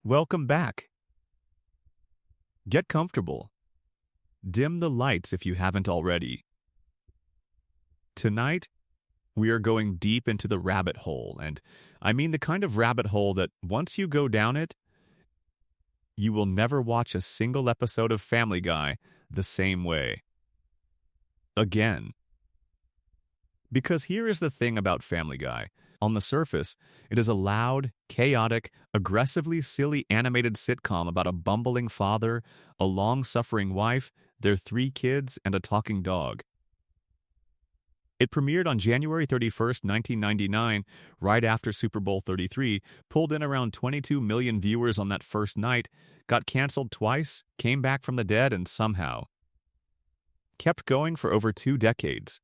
Welcome back. Get comfortable. Dim the lights if you haven't already. Tonight, we are going deep into the rabbit hole, and I mean the kind of rabbit hole that once you go down it, you will never watch a single episode of Family Guy the same way. Again. Because here is the thing about Family Guy. On the surface, it is a loud, chaotic, aggressively silly animated sitcom about a bumbling father, a long-suffering wife, their 3 kids, and a talking dog. It premiered on January 31st, 1999, right after Super Bowl 33, pulled in around 22 million viewers on that first night, got canceled twice, came back from the dead, and somehow kept going for over 2 decades.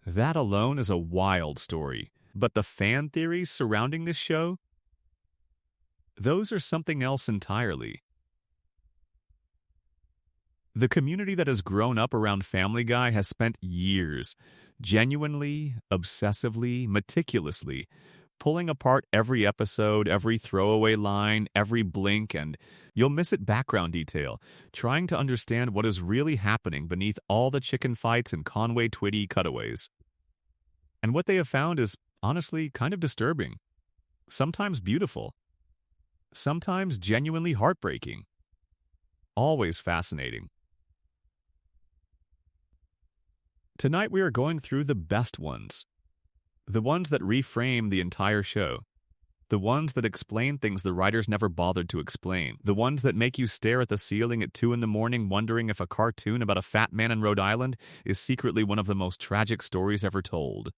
That alone is a wild story. But the fan theories surrounding this show? Those are something else entirely. The community that has grown up around Family Guy has spent years, genuinely, obsessively, meticulously, pulling apart every episode, every throwaway line, every blink, and you'll miss it background detail, trying to understand what is really happening beneath all the chicken fights and Conway Twitty cutaways. And what they have found is honestly kind of disturbing, sometimes beautiful, sometimes genuinely heartbreaking, always fascinating. Tonight we are going through the best ones, the ones that reframe the entire show, the ones that explain things the writers never bothered to explain, the ones that make you stare at the ceiling at 2 a.m. wondering if a cartoon about a fat man in Rhode Island is secretly one of the most tragic stories ever told.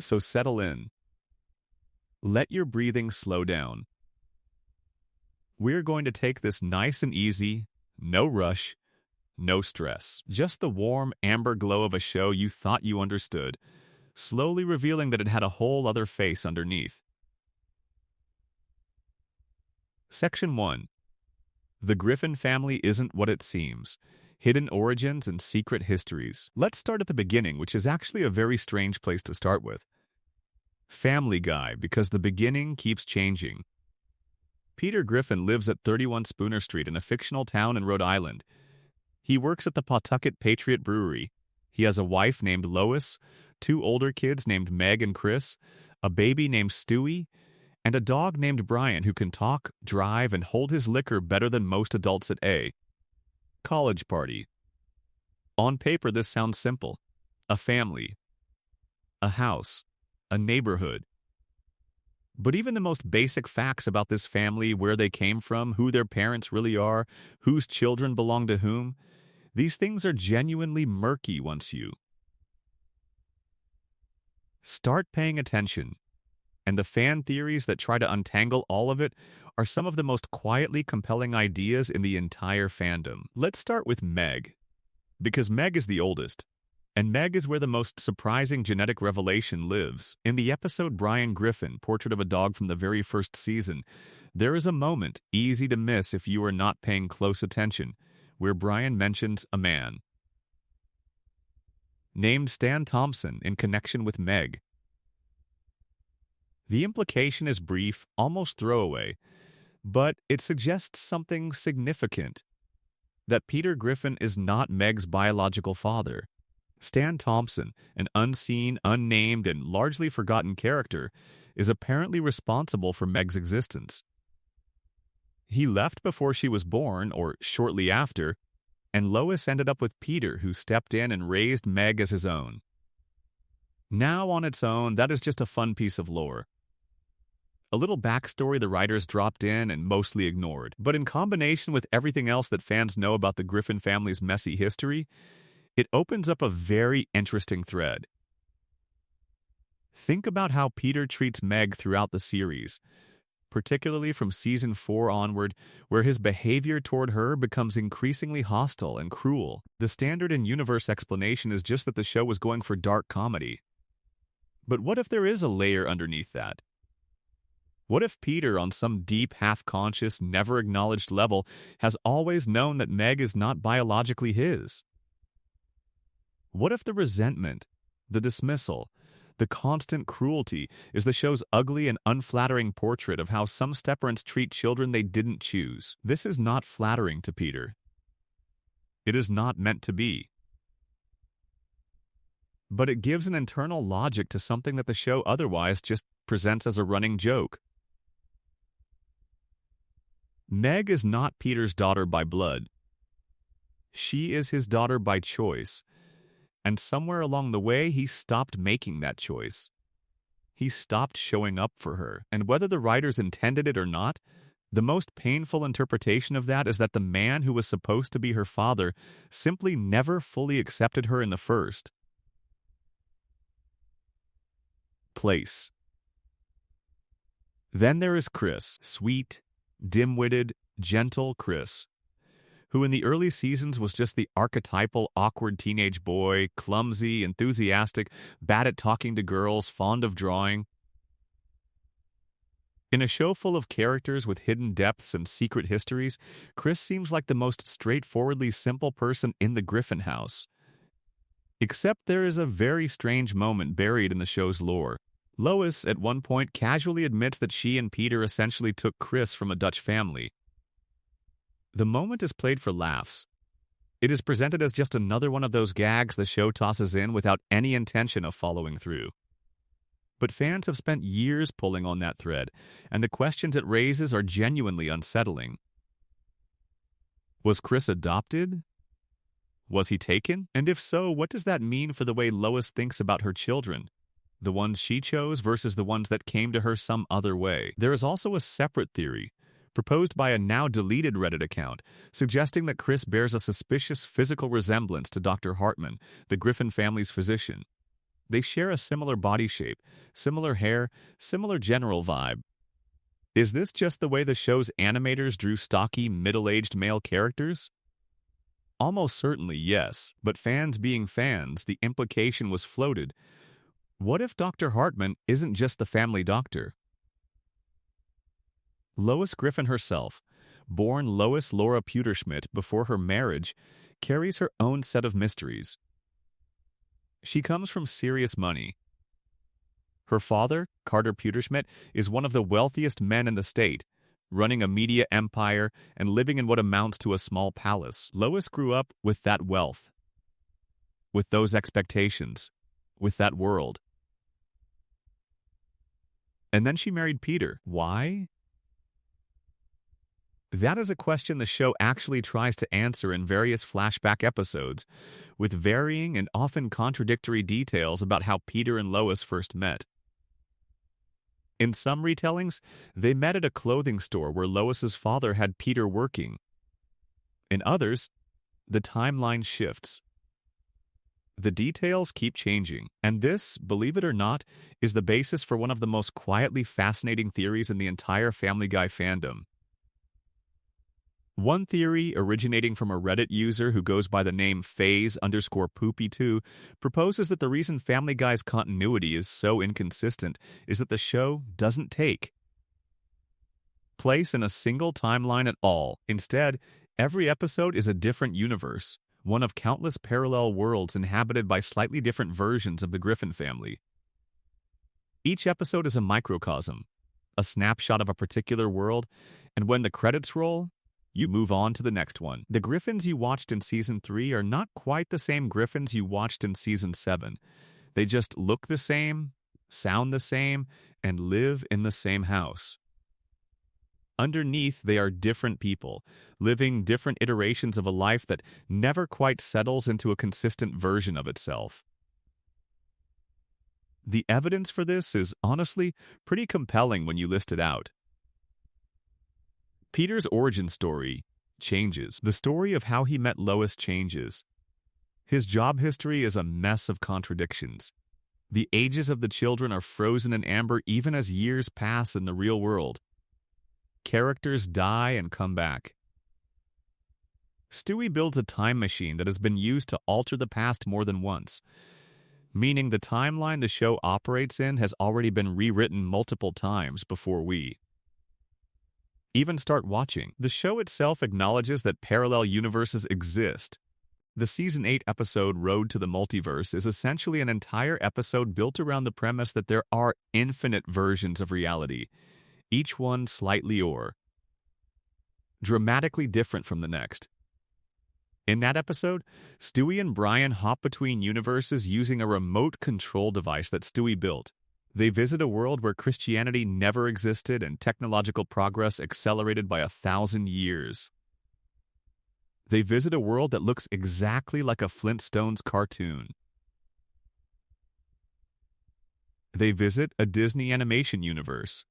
So settle in. Let your breathing slow down. We're going to take this nice and easy, no rush, no stress. Just the warm, amber glow of a show you thought you understood, slowly revealing that it had a whole other face underneath. Section 1. The Griffin family isn't what it seems. Hidden origins and secret histories. Let's start at the beginning, which is actually a very strange place to start with. Family Guy, because the beginning keeps changing. Peter Griffin lives at 31 Spooner Street in a fictional town in Rhode Island. He works at the Pawtucket Patriot Brewery. He has a wife named Lois, 2 older kids named Meg and Chris, a baby named Stewie, and a dog named Brian who can talk, drive, and hold his liquor better than most adults at A. College party. On paper, this sounds simple. A family. A house. A neighborhood. But even the most basic facts about this family, where they came from, who their parents really are, whose children belong to whom, these things are genuinely murky once you start paying attention. And the fan theories that try to untangle all of it are some of the most quietly compelling ideas in the entire fandom. Let's start with Meg, because Meg is the oldest. And Meg is where the most surprising genetic revelation lives. In the episode Brian Griffin, Portrait of a Dog from the very first season, there is a moment easy to miss if you are not paying close attention, where Brian mentions a man named Stan Thompson in connection with Meg. The implication is brief, almost throwaway, but it suggests something significant, that Peter Griffin is not Meg's biological father. Stan Thompson, an unseen, unnamed, and largely forgotten character, is apparently responsible for Meg's existence. He left before she was born, or shortly after, and Lois ended up with Peter, who stepped in and raised Meg as his own. Now, on its own, that is just a fun piece of lore. A little backstory the writers dropped in and mostly ignored, but in combination with everything else that fans know about the Griffin family's messy history, it opens up a very interesting thread. Think about how Peter treats Meg throughout the series, particularly from season 4 onward, where his behavior toward her becomes increasingly hostile and cruel. The standard in-universe explanation is just that the show was going for dark comedy. But what if there is a layer underneath that? What if Peter, on some deep, half-conscious, never-acknowledged level, has always known that Meg is not biologically his? What if the resentment, the dismissal, The constant cruelty is the show's ugly and unflattering portrait of how some stepparents treat children they didn't choose. This is not flattering to Peter. It is not meant to be. But it gives an internal logic to something that the show otherwise just presents as a running joke. Meg is not Peter's daughter by blood. She is his daughter by choice. And somewhere along the way, he stopped making that choice. He stopped showing up for her. And whether the writers intended it or not, the most painful interpretation of that is that the man who was supposed to be her father simply never fully accepted her in the first place. Then there is Chris, sweet, dim-witted, gentle Chris, who in the early seasons was just the archetypal awkward teenage boy, clumsy, enthusiastic, bad at talking to girls, fond of drawing. In a show full of characters with hidden depths and secret histories, Chris seems like the most straightforwardly simple person in the Griffin house. Except there is a very strange moment buried in the show's lore. Lois, at one point, casually admits that she and Peter essentially took Chris from a Dutch family. The moment is played for laughs. It is presented as just another one of those gags the show tosses in without any intention of following through. But fans have spent years pulling on that thread, and the questions it raises are genuinely unsettling. Was Chris adopted? Was he taken? And if so, what does that mean for the way Lois thinks about her children? The ones she chose versus the ones that came to her some other way. There is also a separate theory, proposed by a now-deleted Reddit account, suggesting that Chris bears a suspicious physical resemblance to Dr. Hartman, the Griffin family's physician. They share a similar body shape, similar hair, similar general vibe. Is this just the way the show's animators drew stocky, middle-aged male characters? Almost certainly yes, but fans being fans, the implication was floated. What if Dr. Hartman isn't just the family doctor? Lois Griffin herself, born Lois Laura Pewterschmidt before her marriage, carries her own set of mysteries. She comes from serious money. Her father, Carter Pewterschmidt, is one of the wealthiest men in the state, running a media empire and living in what amounts to a small palace. Lois grew up with that wealth, with those expectations, with that world. And then she married Peter. Why? That is a question the show actually tries to answer in various flashback episodes, with varying and often contradictory details about how Peter and Lois first met. In some retellings, they met at a clothing store where Lois's father had Peter working. In others, the timeline shifts. The details keep changing, and this, believe it or not, is the basis for one of the most quietly fascinating theories in the entire Family Guy fandom. One theory, originating from a Reddit user who goes by the name phase_poopy2, proposes that the reason Family Guy's continuity is so inconsistent is that the show doesn't take place in a single timeline at all. Instead, every episode is a different universe, one of countless parallel worlds inhabited by slightly different versions of the Griffin family. Each episode is a microcosm, a snapshot of a particular world, and when the credits roll, you move on to the next one. The Griffins you watched in Season 3 are not quite the same Griffins you watched in Season 7. They just look the same, sound the same, and live in the same house. Underneath, they are different people, living different iterations of a life that never quite settles into a consistent version of itself. The evidence for this is honestly pretty compelling when you list it out. Peter's origin story changes. The story of how he met Lois changes. His job history is a mess of contradictions. The ages of the children are frozen in amber even as years pass in the real world. Characters die and come back. Stewie builds a time machine that has been used to alter the past more than once, meaning the timeline the show operates in has already been rewritten multiple times before we even start watching. The show itself acknowledges that parallel universes exist, The Season 8 episode Road to the Multiverse is essentially an entire episode built around the premise that there are infinite versions of reality, each one slightly or dramatically different from the next. In that episode, Stewie and Brian hop between universes using a remote control device that Stewie built. They visit a world where Christianity never existed and technological progress accelerated by 1,000 years. They visit a world that looks exactly like a Flintstones cartoon. They visit a Disney animation universe.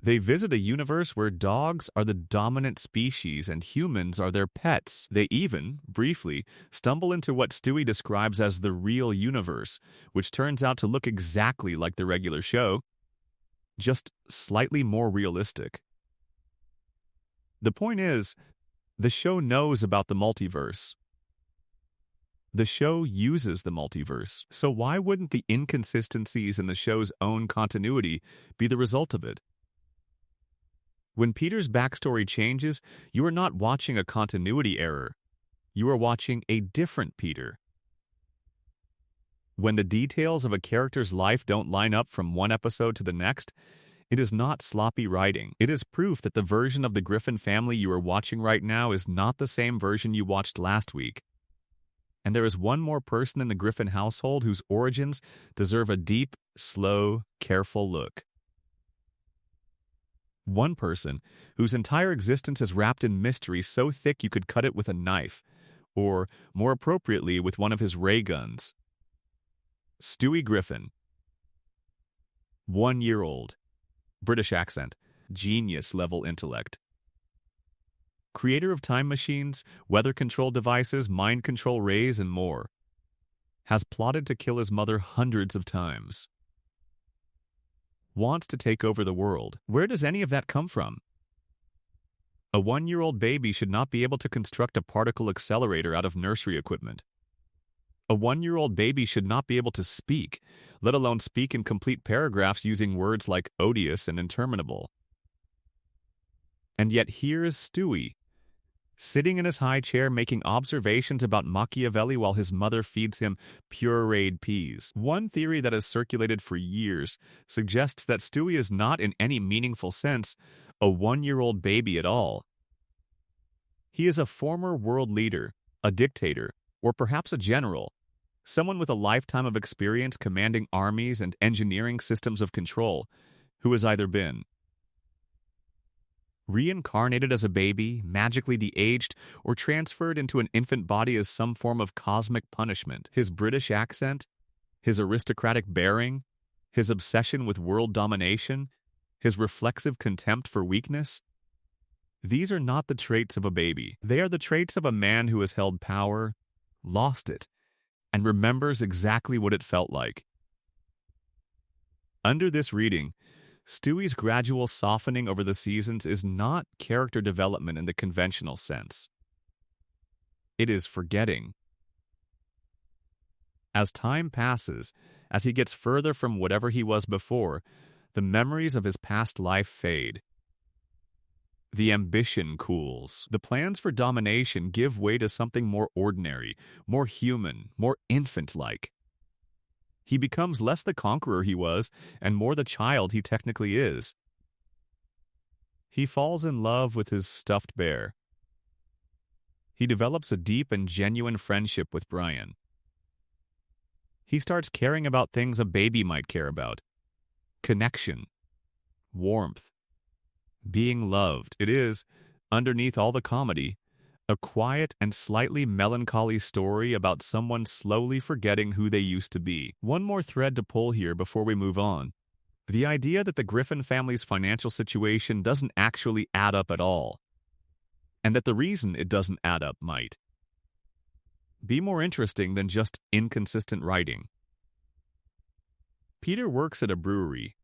They visit a universe where dogs are the dominant species and humans are their pets. They even, briefly, stumble into what Stewie describes as the real universe, which turns out to look exactly like the regular show, just slightly more realistic. The point is, the show knows about the multiverse. The show uses the multiverse, so why wouldn't the inconsistencies in the show's own continuity be the result of it? When Peter's backstory changes, you are not watching a continuity error. You are watching a different Peter. When the details of a character's life don't line up from one episode to the next, it is not sloppy writing. It is proof that the version of the Griffin family you are watching right now is not the same version you watched last week. And there is one more person in the Griffin household whose origins deserve a deep, slow, careful look. One person whose entire existence is wrapped in mystery so thick you could cut it with a knife, or, more appropriately, with one of his ray guns. Stewie Griffin. 1 year old. British accent. Genius-level intellect. Creator of time machines, weather control devices, mind control rays, and more. Has plotted to kill his mother hundreds of times. Wants to take over the world. Where does any of that come from? A 1-year-old baby should not be able to construct a particle accelerator out of nursery equipment. A 1-year-old baby should not be able to speak, let alone speak in complete paragraphs using words like odious and interminable. And yet here is Stewie, sitting in his high chair making observations about Machiavelli while his mother feeds him pureed peas. One theory that has circulated for years suggests that Stewie is not in any meaningful sense a 1-year-old baby at all. He is a former world leader, a dictator, or perhaps a general, someone with a lifetime of experience commanding armies and engineering systems of control, who has either been reincarnated as a baby, magically de-aged, or transferred into an infant body as some form of cosmic punishment. His British accent, his aristocratic bearing, his obsession with world domination, his reflexive contempt for weakness. These are not the traits of a baby. They are the traits of a man who has held power, lost it, and remembers exactly what it felt like. Under this reading, Stewie's gradual softening over the seasons is not character development in the conventional sense. It is forgetting. As time passes, as he gets further from whatever he was before, the memories of his past life fade. The ambition cools. The plans for domination give way to something more ordinary, more human, more infant-like. He becomes less the conqueror he was, and more the child he technically is. He falls in love with his stuffed bear. He develops a deep and genuine friendship with Brian. He starts caring about things a baby might care about. Connection. Warmth. Being loved. It is, underneath all the comedy, a quiet and slightly melancholy story about someone slowly forgetting who they used to be. One more thread to pull here before we move on. The idea that the Griffin family's financial situation doesn't actually add up at all, and that the reason it doesn't add up might be more interesting than just inconsistent writing. Peter works at a brewery.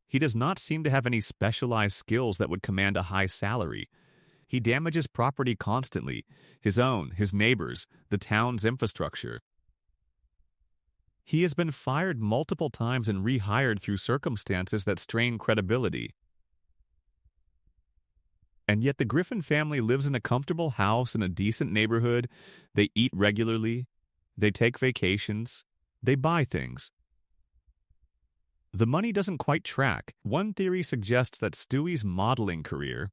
He does not seem to have any specialized skills that would command a high salary. He damages property constantly, his own, his neighbors, the town's infrastructure. He has been fired multiple times and rehired through circumstances that strain credibility. And yet the Griffin family lives in a comfortable house in a decent neighborhood. They eat regularly. They take vacations. They buy things. The money doesn't quite track. One theory suggests that Stewie's modeling career,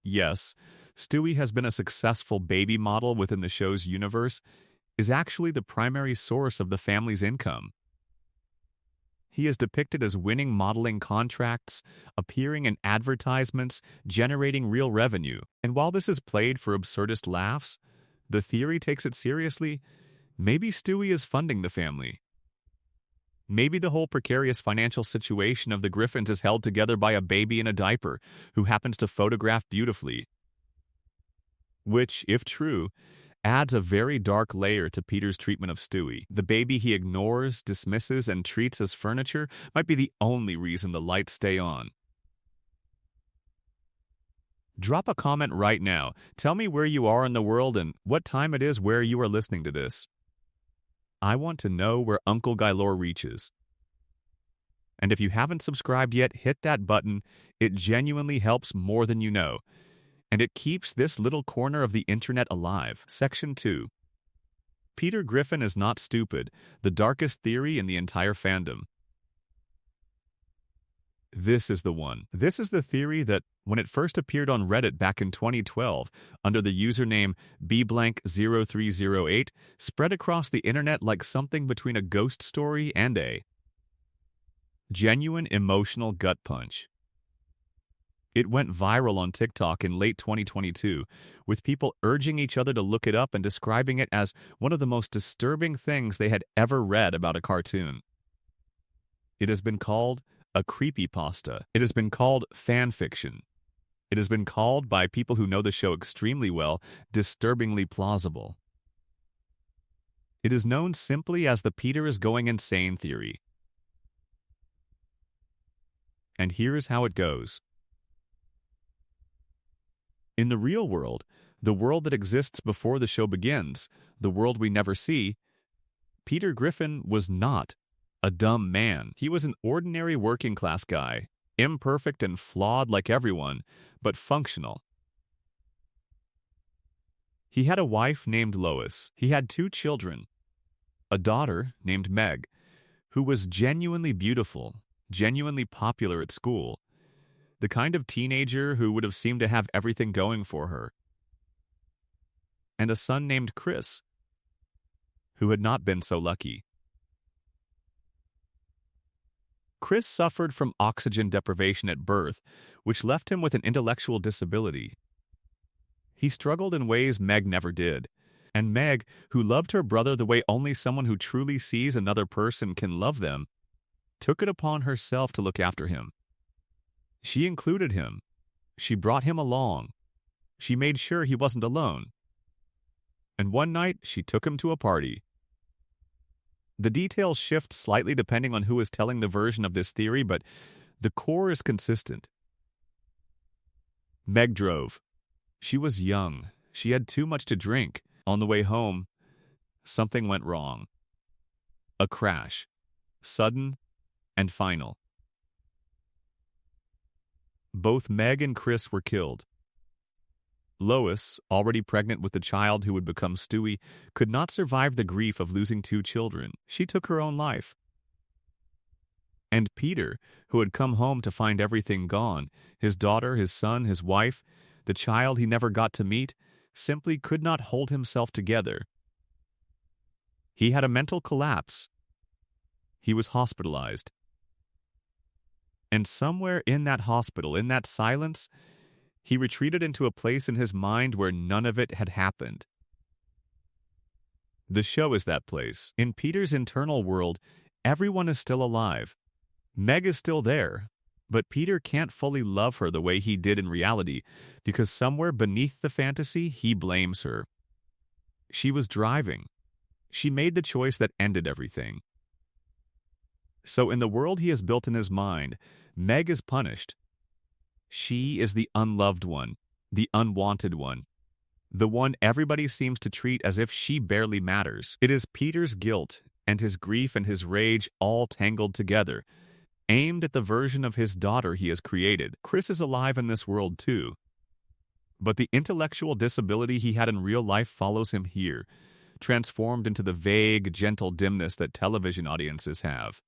yes, Stewie has been a successful baby model within the show's universe, is actually the primary source of the family's income. He is depicted as winning modeling contracts, appearing in advertisements, generating real revenue. And while this is played for absurdist laughs, the theory takes it seriously. Maybe Stewie is funding the family. Maybe the whole precarious financial situation of the Griffins is held together by a baby in a diaper who happens to photograph beautifully. Which, if true, adds a very dark layer to Peter's treatment of Stewie. The baby he ignores, dismisses, and treats as furniture might be the only reason the lights stay on. Drop a comment right now. Tell me where you are in the world and what time it is where you are listening to this. I want to know where Uncle Gaylor reaches. And if you haven't subscribed yet, hit that button. It genuinely helps more than you know. And it keeps this little corner of the internet alive. Section 2. Peter Griffin is not stupid, the darkest theory in the entire fandom. This is the one. This is the theory that, when it first appeared on Reddit back in 2012, under the username bblank0308, spread across the internet like something between a ghost story and a genuine emotional gut punch. It went viral on TikTok in late 2022, with people urging each other to look it up and describing it as one of the most disturbing things they had ever read about a cartoon. It has been called a creepypasta. It has been called fan fiction. It has been called, by people who know the show extremely well, disturbingly plausible. It is known simply as the Peter is going insane theory. And here is how it goes. In the real world, the world that exists before the show begins, the world we never see, Peter Griffin was not a dumb man. He was an ordinary working-class guy, imperfect and flawed like everyone, but functional. He had a wife named Lois. He had 2 children, a daughter named Meg, who was genuinely beautiful, genuinely popular at school, the kind of teenager who would have seemed to have everything going for her, and a son named Chris, who had not been so lucky. Chris suffered from oxygen deprivation at birth, which left him with an intellectual disability. He struggled in ways Meg never did, and Meg, who loved her brother the way only someone who truly sees another person can love them, took it upon herself to look after him. She included him. She brought him along. She made sure he wasn't alone. And one night, she took him to a party. The details shift slightly depending on who is telling the version of this theory, but the core is consistent. Meg drove. She was young. She had too much to drink. On the way home, something went wrong. A crash. Sudden and final. Both Meg and Chris were killed. Lois, already pregnant with the child who would become Stewie, could not survive the grief of losing 2 children. She took her own life. And Peter, who had come home to find everything gone, his daughter, his son, his wife, the child he never got to meet, simply could not hold himself together. He had a mental collapse. He was hospitalized. And somewhere in that hospital, in that silence, he retreated into a place in his mind where none of it had happened. The show is that place. In Peter's internal world, everyone is still alive. Meg is still there, but Peter can't fully love her the way he did in reality because somewhere beneath the fantasy, he blames her. She was driving. She made the choice that ended everything. So in the world he has built in his mind, Meg is punished. She is the unloved one, the unwanted one, the one everybody seems to treat as if she barely matters. It is Peter's guilt and his grief and his rage all tangled together, aimed at the version of his daughter he has created. Chris is alive in this world too. But the intellectual disability he had in real life follows him here, transformed into the vague, gentle dimness that television audiences have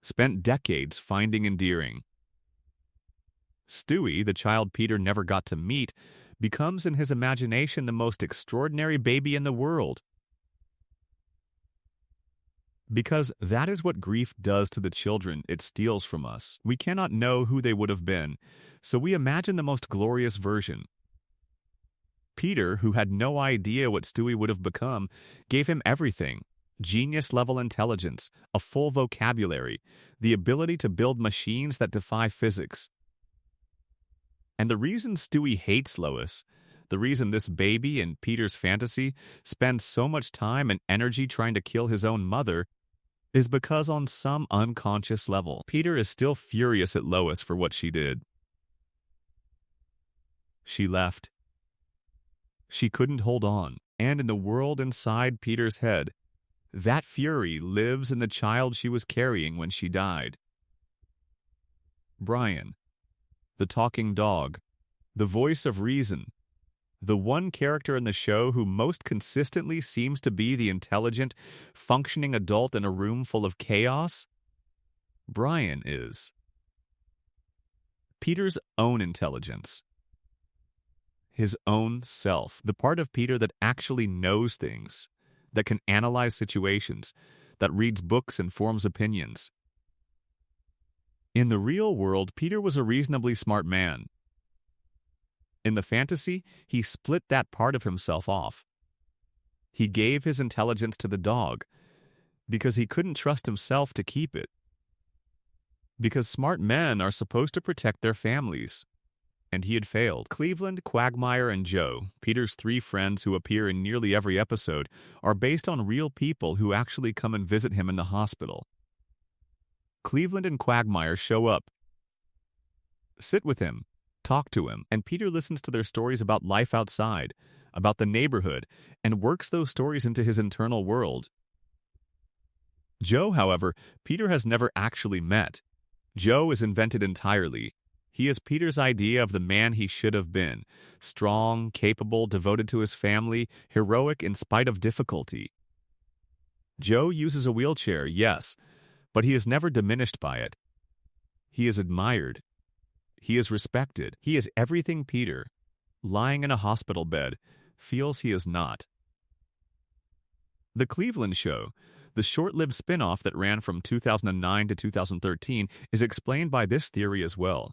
spent decades finding endearing. Stewie, the child Peter never got to meet, becomes in his imagination the most extraordinary baby in the world. Because that is what grief does to the children it steals from us. We cannot know who they would have been, so we imagine the most glorious version. Peter, who had no idea what Stewie would have become, gave him everything: genius-level intelligence, a full vocabulary, the ability to build machines that defy physics. And the reason Stewie hates Lois, the reason this baby in Peter's fantasy spends so much time and energy trying to kill his own mother, is because on some unconscious level, Peter is still furious at Lois for what she did. She left. She couldn't hold on, and in the world inside Peter's head, that fury lives in the child she was carrying when she died. Brian, the talking dog, the voice of reason, the one character in the show who most consistently seems to be the intelligent, functioning adult in a room full of chaos, Brian is Peter's own intelligence, his own self, the part of Peter that actually knows things, that can analyze situations, that reads books and forms opinions. In the real world, Peter was a reasonably smart man. In the fantasy, he split that part of himself off. He gave his intelligence to the dog because he couldn't trust himself to keep it. Because smart men are supposed to protect their families, and he had failed. Cleveland, Quagmire, and Joe, Peter's three friends who appear in nearly every episode, are based on real people who actually come and visit him in the hospital. Cleveland and Quagmire show up, sit with him, talk to him, and Peter listens to their stories about life outside, about the neighborhood, and works those stories into his internal world. Joe, however, Peter has never actually met. Joe is invented entirely. He is Peter's idea of the man he should have been: strong, capable, devoted to his family, heroic in spite of difficulty. Joe uses a wheelchair, yes, but he is never diminished by it. He is admired. He is respected. He is everything Peter, lying in a hospital bed, feels he is not. The Cleveland Show, the short-lived spin-off that ran from 2009 to 2013, is explained by this theory as well.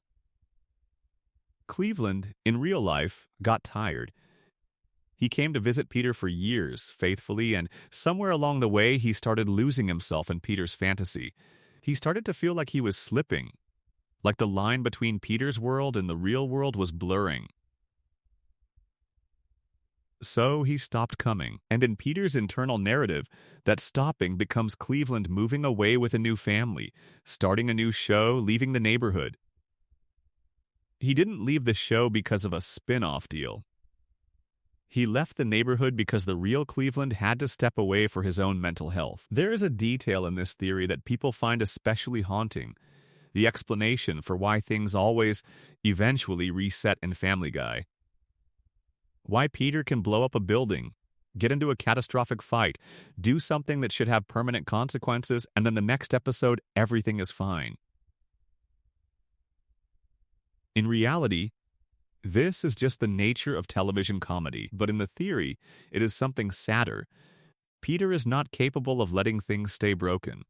Cleveland, in real life, got tired. He came to visit Peter for years, faithfully, and somewhere along the way he started losing himself in Peter's fantasy. He started to feel like he was slipping, like the line between Peter's world and the real world was blurring. So he stopped coming, and in Peter's internal narrative, that stopping becomes Cleveland moving away with a new family, starting a new show, leaving the neighborhood. He didn't leave the show because of a spin-off deal. He left the neighborhood because the real Cleveland had to step away for his own mental health. There is a detail in this theory that people find especially haunting: the explanation for why things always, eventually reset in Family Guy. Why Peter can blow up a building, get into a catastrophic fight, do something that should have permanent consequences, and then the next episode, everything is fine. In reality, this is just the nature of television comedy, but in the theory, it is something sadder. Peter is not capable of letting things stay broken.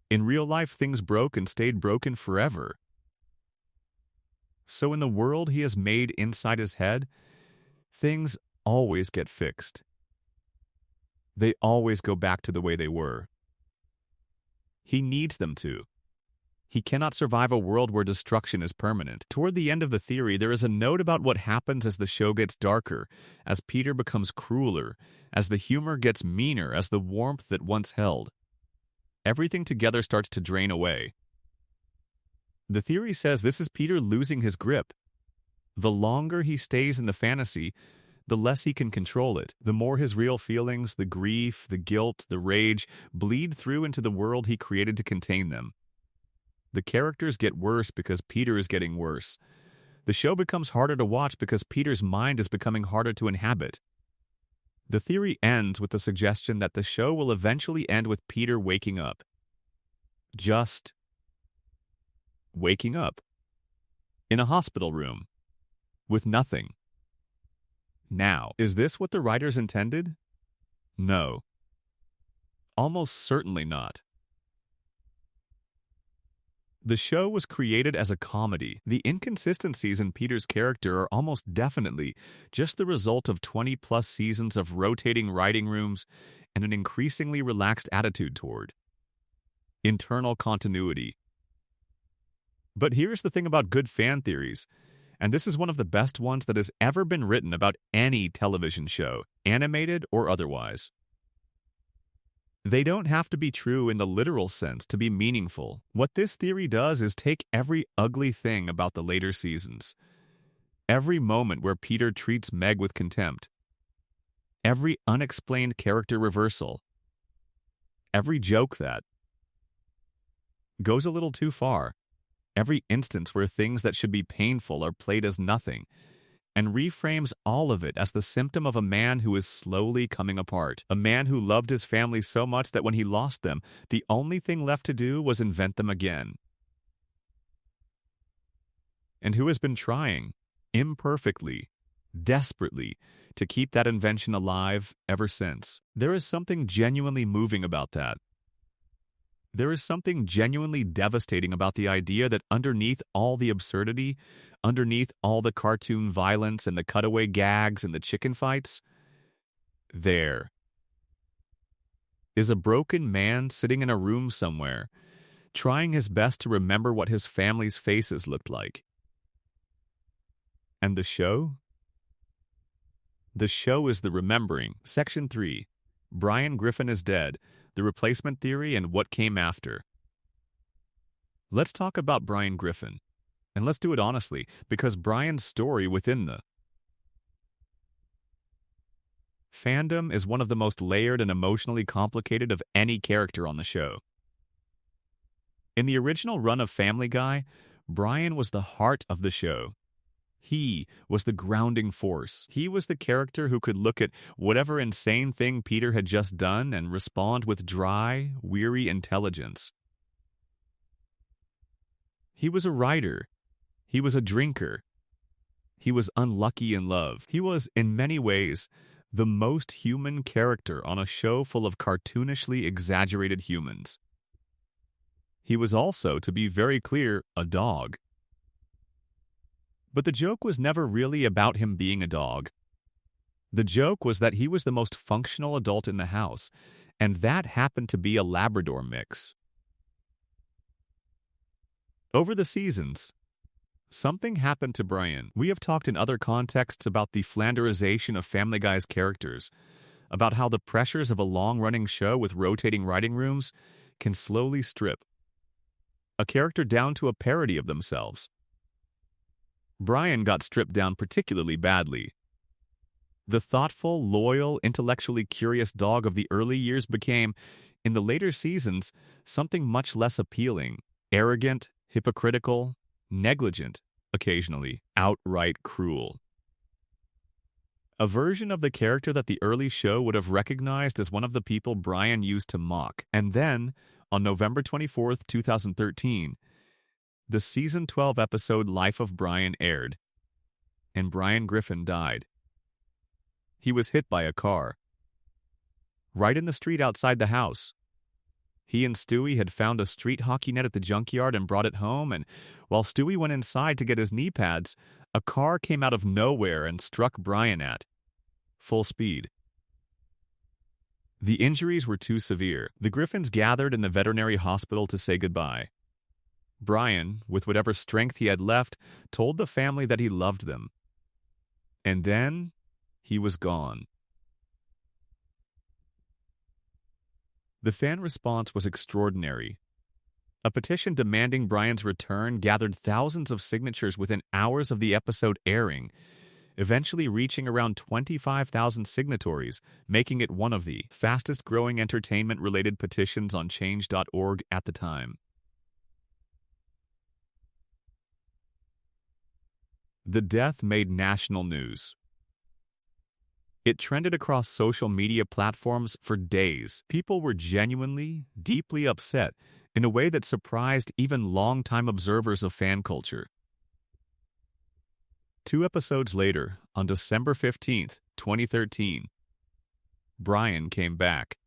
In real life, things broke and stayed broken forever. So in the world he has made inside his head, things always get fixed. They always go back to the way they were. He needs them to. He cannot survive a world where destruction is permanent. Toward the end of the theory, there is a note about what happens as the show gets darker, as Peter becomes crueler, as the humor gets meaner, as the warmth that once held. Everything together starts to drain away. The theory says this is Peter losing his grip. The longer he stays in the fantasy, the less he can control it. The more his real feelings, the grief, the guilt, the rage, bleed through into the world he created to contain them. The characters get worse because Peter is getting worse. The show becomes harder to watch because Peter's mind is becoming harder to inhabit. The theory ends with the suggestion that the show will eventually end with Peter waking up. Just waking up. In a hospital room. With nothing. Now, is this what the writers intended? No. Almost certainly not. The show was created as a comedy. The inconsistencies in Peter's character are almost definitely just the result of 20-plus seasons of rotating writing rooms and an increasingly relaxed attitude toward internal continuity. But here's the thing about good fan theories, and this is one of the best ones that has ever been written about any television show, animated or otherwise. They don't have to be true in the literal sense to be meaningful. What this theory does is take every ugly thing about the later seasons, every moment where Peter treats Meg with contempt, every unexplained character reversal, every joke that goes a little too far, every instance where things that should be painful are played as nothing, and reframes all of it as the symptom of a man who is slowly coming apart, a man who loved his family so much that when he lost them, the only thing left to do was invent them again. And who has been trying, imperfectly, desperately, to keep that invention alive ever since. There is something genuinely moving about that. There is something genuinely devastating about the idea that underneath all the absurdity, underneath all the cartoon violence and the cutaway gags and the chicken fights, there is a broken man sitting in a room somewhere, trying his best to remember what his family's faces looked like. And the show? The show is the remembering. Section 3. Brian Griffin is dead. The replacement theory and what came after. Let's talk about Brian Griffin. And let's do it honestly, because Brian's story within the fandom is one of the most layered and emotionally complicated of any character on the show. In the original run of Family Guy, Brian was the heart of the show. He was the grounding force. He was the character who could look at whatever insane thing Peter had just done and respond with dry, weary intelligence. He was a writer. He was a drinker. He was unlucky in love. He was, in many ways, the most human character on a show full of cartoonishly exaggerated humans. He was also, to be very clear, a dog. But the joke was never really about him being a dog. The joke was that he was the most functional adult in the house, and that happened to be a Labrador mix. Over the seasons, something happened to Brian. We have talked in other contexts about the Flanderization of Family Guy's characters, about how the pressures of a long-running show with rotating writing rooms can slowly strip a character down to a parody of themselves. Brian got stripped down particularly badly. The thoughtful, loyal, intellectually curious dog of the early years became, in the later seasons, something much less appealing, arrogant, hypocritical, negligent, occasionally, outright cruel. A version of the character that the early show would have recognized as one of the people Brian used to mock. And then, on November 24th, 2013, the Season 12 episode Life of Brian aired, and Brian Griffin died. He was hit by a car. Right in the street outside the house. He and Stewie had found a street hockey net at the junkyard and brought it home, and while Stewie went inside to get his knee pads, a car came out of nowhere and struck Brian at full speed. The injuries were too severe. The Griffins gathered in the veterinary hospital to say goodbye. Brian, with whatever strength he had left, told the family that he loved them. And then he was gone. The fan response was extraordinary. A petition demanding Brian's return gathered thousands of signatures within hours of the episode airing, eventually reaching around 25,000 signatories, making it one of the fastest-growing entertainment-related petitions on Change.org at the time. The death made national news. It trended across social media platforms for days. People were genuinely, deeply upset in a way that surprised even longtime observers of fan culture. 2 episodes later, on December 15th, 2013, Brian came back.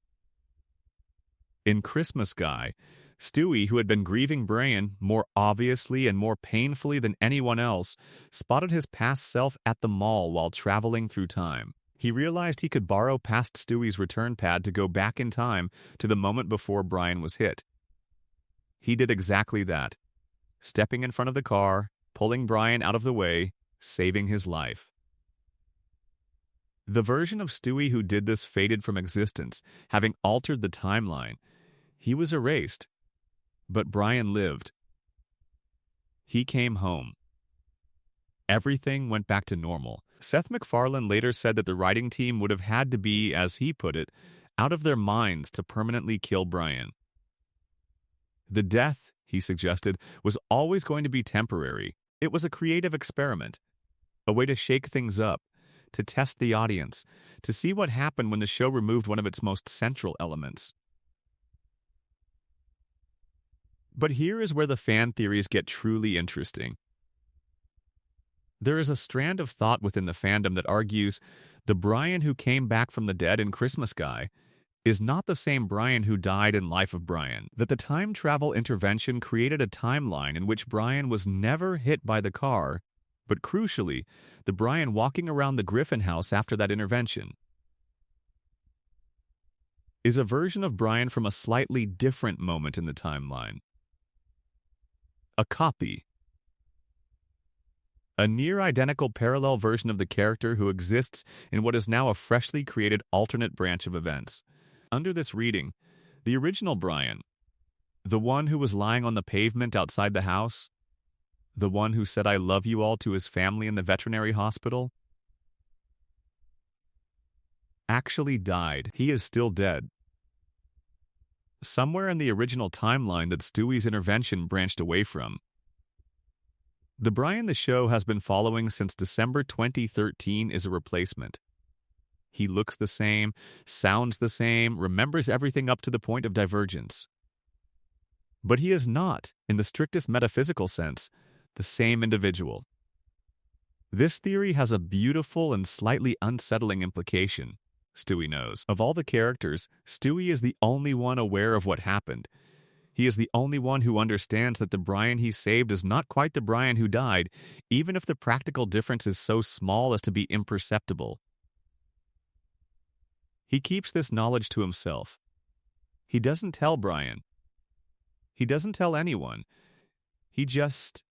In Christmas Guy, Stewie, who had been grieving Brian more obviously and more painfully than anyone else, spotted his past self at the mall while traveling through time. He realized he could borrow past Stewie's return pad to go back in time to the moment before Brian was hit. He did exactly that, stepping in front of the car, pulling Brian out of the way, saving his life. The version of Stewie who did this faded from existence, having altered the timeline. He was erased, but Brian lived. He came home. Everything went back to normal. Seth MacFarlane later said that the writing team would have had to be, as he put it, out of their minds to permanently kill Brian. The death, he suggested, was always going to be temporary. It was a creative experiment, a way to shake things up, to test the audience, to see what happened when the show removed one of its most central elements. But here is where the fan theories get truly interesting. There is a strand of thought within the fandom that argues the Brian who came back from the dead in Christmas Guy is not the same Brian who died in Life of Brian, that the time travel intervention created a timeline in which Brian was never hit by the car, but crucially, the Brian walking around the Griffin house after that intervention is a version of Brian from a slightly different moment in the timeline. A copy. A near-identical parallel version of the character who exists in what is now a freshly created alternate branch of events. Under this reading, the original Brian, the one who was lying on the pavement outside the house, the one who said "I love you all" to his family in the veterinary hospital, actually died. He is still dead. Somewhere in the original timeline that Stewie's intervention branched away from. The Brian the show has been following since December 2013 is a replacement. He looks the same, sounds the same, remembers everything up to the point of divergence. But he is not, in the strictest metaphysical sense, the same individual. This theory has a beautiful and slightly unsettling implication. Stewie knows. Of all the characters, Stewie is the only one aware of what happened. He is the only one who understands that the Brian he saved is not quite the Brian who died, even if the practical difference is so small as to be imperceptible. He keeps this knowledge to himself. He doesn't tell Brian. He doesn't tell anyone. He just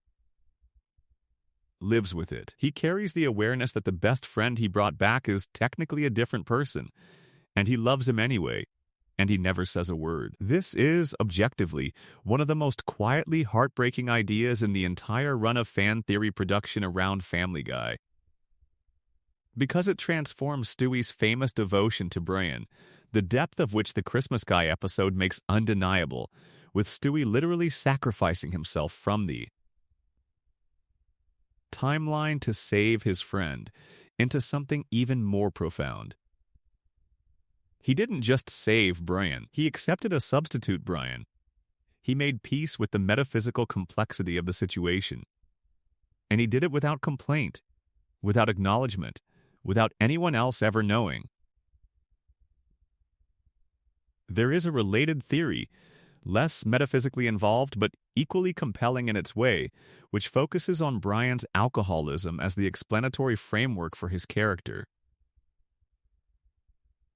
lives with it. He carries the awareness that the best friend he brought back is technically a different person, and he loves him anyway. And he never says a word. This is, objectively, one of the most quietly heartbreaking ideas in the entire run of fan theory production around Family Guy. Because it transforms Stewie's famous devotion to Brian, the depth of which the Christmas Guy episode makes undeniable, with Stewie literally sacrificing himself from the timeline to save his friend into something even more profound. He didn't just save Brian, he accepted a substitute Brian. He made peace with the metaphysical complexity of the situation. And he did it without complaint, without acknowledgement, without anyone else ever knowing. There is a related theory, less metaphysically involved but equally compelling in its way, which focuses on Brian's alcoholism as the explanatory framework for his character.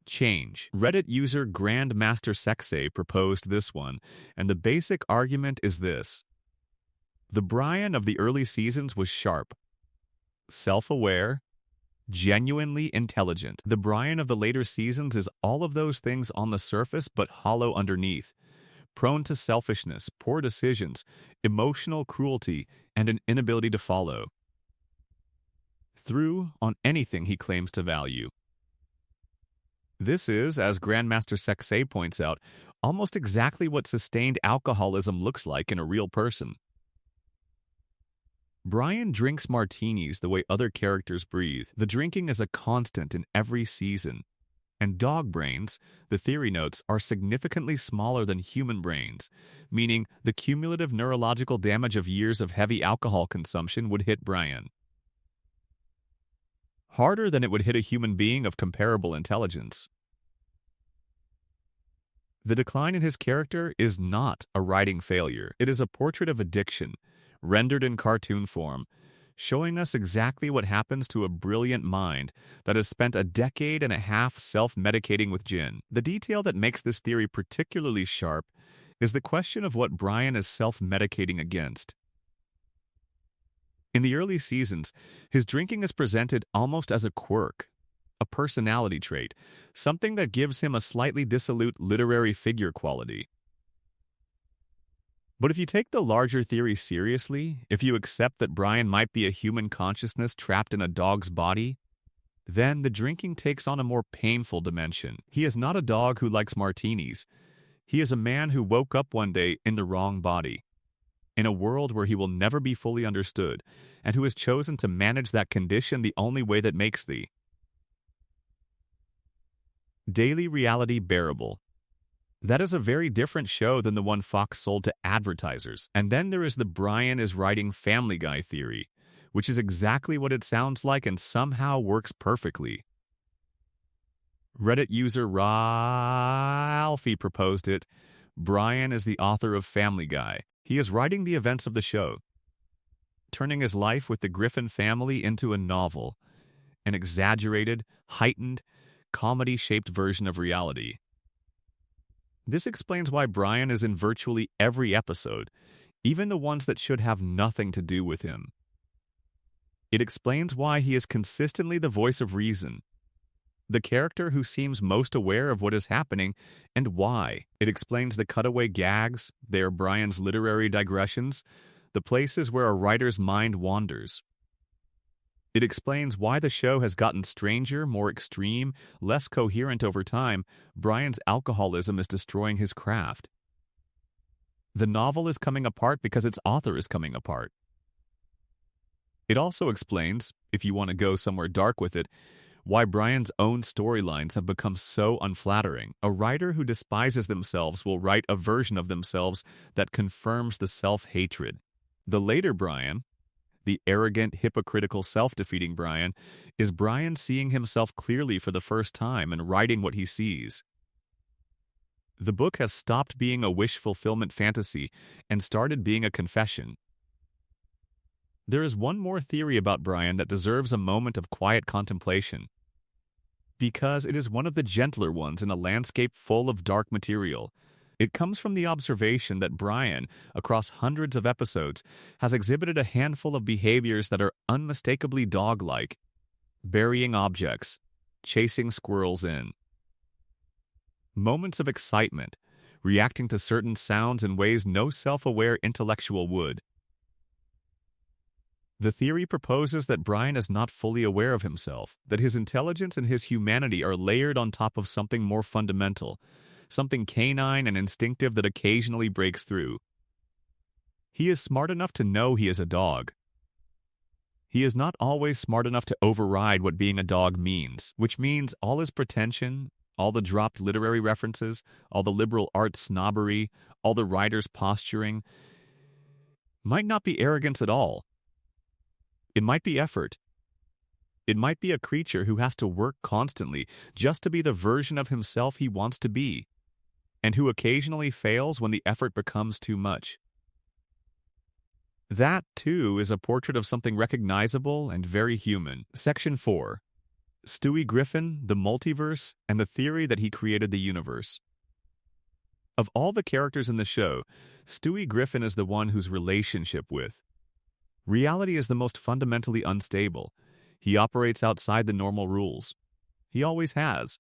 Change. Reddit user Grandmaster Sexay proposed this one, and the basic argument is this. The Brian of the early seasons was sharp, self-aware, genuinely intelligent. The Brian of the later seasons is all of those things on the surface but hollow underneath, prone to selfishness, poor decisions, emotional cruelty, and an inability to follow through on anything he claims to value. This is, as Grandmaster Sexay points out, almost exactly what sustained alcoholism looks like in a real person. Brian drinks martinis the way other characters breathe. The drinking is a constant in every season. And dog brains, the theory notes, are significantly smaller than human brains, meaning the cumulative neurological damage of years of heavy alcohol consumption would hit Brian harder than it would hit a human being of comparable intelligence. The decline in his character is not a writing failure. It is a portrait of addiction, rendered in cartoon form, showing us exactly what happens to a brilliant mind that has spent a decade and a half self-medicating with gin. The detail that makes this theory particularly sharp is the question of what Brian is self-medicating against. In the early seasons, his drinking is presented almost as a quirk, a personality trait, something that gives him a slightly dissolute literary figure quality. But if you take the larger theory seriously, if you accept that Brian might be a human consciousness trapped in a dog's body, then the drinking takes on a more painful dimension. He is not a dog who likes martinis. He is a man who woke up one day in the wrong body, in a world where he will never be fully understood, and who has chosen to manage that condition the only way that makes the daily reality bearable. That is a very different show than the one Fox sold to advertisers. And then there is the Brian is writing Family Guy theory, which is exactly what it sounds like and somehow works perfectly. Reddit user Ralphie proposed it. Brian is the author of Family Guy. He is writing the events of the show, turning his life with the Griffin family into a novel, an exaggerated, heightened, comedy-shaped version of reality. This explains why Brian is in virtually every episode, even the ones that should have nothing to do with him. It explains why he is consistently the voice of reason, the character who seems most aware of what is happening, and why. It explains the cutaway gags, they are Brian's literary digressions, the places where a writer's mind wanders. It explains why the show has gotten stranger, more extreme, less coherent over time. Brian's alcoholism is destroying his craft. The novel is coming apart because its author is coming apart. It also explains, if you want to go somewhere dark with it, why Brian's own storylines have become so unflattering. A writer who despises themselves will write a version of themselves that confirms the self-hatred. The later Brian, the arrogant, hypocritical, self-defeating Brian, is Brian seeing himself clearly for the first time and writing what he sees. The book has stopped being a wish fulfillment fantasy and started being a confession. There is one more theory about Brian that deserves a moment of quiet contemplation, because it is one of the gentler ones in a landscape full of dark material. It comes from the observation that Brian, across hundreds of episodes, has exhibited a handful of behaviors that are unmistakably dog-like: burying objects, chasing squirrels in, moments of excitement, reacting to certain sounds in ways no self-aware intellectual would. The theory proposes that Brian is not fully aware of himself, that his intelligence and his humanity are layered on top of something more fundamental, something canine and instinctive that occasionally breaks through. He is smart enough to know he is a dog. He is not always smart enough to override what being a dog means, which means all his pretension, all the dropped literary references, all the liberal arts snobbery, all the writer's posturing, might not be arrogance at all. It might be effort. It might be a creature who has to work constantly just to be the version of himself he wants to be, and who occasionally fails when the effort becomes too much. That, too, is a portrait of something recognizable and very human. Section 4. Stewie Griffin, the multiverse, and the theory that he created the universe. Of all the characters in the show, Stewie Griffin is the one whose relationship with reality is the most fundamentally unstable. He operates outside the normal rules. He always has.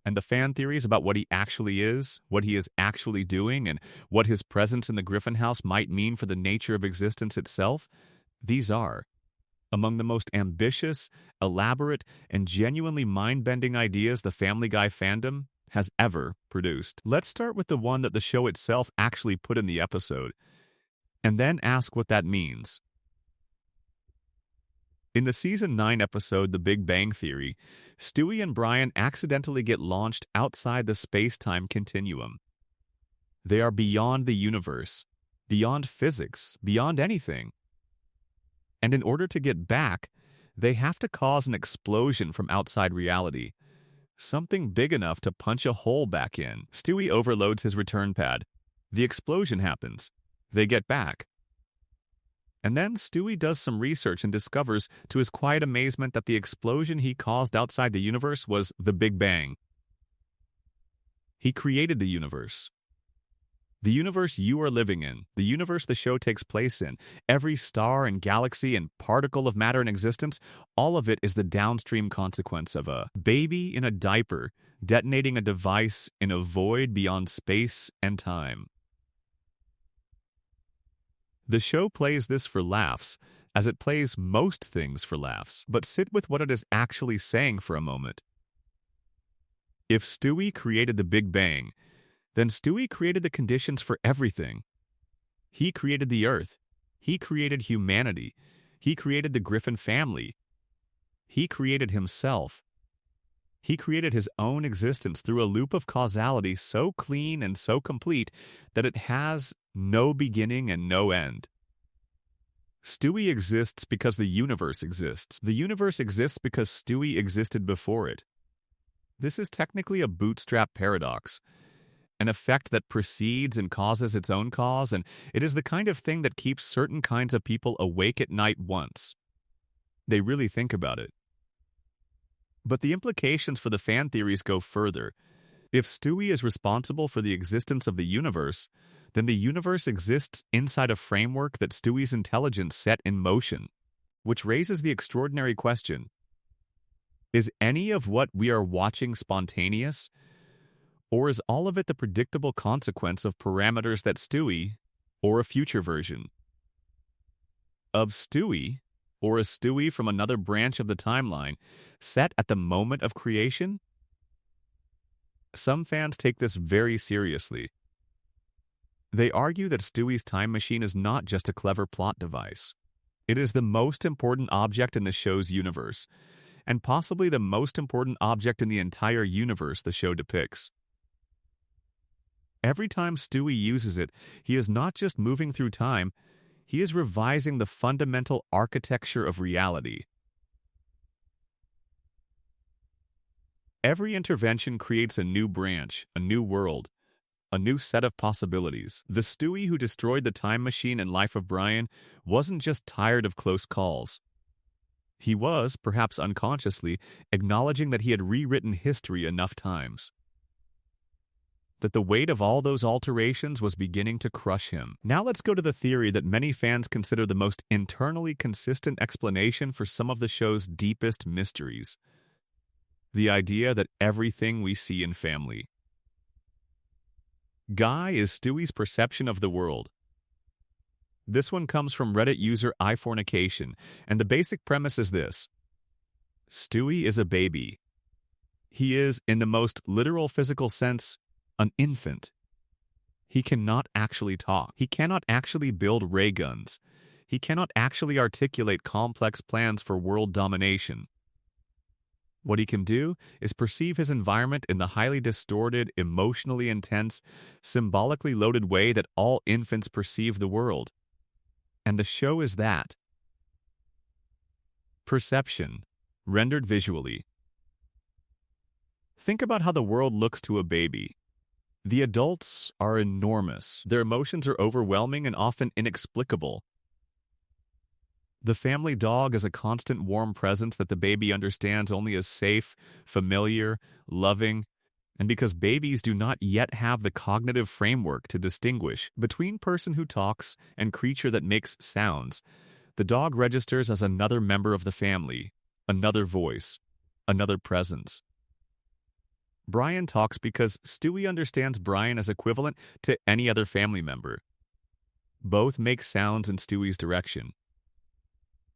And the fan theories about what he actually is, what he is actually doing, and what his presence in the Griffin house might mean for the nature of existence itself, these are among the most ambitious, elaborate, and genuinely mind-bending ideas the Family Guy fandom has ever produced. Let's start with the one that the show itself actually put in the episode, and then ask what that means. In the Season 9 episode The Big Bang Theory, Stewie and Brian accidentally get launched outside the space-time continuum. They are beyond the universe, beyond physics, beyond anything. And in order to get back, they have to cause an explosion from outside reality, something big enough to punch a hole back in. Stewie overloads his return pad. The explosion happens. They get back. And then Stewie does some research and discovers, to his quiet amazement, that the explosion he caused outside the universe was the Big Bang. He created the universe. The universe you are living in, the universe the show takes place in, every star and galaxy and particle of matter in existence, all of it is the downstream consequence of a baby in a diaper detonating a device in a void beyond space and time. The show plays this for laughs, as it plays most things for laughs, but sit with what it is actually saying for a moment. If Stewie created the Big Bang, then Stewie created the conditions for everything. He created the Earth. He created humanity. He created the Griffin family. He created himself. He created his own existence through a loop of causality so clean and so complete that it has no beginning and no end. Stewie exists because the universe exists. The universe exists because Stewie existed before it. This is technically a bootstrap paradox, an effect that precedes and causes its own cause, and it is the kind of thing that keeps certain kinds of people awake at night once they really think about it. But the implications for the fan theories go further. If Stewie is responsible for the existence of the universe, then the universe exists inside a framework that Stewie's intelligence set in motion, which raises the extraordinary question: is any of what we are watching spontaneous? Or is all of it the predictable consequence of parameters that Stewie, or a future version of Stewie, or a Stewie from another branch of the timeline, set at the moment of creation? Some fans take this very seriously. They argue that Stewie's time machine is not just a clever plot device. It is the most important object in the show's universe, and possibly the most important object in the entire universe the show depicts. Every time Stewie uses it, he is not just moving through time, he is revising the fundamental architecture of reality. Every intervention creates a new branch, a new world, a new set of possibilities. The Stewie who destroyed the time machine and life of Brian wasn't just tired of close calls. He was, perhaps unconsciously, acknowledging that he had rewritten history enough times, that the weight of all those alterations was beginning to crush him. Now let's go to the theory that many fans consider the most internally consistent explanation for some of the show's deepest mysteries: the idea that everything we see in Family Guy is Stewie's perception of the world. This one comes from Reddit user iFornication, and the basic premise is this: Stewie is a baby. He is, in the most literal physical sense, an infant. He cannot actually talk. He cannot actually build ray guns. He cannot actually articulate complex plans for world domination. What he can do is perceive his environment in the highly distorted, emotionally intense, symbolically loaded way that all infants perceive the world. And the show is that. Perception, rendered visually. Think about how the world looks to a baby. The adults are enormous. Their emotions are overwhelming and often inexplicable. The family dog is a constant warm presence that the baby understands only as safe, familiar, loving, and because babies do not yet have the cognitive framework to distinguish between person who talks and creature that makes sounds, the dog registers as another member of the family, another voice, another presence. Brian talks because Stewie understands Brian as equivalent to any other family member. Both make sounds in Stewie's direction.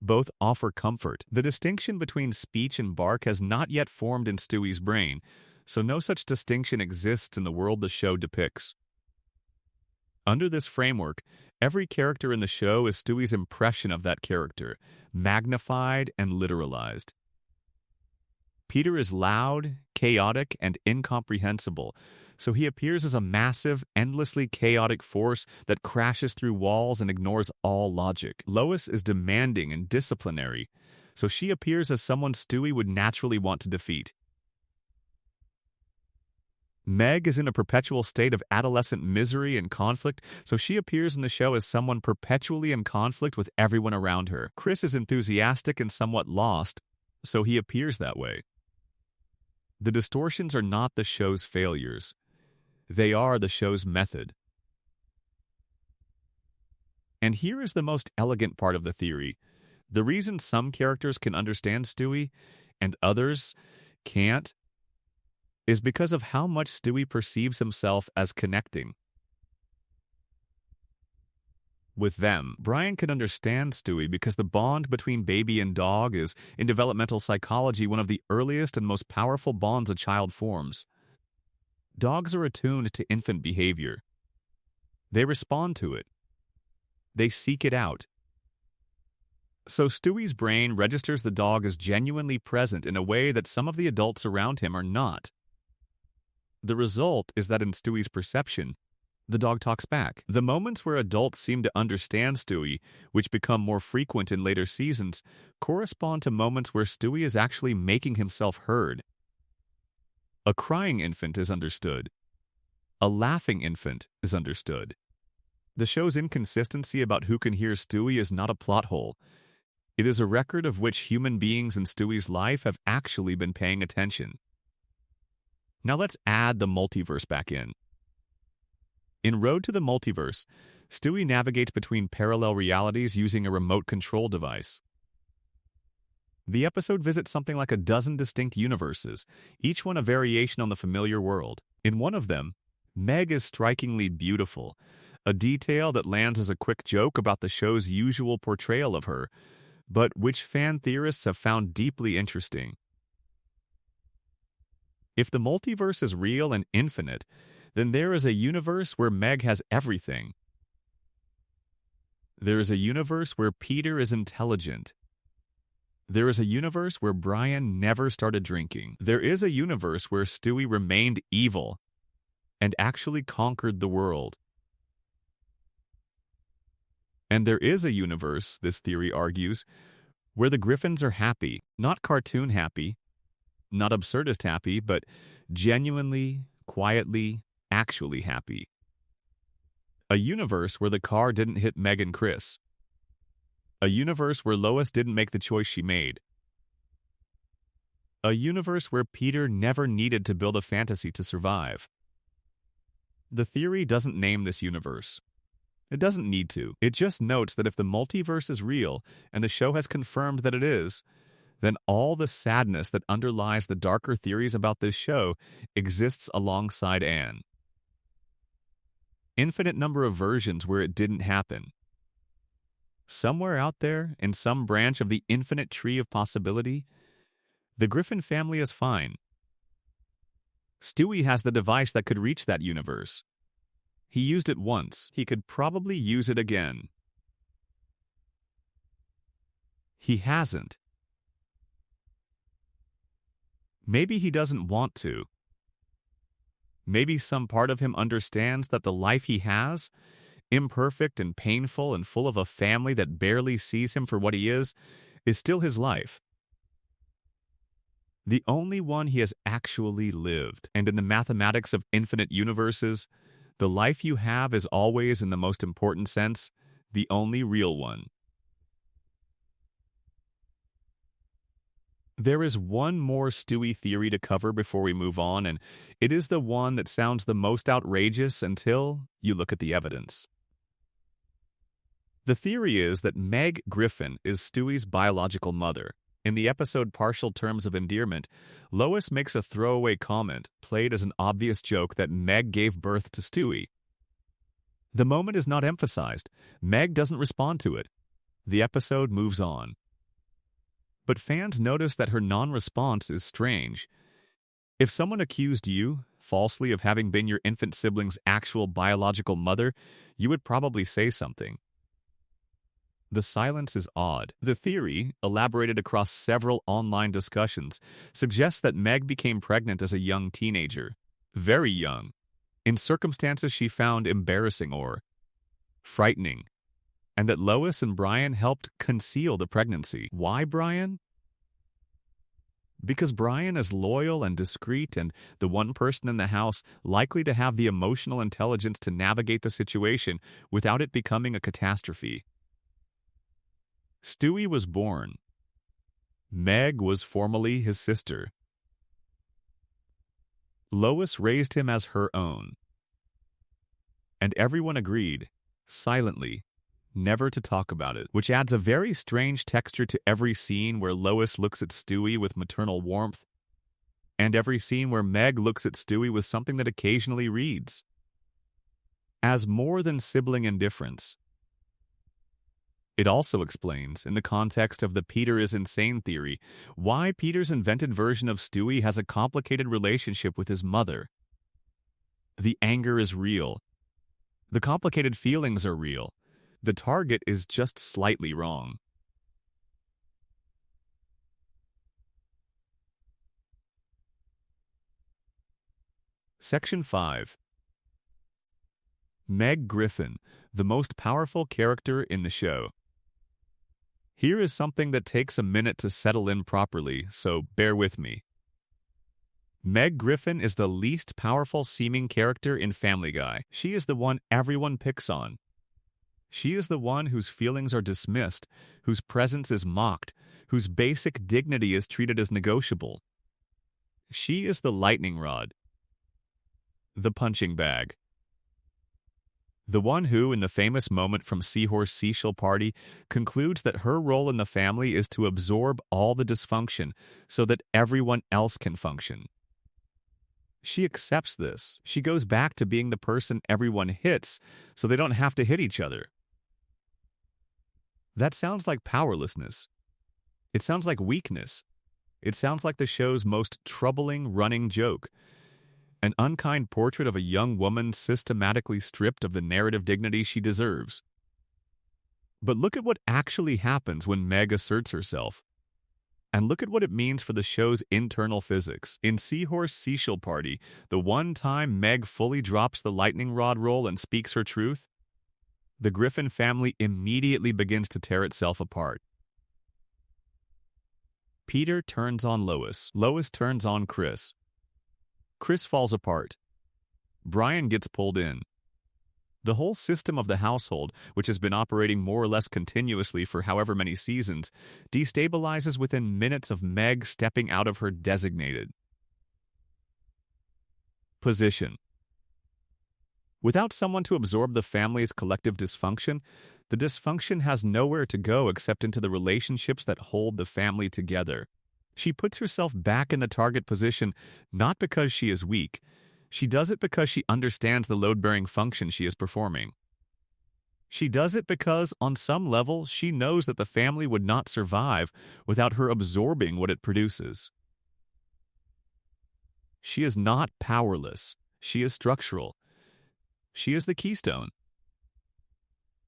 Both offer comfort. The distinction between speech and bark has not yet formed in Stewie's brain, so no such distinction exists in the world the show depicts. Under this framework, every character in the show is Stewie's impression of that character, magnified and literalized. Peter is loud, chaotic, and incomprehensible, so he appears as a massive, endlessly chaotic force that crashes through walls and ignores all logic. Lois is demanding and disciplinary, so she appears as someone Stewie would naturally want to defeat. Meg is in a perpetual state of adolescent misery and conflict, so she appears in the show as someone perpetually in conflict with everyone around her. Chris is enthusiastic and somewhat lost, so he appears that way. The distortions are not the show's failures. They are the show's method. And here is the most elegant part of the theory. The reason some characters can understand Stewie and others can't is because of how much Stewie perceives himself as connecting with them. Brian can understand Stewie because the bond between baby and dog is, in developmental psychology, one of the earliest and most powerful bonds a child forms. Dogs are attuned to infant behavior. They respond to it. They seek it out. So Stewie's brain registers the dog as genuinely present in a way that some of the adults around him are not. The result is that in Stewie's perception, the dog talks back. The moments where adults seem to understand Stewie, which become more frequent in later seasons, correspond to moments where Stewie is actually making himself heard. A crying infant is understood. A laughing infant is understood. The show's inconsistency about who can hear Stewie is not a plot hole. It is a record of which human beings in Stewie's life have actually been paying attention. Now let's add the multiverse back in. In Road to the Multiverse, Stewie navigates between parallel realities using a remote control device. The episode visits something like a dozen distinct universes, each one a variation on the familiar world. In one of them, Meg is strikingly beautiful, a detail that lands as a quick joke about the show's usual portrayal of her, but which fan theorists have found deeply interesting. If the multiverse is real and infinite, then there is a universe where Meg has everything. There is a universe where Peter is intelligent. There is a universe where Brian never started drinking. There is a universe where Stewie remained evil and actually conquered the world. And there is a universe, this theory argues, where the Griffins are happy, not cartoon happy, not absurdist happy, but genuinely, quietly, actually happy. A universe where the car didn't hit Meg and Chris. A universe where Lois didn't make the choice she made. A universe where Peter never needed to build a fantasy to survive. The theory doesn't name this universe. It doesn't need to. It just notes that if the multiverse is real, and the show has confirmed that it is, then all the sadness that underlies the darker theories about this show exists alongside an infinite number of versions where it didn't happen. Somewhere out there, in some branch of the infinite tree of possibility, the Griffin family is fine. Stewie has the device that could reach that universe. He used it once. He could probably use it again. He hasn't. Maybe he doesn't want to. Maybe some part of him understands that the life he has, imperfect and painful and full of a family that barely sees him for what he is still his life. The only one he has actually lived. And in the mathematics of infinite universes, the life you have is always, in the most important sense, the only real one. There is one more Stewie theory to cover before we move on, and it is the one that sounds the most outrageous until you look at the evidence. The theory is that Meg Griffin is Stewie's biological mother. In the episode Partial Terms of Endearment, Lois makes a throwaway comment, played as an obvious joke, that Meg gave birth to Stewie. The moment is not emphasized. Meg doesn't respond to it. The episode moves on. But fans notice that her non-response is strange. If someone accused you, falsely of having been your infant sibling's actual biological mother, you would probably say something. The silence is odd. The theory, elaborated across several online discussions, suggests that Meg became pregnant as a young teenager. Very young. In circumstances she found embarrassing or frightening. And that Lois and Brian helped conceal the pregnancy. Why Brian? Because Brian is loyal and discreet and the one person in the house likely to have the emotional intelligence to navigate the situation without it becoming a catastrophe. Stewie was born. Meg was formerly his sister. Lois raised him as her own. And everyone agreed, silently, never to talk about it, which adds a very strange texture to every scene where Lois looks at Stewie with maternal warmth, and every scene where Meg looks at Stewie with something that occasionally reads as more than sibling indifference. It also explains, in the context of the Peter is insane theory, why Peter's invented version of Stewie has a complicated relationship with his mother. The anger is real. The complicated feelings are real. The target is just slightly wrong. Section 5. Meg Griffin, the most powerful character in the show. Here is something that takes a minute to settle in properly, so bear with me. Meg Griffin is the least powerful seeming character in Family Guy. She is the one everyone picks on. She is the one whose feelings are dismissed, whose presence is mocked, whose basic dignity is treated as negotiable. She is the lightning rod, the punching bag. The one who, in the famous moment from Seahorse Seashell Party, concludes that her role in the family is to absorb all the dysfunction so that everyone else can function. She accepts this. She goes back to being the person everyone hits so they don't have to hit each other. That sounds like powerlessness. It sounds like weakness. It sounds like the show's most troubling running joke. An unkind portrait of a young woman systematically stripped of the narrative dignity she deserves. But look at what actually happens when Meg asserts herself. And look at what it means for the show's internal physics. In Seahorse Seashell Party, the one time Meg fully drops the lightning rod role and speaks her truth, the Griffin family immediately begins to tear itself apart. Peter turns on Lois. Lois turns on Chris. Chris falls apart. Brian gets pulled in. The whole system of the household, which has been operating more or less continuously for however many seasons, destabilizes within minutes of Meg stepping out of her designated position. Without someone to absorb the family's collective dysfunction, the dysfunction has nowhere to go except into the relationships that hold the family together. She puts herself back in the target position not because she is weak. She does it because she understands the load-bearing function she is performing. She does it because, on some level, she knows that the family would not survive without her absorbing what it produces. She is not powerless. She is structural. She is the keystone.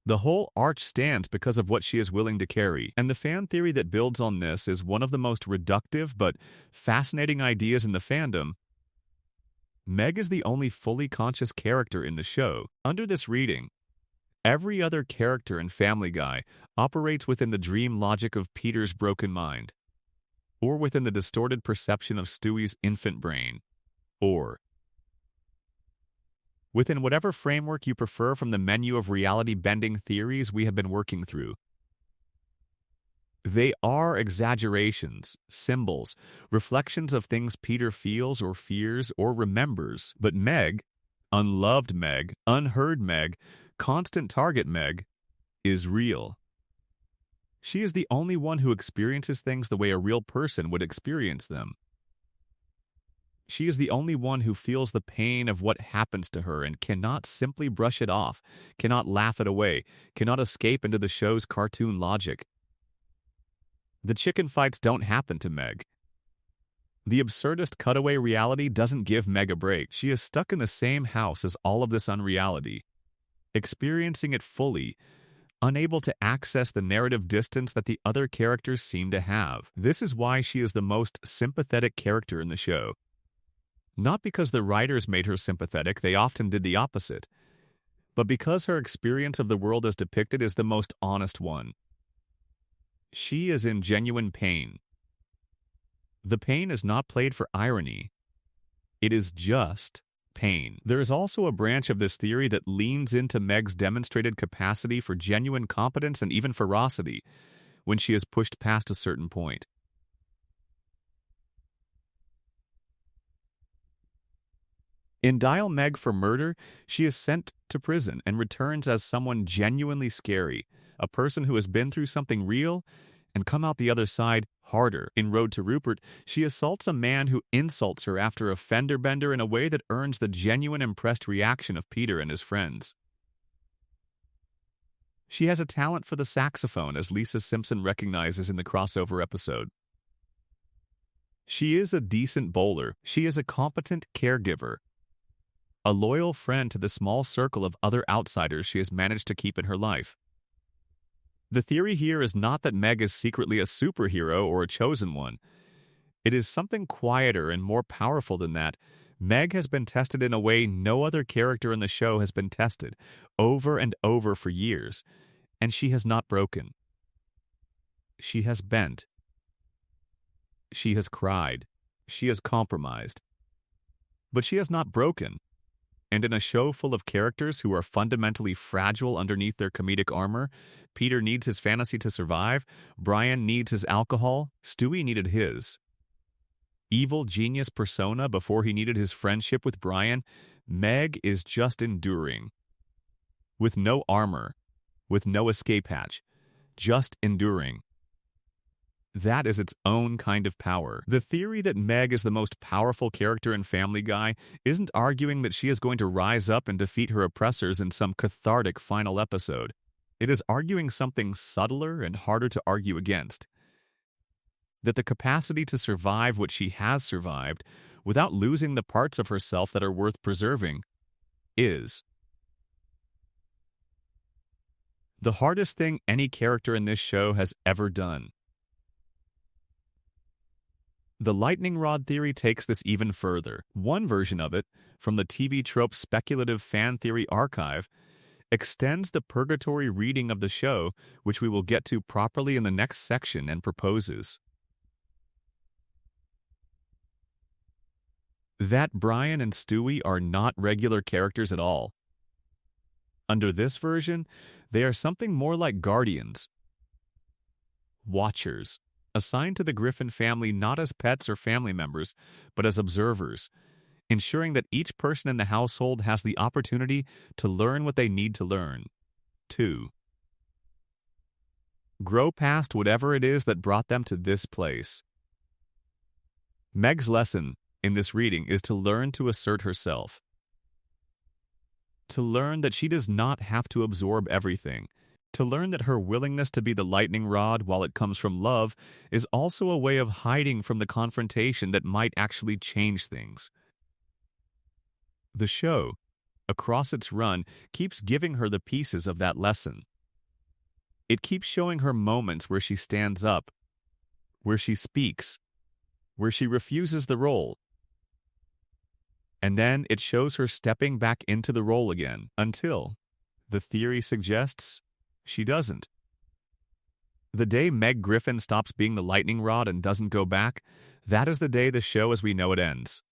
The whole arch stands because of what she is willing to carry, and the fan theory that builds on this is one of the most reductive but fascinating ideas in the fandom. Meg is the only fully conscious character in the show. Under this reading, every other character in Family Guy operates within the dream logic of Peter's broken mind, or within the distorted perception of Stewie's infant brain, or within whatever framework you prefer from the menu of reality-bending theories we have been working through. They are exaggerations, symbols, reflections of things Peter feels or fears or remembers. But Meg, unloved Meg, unheard Meg, constant target Meg, is real. She is the only one who experiences things the way a real person would experience them. She is the only one who feels the pain of what happens to her and cannot simply brush it off, cannot laugh it away, cannot escape into the show's cartoon logic. The chicken fights don't happen to Meg. The absurdist cutaway reality doesn't give Meg a break. She is stuck in the same house as all of this unreality, experiencing it fully, unable to access the narrative distance that the other characters seem to have. This is why she is the most sympathetic character in the show. Not because the writers made her sympathetic, they often did the opposite, but because her experience of the world as depicted is the most honest one. She is in genuine pain. The pain is not played for irony. It is just pain. There is also a branch of this theory that leans into Meg's demonstrated capacity for genuine competence and even ferocity when she is pushed past a certain point. Indict Meg for murder, she is sent to prison and returns as someone genuinely scary, a person who has been through something real and come out the other side harder. In Road to Rupert, she assaults a man who insults her after a fender bender in a way that earns the genuine impressed reaction of Peter and his friends. She has a talent for the saxophone, as Lisa Simpson recognizes in the crossover episode. She is a decent bowler. She is a competent caregiver, a loyal friend to the small circle of other outsiders she has managed to keep in her life. The theory here is not that Meg is secretly a superhero or a chosen one. It is something quieter and more powerful than that. Meg has been tested in a way no other character in the show has been tested, over and over for years, and she has not broken. She has bent. She has cried. She has compromised. But she has not broken. And in a show full of characters who are fundamentally fragile underneath their comedic armor, Peter needs his fantasy to survive, Brian needs his alcohol, Stewie needed his evil genius persona before he needed his friendship with Brian, Meg is just enduring. With no armor, with no escape hatch, just enduring. That is its own kind of power. The theory that Meg is the most powerful character in Family Guy isn't arguing that she is going to rise up and defeat her oppressors in some cathartic final episode. It is arguing something subtler and harder to argue against. That the capacity to survive what she has survived without losing the parts of herself that are worth preserving is the hardest thing any character in this show has ever done. The lightning rod theory takes this even further. One version of it, from the TV trope Speculative Fan Theory Archive, extends the purgatory reading of the show, which we will get to properly in the next section, and proposes that Brian and Stewie are not regular characters at all. Under this version, they are something more like guardians, watchers, assigned to the Griffin family not as pets or family members, but as observers, ensuring that each person in the household has the opportunity to learn what they need to learn. 2. Grow past whatever it is that brought them to this place. Meg's lesson in this reading is to learn to assert herself. To learn that she does not have to absorb everything. To learn that her willingness to be the lightning rod while it comes from love is also a way of hiding from the confrontation that might actually change things. The show, across its run, keeps giving her the pieces of that lesson. It keeps showing her moments where she stands up, where she speaks, where she refuses the role. And then it shows her stepping back into the role again, until, the theory suggests, she doesn't. The day Meg Griffin stops being the lightning rod and doesn't go back, that is the day the show as we know it ends.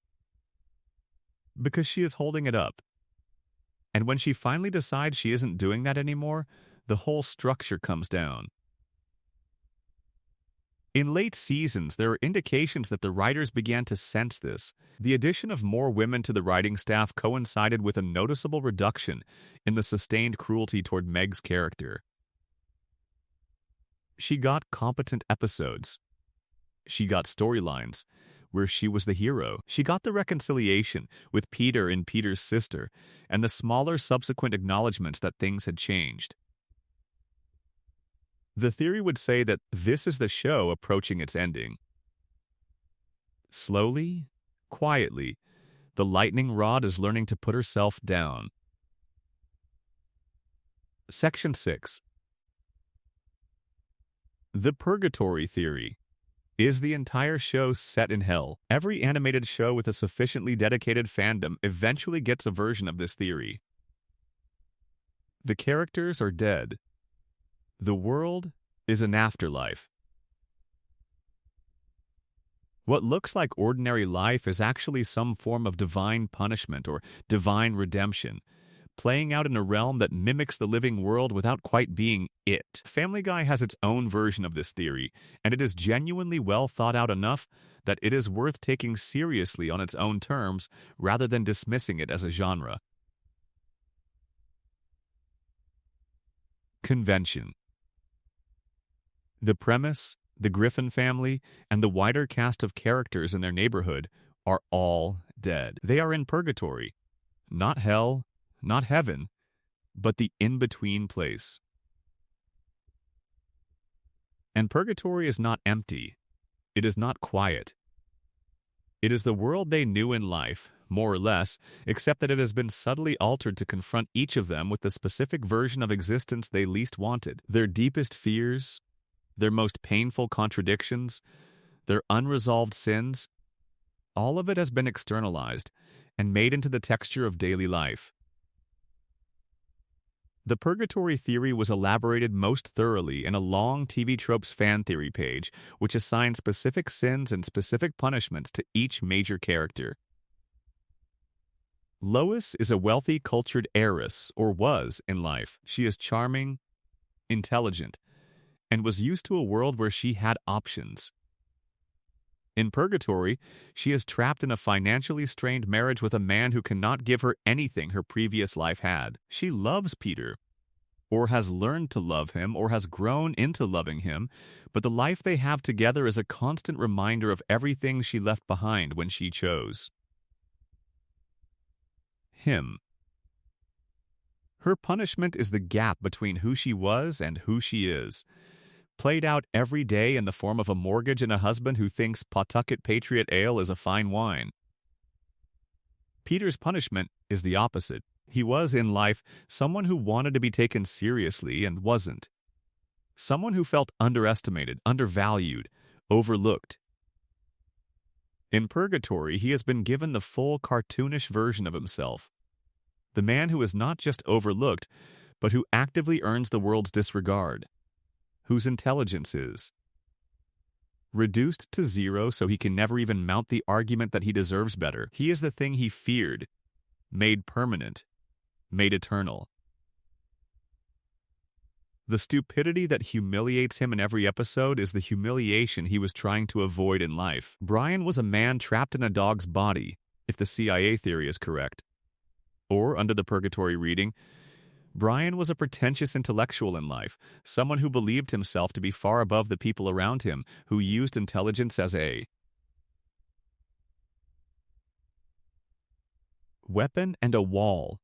Because she is holding it up. And when she finally decides she isn't doing that anymore, the whole structure comes down. In late seasons, there are indications that the writers began to sense this. The addition of more women to the writing staff coincided with a noticeable reduction in the sustained cruelty toward Meg's character. She got competent episodes. She got storylines where she was the hero. She got the reconciliation with Peter and Peter's sister, and the smaller subsequent acknowledgments that things had changed. The theory would say that this is the show approaching its ending. Slowly, quietly, the lightning rod is learning to put herself down. Section 6. The Purgatory Theory. Is the entire show set in hell? Every animated show with a sufficiently dedicated fandom eventually gets a version of this theory. The characters are dead. The world is an afterlife. What looks like ordinary life is actually some form of divine punishment or divine redemption, playing out in a realm that mimics the living world without quite being it. Family Guy has its own version of this theory, and it is genuinely well thought out enough that it is worth taking seriously on its own terms rather than dismissing it as a genre. Convention. The premise, the Griffin family, and the wider cast of characters in their neighborhood are all dead. They are in purgatory. Not hell, not heaven, but the in-between place. And purgatory is not empty. It is not quiet. It is the world they knew in life, more or less, except that it has been subtly altered to confront each of them with the specific version of existence they least wanted. Their deepest fears, their most painful contradictions, their unresolved sins, all of it has been externalized and made into the texture of daily life. The purgatory theory was elaborated most thoroughly in a long TV Tropes fan theory page, which assigned specific sins and specific punishments to each major character. Lois is a wealthy, cultured heiress, or was in life. She is charming, intelligent, and was used to a world where she had options. In purgatory, she is trapped in a financially strained marriage with a man who cannot give her anything her previous life had. She loves Peter, or has learned to love him, or has grown into loving him, but the life they have together is a constant reminder of everything she left behind when she chose him. Her punishment is the gap between who she was and who she is, played out every day in the form of a mortgage and a husband who thinks Pawtucket Patriot Ale is a fine wine. Peter's punishment is the opposite. He was, in life, someone who wanted to be taken seriously and wasn't. Someone who felt underestimated, undervalued, overlooked. In purgatory, he has been given the full cartoonish version of himself. The man who is not just overlooked, but who actively earns the world's disregard, whose intelligence is reduced to zero so he can never even mount the argument that he deserves better. He is the thing he feared, made permanent, made eternal. The stupidity that humiliates him in every episode is the humiliation he was trying to avoid in life. Brian was a man trapped in a dog's body, if the CIA theory is correct. Or, under the purgatory reading, Brian was a pretentious intellectual in life, someone who believed himself to be far above the people around him, who used intelligence as a weapon and a wall,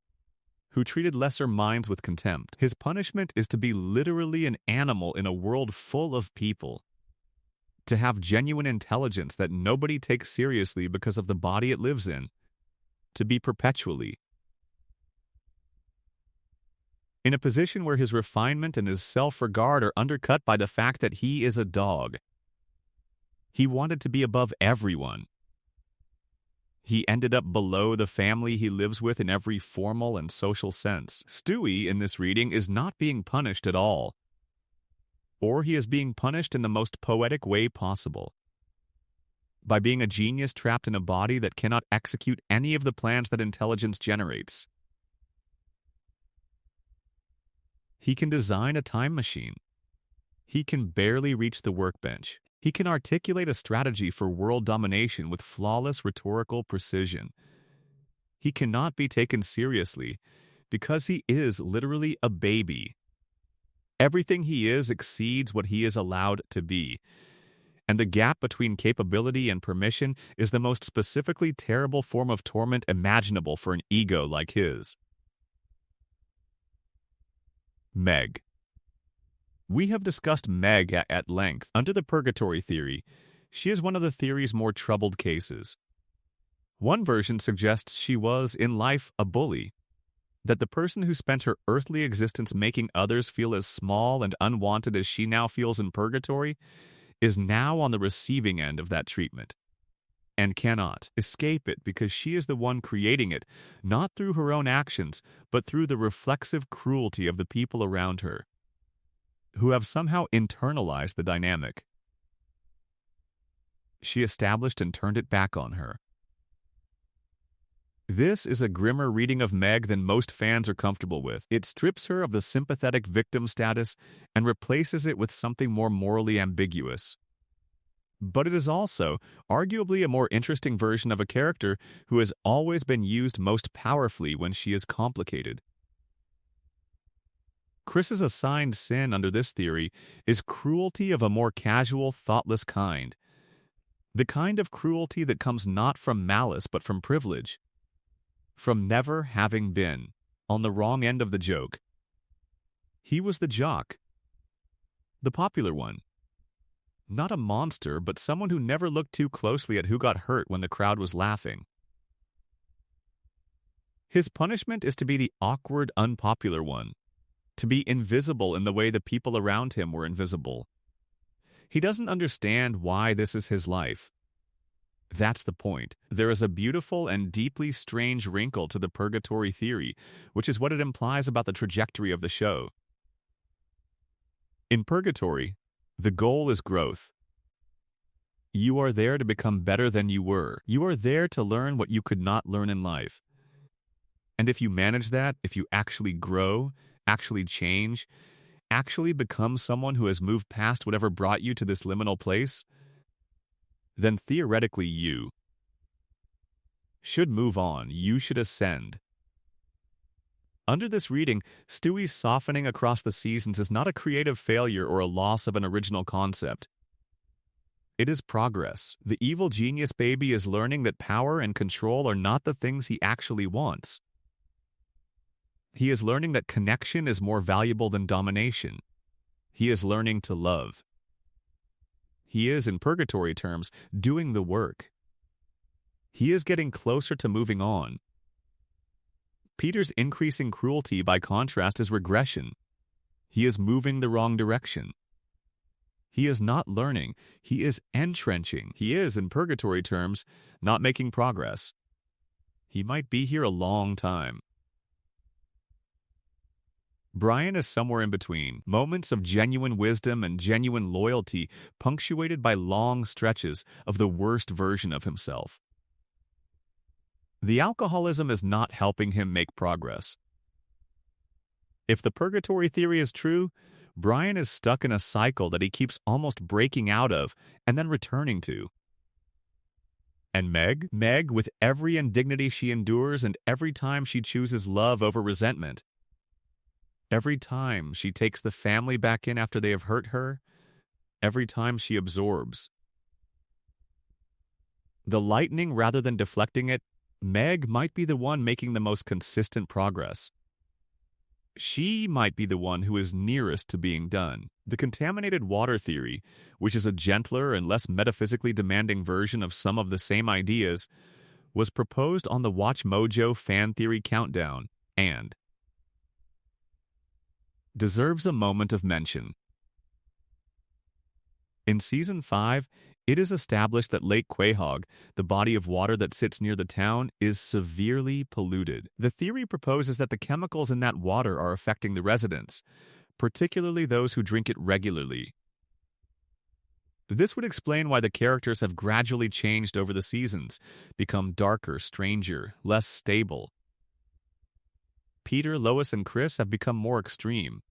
who treated lesser minds with contempt. His punishment is to be literally an animal in a world full of people, to have genuine intelligence that nobody takes seriously because of the body it lives in, to be perpetually in a position where his refinement and his self-regard are undercut by the fact that he is a dog. He wanted to be above everyone. He ended up below the family he lives with in every formal and social sense. Stewie, in this reading, is not being punished at all. Or he is being punished in the most poetic way possible, by being a genius trapped in a body that cannot execute any of the plans that intelligence generates. He can design a time machine. He can barely reach the workbench. He can articulate a strategy for world domination with flawless rhetorical precision. He cannot be taken seriously because he is literally a baby. Everything he is exceeds what he is allowed to be. And the gap between capability and permission is the most specifically terrible form of torment imaginable for an ego like his. Meg. We have discussed Meg at length. Under the purgatory theory, She is one of the theory's more troubled cases. One version suggests she was, in life, a bully, that the person who spent her earthly existence making others feel as small and unwanted as she now feels in purgatory is now on the receiving end of that treatment, and cannot escape it because she is the one creating it, not through her own actions, but through the reflexive cruelty of the people around her, who have somehow internalized the dynamic. She established and turned it back on her. This is a grimmer reading of Meg than most fans are comfortable with. It strips her of the sympathetic victim status and replaces it with something more morally ambiguous. But it is also, arguably, a more interesting version of a character who has always been used most powerfully when she is complicated. Chris's assigned sin under this theory is cruelty of a more casual, thoughtless kind. The kind of cruelty that comes not from malice but from privilege. From never having been on the wrong end of the joke. He was the jock, the popular one. Not a monster, but someone who never looked too closely at who got hurt when the crowd was laughing. His punishment is to be the awkward, unpopular one, to be invisible in the way the people around him were invisible. He doesn't understand why this is his life. That's the point. There is a beautiful and deeply strange wrinkle to the purgatory theory, which is what it implies about the trajectory of the show. In purgatory, the goal is growth. You are there to become better than you were. You are there to learn what you could not learn in life. And if you manage that, if you actually grow, actually change, actually become someone who has moved past whatever brought you to this liminal place, then theoretically you should move on. You should ascend. Under this reading, Stewie's softening across the seasons is not a creative failure or a loss of an original concept. It is progress. The evil genius baby is learning that power and control are not the things he actually wants. He is learning that connection is more valuable than domination. He is learning to love. He is, in purgatory terms, doing the work. He is getting closer to moving on. Peter's increasing cruelty, by contrast, is regression. He is moving the wrong direction. He is not learning. He is entrenching. He is, in purgatory terms, not making progress. He might be here a long time. Brian is somewhere in between, moments of genuine wisdom and genuine loyalty punctuated by long stretches of the worst version of himself. The alcoholism is not helping him make progress. If the purgatory theory is true, Brian is stuck in a cycle that he keeps almost breaking out of and then returning to. And Meg, with every indignity she endures and every time she chooses love over resentment, every time she takes the family back in after they have hurt her, every time she absorbs the lightning rather than deflecting it, Meg might be the one making the most consistent progress. She might be the one who is nearest to being done. The contaminated water theory, which is a gentler and less metaphysically demanding version of some of the same ideas, was proposed on the Watch Mojo Fan Theory Countdown and deserves a moment of mention. In Season 5, it is established that Lake Quahog, the body of water that sits near the town, is severely polluted. The theory proposes that the chemicals in that water are affecting the residents, particularly those who drink it regularly. This would explain why the characters have gradually changed over the seasons, become darker, stranger, less stable. Peter, Lois, and Chris have become more extreme.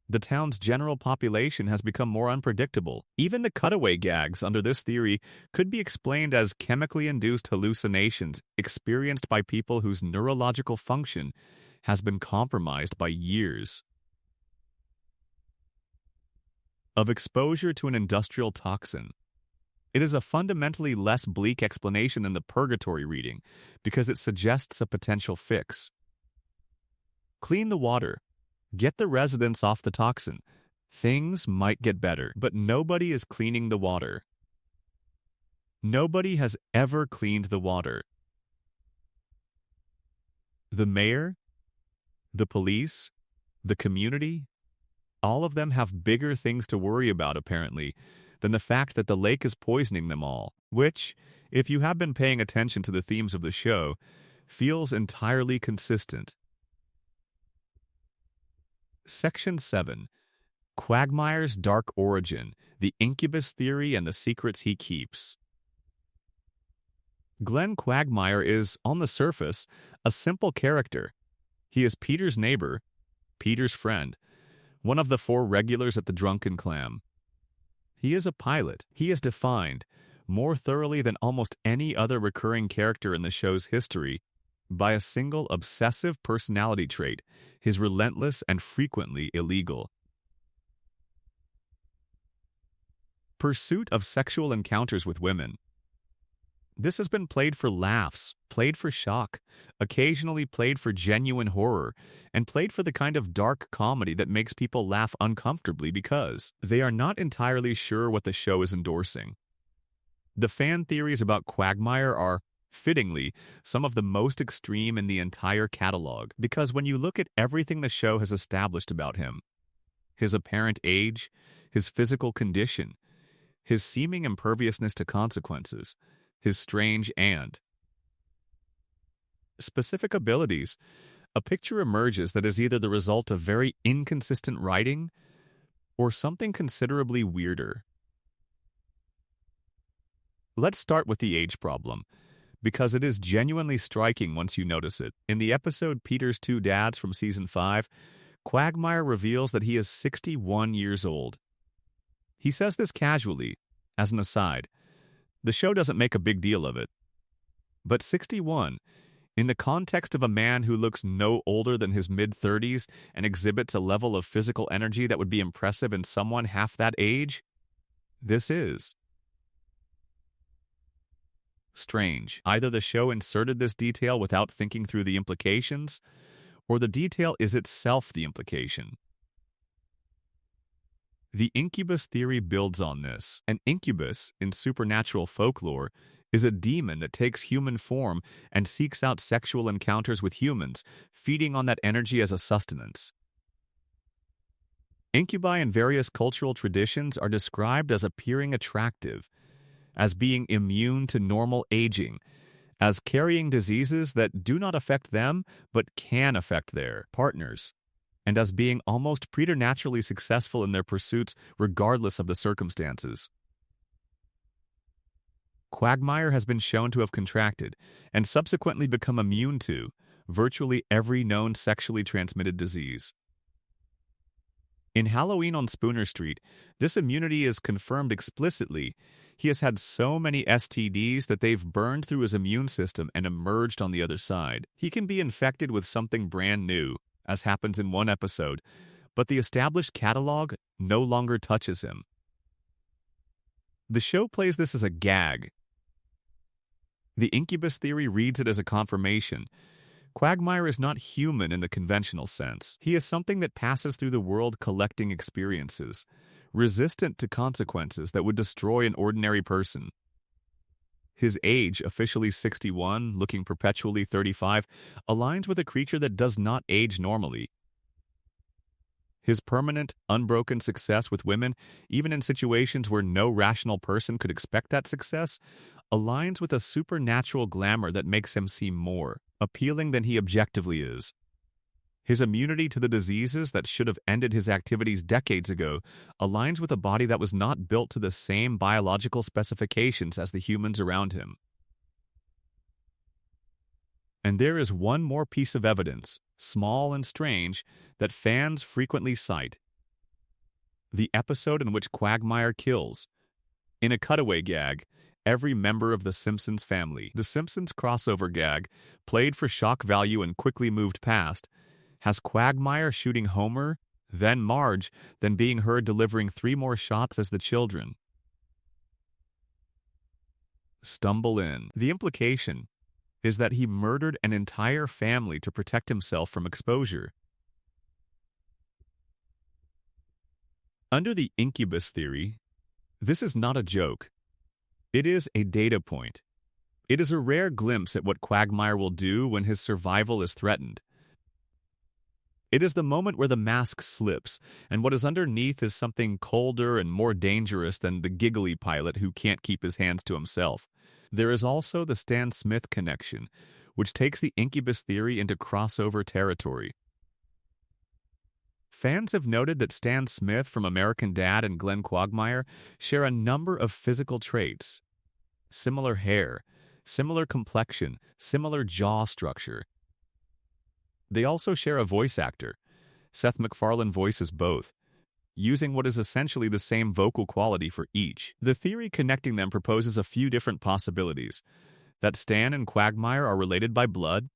The town's general population has become more unpredictable. Even the cutaway gags under this theory could be explained as chemically induced hallucinations experienced by people whose neurological function has been compromised by years of exposure to an industrial toxin. It is a fundamentally less bleak explanation than the purgatory reading because it suggests a potential fix. Clean the water. Get the residents off the toxin. Things might get better, but nobody is cleaning the water. Nobody has ever cleaned the water. The mayor, the police, the community, all of them have bigger things to worry about, apparently, than the fact that the lake is poisoning them all, which, if you have been paying attention to the themes of the show, feels entirely consistent. Section 7. Quagmire's Dark Origin, the Incubus Theory and the Secrets He Keeps. Glenn Quagmire is, on the surface, a simple character. He is Peter's neighbor, Peter's friend, one of the 4 regulars at the Drunken Clam. He is a pilot. He is defined, more thoroughly than almost any other recurring character in the show's history, by a single obsessive personality trait, his relentless and frequently illegal pursuit of sexual encounters with women. This has been played for laughs, played for shock, occasionally played for genuine horror, and played for the kind of dark comedy that makes people laugh uncomfortably because they are not entirely sure what the show is endorsing. The fan theories about Quagmire are, fittingly, some of the most extreme in the entire catalog, because when you look at everything the show has established about him, his apparent age, his physical condition, his seeming imperviousness to consequences, his strange and specific abilities, a picture emerges that is either the result of very inconsistent writing or something considerably weirder. Let's start with the age problem, because it is genuinely striking once you notice it. In the episode Peter's Two Dads from Season 5, Quagmire reveals that he is 61 years old. He says this casually, as an aside. The show doesn't make a big deal of it. But 61, in the context of a man who looks no older than his mid-30s and exhibits a level of physical energy that would be impressive in someone half that age, this is strange. Either the show inserted this detail without thinking through the implications, or the detail is itself the implication. The incubus theory builds on this. An incubus, in supernatural folklore, is a demon that takes human form and seeks out sexual encounters with humans, feeding on that energy as a sustenance. Incubi in various cultural traditions are described as appearing attractive, as being immune to normal aging, as carrying diseases that do not affect them but can affect their partners, and as being almost preternaturally successful in their pursuits regardless of the circumstances. Quagmire has been shown to have contracted, and subsequently become immune to, virtually every known sexually transmitted disease. In Halloween on Spooner Street, this immunity is confirmed explicitly. He has had so many STDs that they've burned through his immune system and emerged on the other side. He can be infected with something brand new, as happens in one episode, but the established catalog no longer touches him. The show plays this as a gag. The incubus theory reads it as a confirmation. Quagmire is not human in the conventional sense. He is something that passes through the world collecting experiences, resistant to consequences that would destroy an ordinary person. His age, officially 61, looking perpetually 35, aligns with a creature that does not age normally. His permanent, unbroken success with women, even in situations where no rational person could expect that success, aligns with a supernatural glamour that makes him seem more appealing than he objectively is. His immunity to the diseases that should have ended his activities decades ago aligns with a body that was not built to the same biological specifications as the humans around him. And there is one more piece of evidence, small and strange, that fans frequently cite. The episode in which Quagmire kills, in a cutaway gag, every member of the Simpsons family. The Simpsons crossover gag, played for shock value and quickly moved past, has Quagmire shooting Homer, then Marge, then being heard delivering 3 more shots as the children stumble in. The implication is that he murdered an entire family to protect himself from exposure. Under the incubus theory, this is not a joke. It is a data point. It is a rare glimpse at what Quagmire will do when his survival is threatened. It is the moment where the mask slips, and what is underneath is something colder and more dangerous than the giggly pilot who can't keep his hands to himself. There is also the Stan Smith connection, which takes the incubus theory into crossover territory. Fans have noted that Stan Smith from American Dad and Glenn Quagmire share a number of physical traits. Similar hair, similar complexion, similar jaw structure. They also share a voice actor. Seth MacFarlane voices both, using what is essentially the same vocal quality for each. The theory connecting them proposes a few different possibilities. That Stan and Quagmire are related by blood.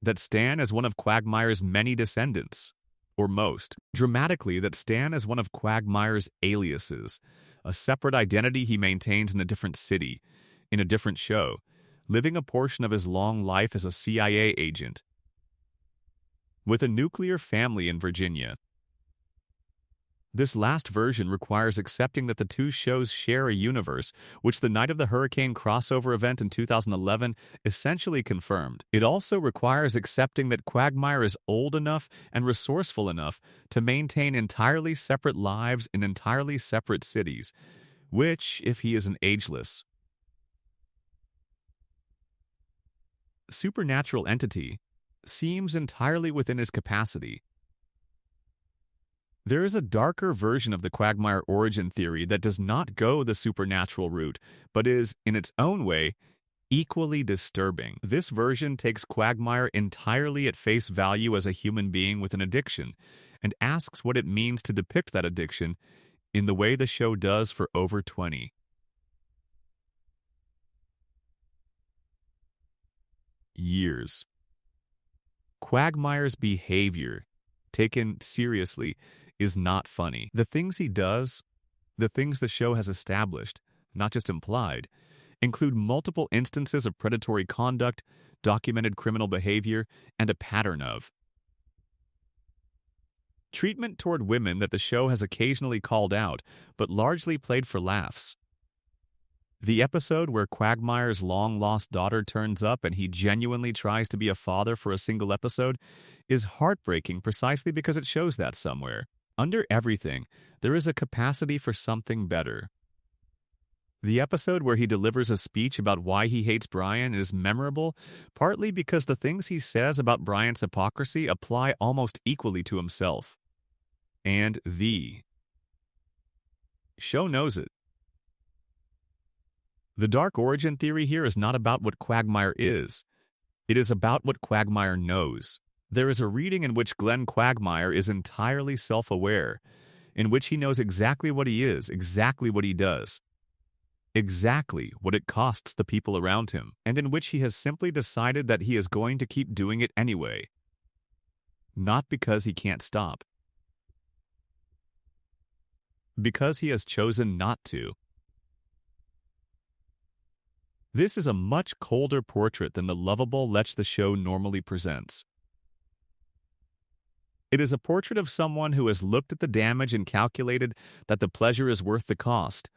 That Stan is one of Quagmire's many descendants, or most. Dramatically, that Stan is one of Quagmire's aliases, a separate identity he maintains in a different city, in a different show, living a portion of his long life as a CIA agent, with a nuclear family in Virginia. This last version requires accepting that the two shows share a universe, which the Night of the Hurricane crossover event in 2011 essentially confirmed. It also requires accepting that Quagmire is old enough and resourceful enough to maintain entirely separate lives in entirely separate cities, which, if he is an ageless, supernatural entity, seems entirely within his capacity. There is a darker version of the Quagmire origin theory that does not go the supernatural route, but is, in its own way, equally disturbing. This version takes Quagmire entirely at face value as a human being with an addiction, and asks what it means to depict that addiction in the way the show does for over 20 years. Quagmire's behavior, taken seriously, is not funny. The things he does, the things the show has established, not just implied, include multiple instances of predatory conduct, documented criminal behavior, and a pattern of treatment toward women that the show has occasionally called out, but largely played for laughs. The episode where Quagmire's long-lost daughter turns up and he genuinely tries to be a father for a single episode is heartbreaking precisely because it shows that somewhere. Under everything, there is a capacity for something better. The episode where he delivers a speech about why he hates Brian is memorable, partly because the things he says about Brian's hypocrisy apply almost equally to himself. And the show knows it. The dark origin theory here is not about what Quagmire is. It is about what Quagmire knows. There is a reading in which Glenn Quagmire is entirely self-aware, in which he knows exactly what he is, exactly what he does, exactly what it costs the people around him, and in which he has simply decided that he is going to keep doing it anyway. Not because he can't stop. Because he has chosen not to. This is a much colder portrait than the lovable Lech the show normally presents. It is a portrait of someone who has looked at the damage and calculated that the pleasure is worth the cost,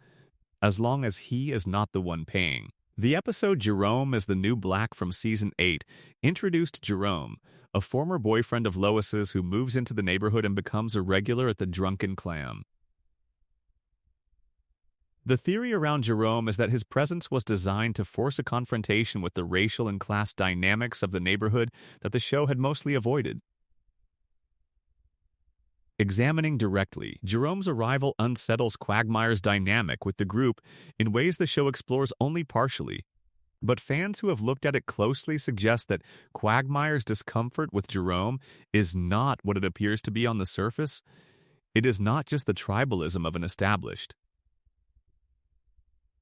as long as he is not the one paying. The episode Jerome as the New Black from Season 8 introduced Jerome, a former boyfriend of Lois's who moves into the neighborhood and becomes a regular at the Drunken Clam. The theory around Jerome is that his presence was designed to force a confrontation with the racial and class dynamics of the neighborhood that the show had mostly avoided. Examining directly, Jerome's arrival unsettles Quagmire's dynamic with the group in ways the show explores only partially. But fans who have looked at it closely suggest that Quagmire's discomfort with Jerome is not what it appears to be on the surface. It is not just the tribalism of an established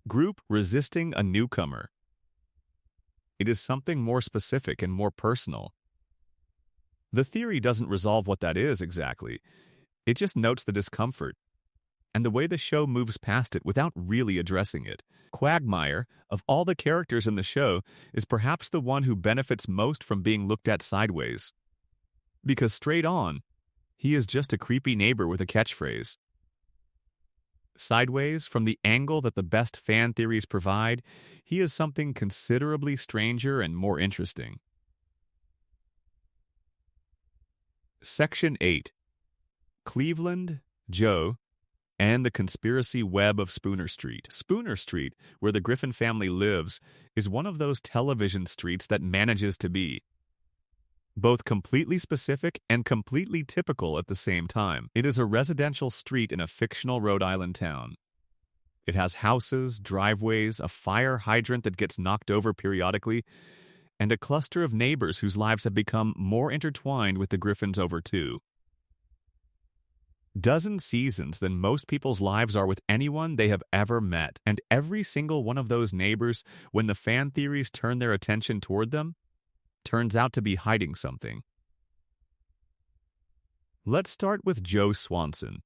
group resisting a newcomer. It is something more specific and more personal. The theory doesn't resolve what that is exactly. It just notes the discomfort and the way the show moves past it without really addressing it. Quagmire, of all the characters in the show, is perhaps the one who benefits most from being looked at sideways. Because straight on, he is just a creepy neighbor with a catchphrase. Sideways, from the angle that the best fan theories provide, he is something considerably stranger and more interesting. Section 8. Cleveland, Joe, and the conspiracy web of Spooner Street. Spooner Street, where the Griffin family lives, is one of those television streets that manages to be both completely specific and completely typical at the same time. It is a residential street in a fictional Rhode Island town. It has houses, driveways, a fire hydrant that gets knocked over periodically, and a cluster of neighbors whose lives have become more intertwined with the Griffins over 2 dozen seasons than most people's lives are with anyone they have ever met. And every single one of those neighbors, when the fan theories turn their attention toward them, turns out to be hiding something. Let's start with Joe Swanson.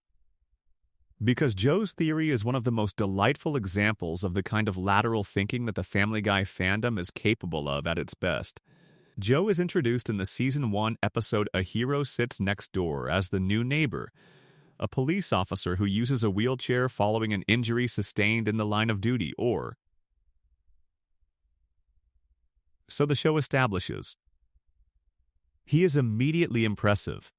Because Joe's theory is one of the most delightful examples of the kind of lateral thinking that the Family Guy fandom is capable of at its best. Joe is introduced in the Season 1 episode A Hero Sits Next Door as the new neighbor, a police officer who uses a wheelchair following an injury sustained in the line of duty, or so the show establishes. He is immediately impressive.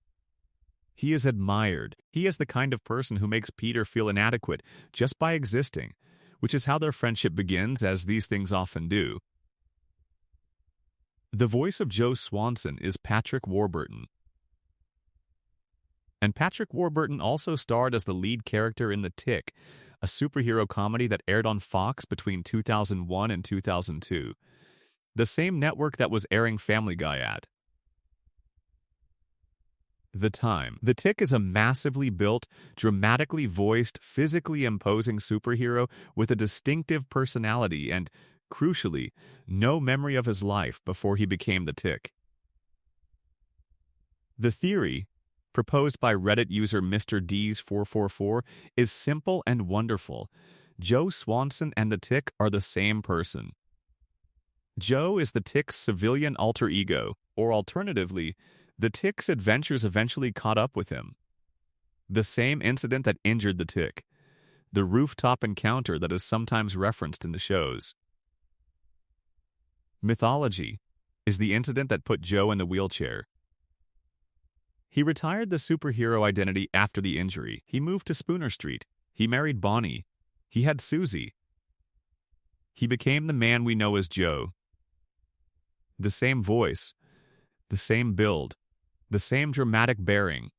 He is admired. He is the kind of person who makes Peter feel inadequate just by existing, which is how their friendship begins, as these things often do. The voice of Joe Swanson is Patrick Warburton. And Patrick Warburton also starred as the lead character in The Tick, a superhero comedy that aired on Fox between 2001 and 2002, the same network that was airing Family Guy at the time. The Tick is a massively built, dramatically voiced, physically imposing superhero with a distinctive personality and, crucially, no memory of his life before he became the Tick. The theory, proposed by Reddit user Mr. Dees444, is simple and wonderful. Joe Swanson and the Tick are the same person. Joe is the Tick's civilian alter ego, or alternatively, the Tick's adventures eventually caught up with him. The same incident that injured the Tick, the rooftop encounter that is sometimes referenced in the shows. Mythology is the incident that put Joe in the wheelchair. He retired the superhero identity after the injury. He moved to Spooner Street. He married Bonnie. He had Susie. He became the man we know as Joe. The same voice, the same build, the same dramatic bearing,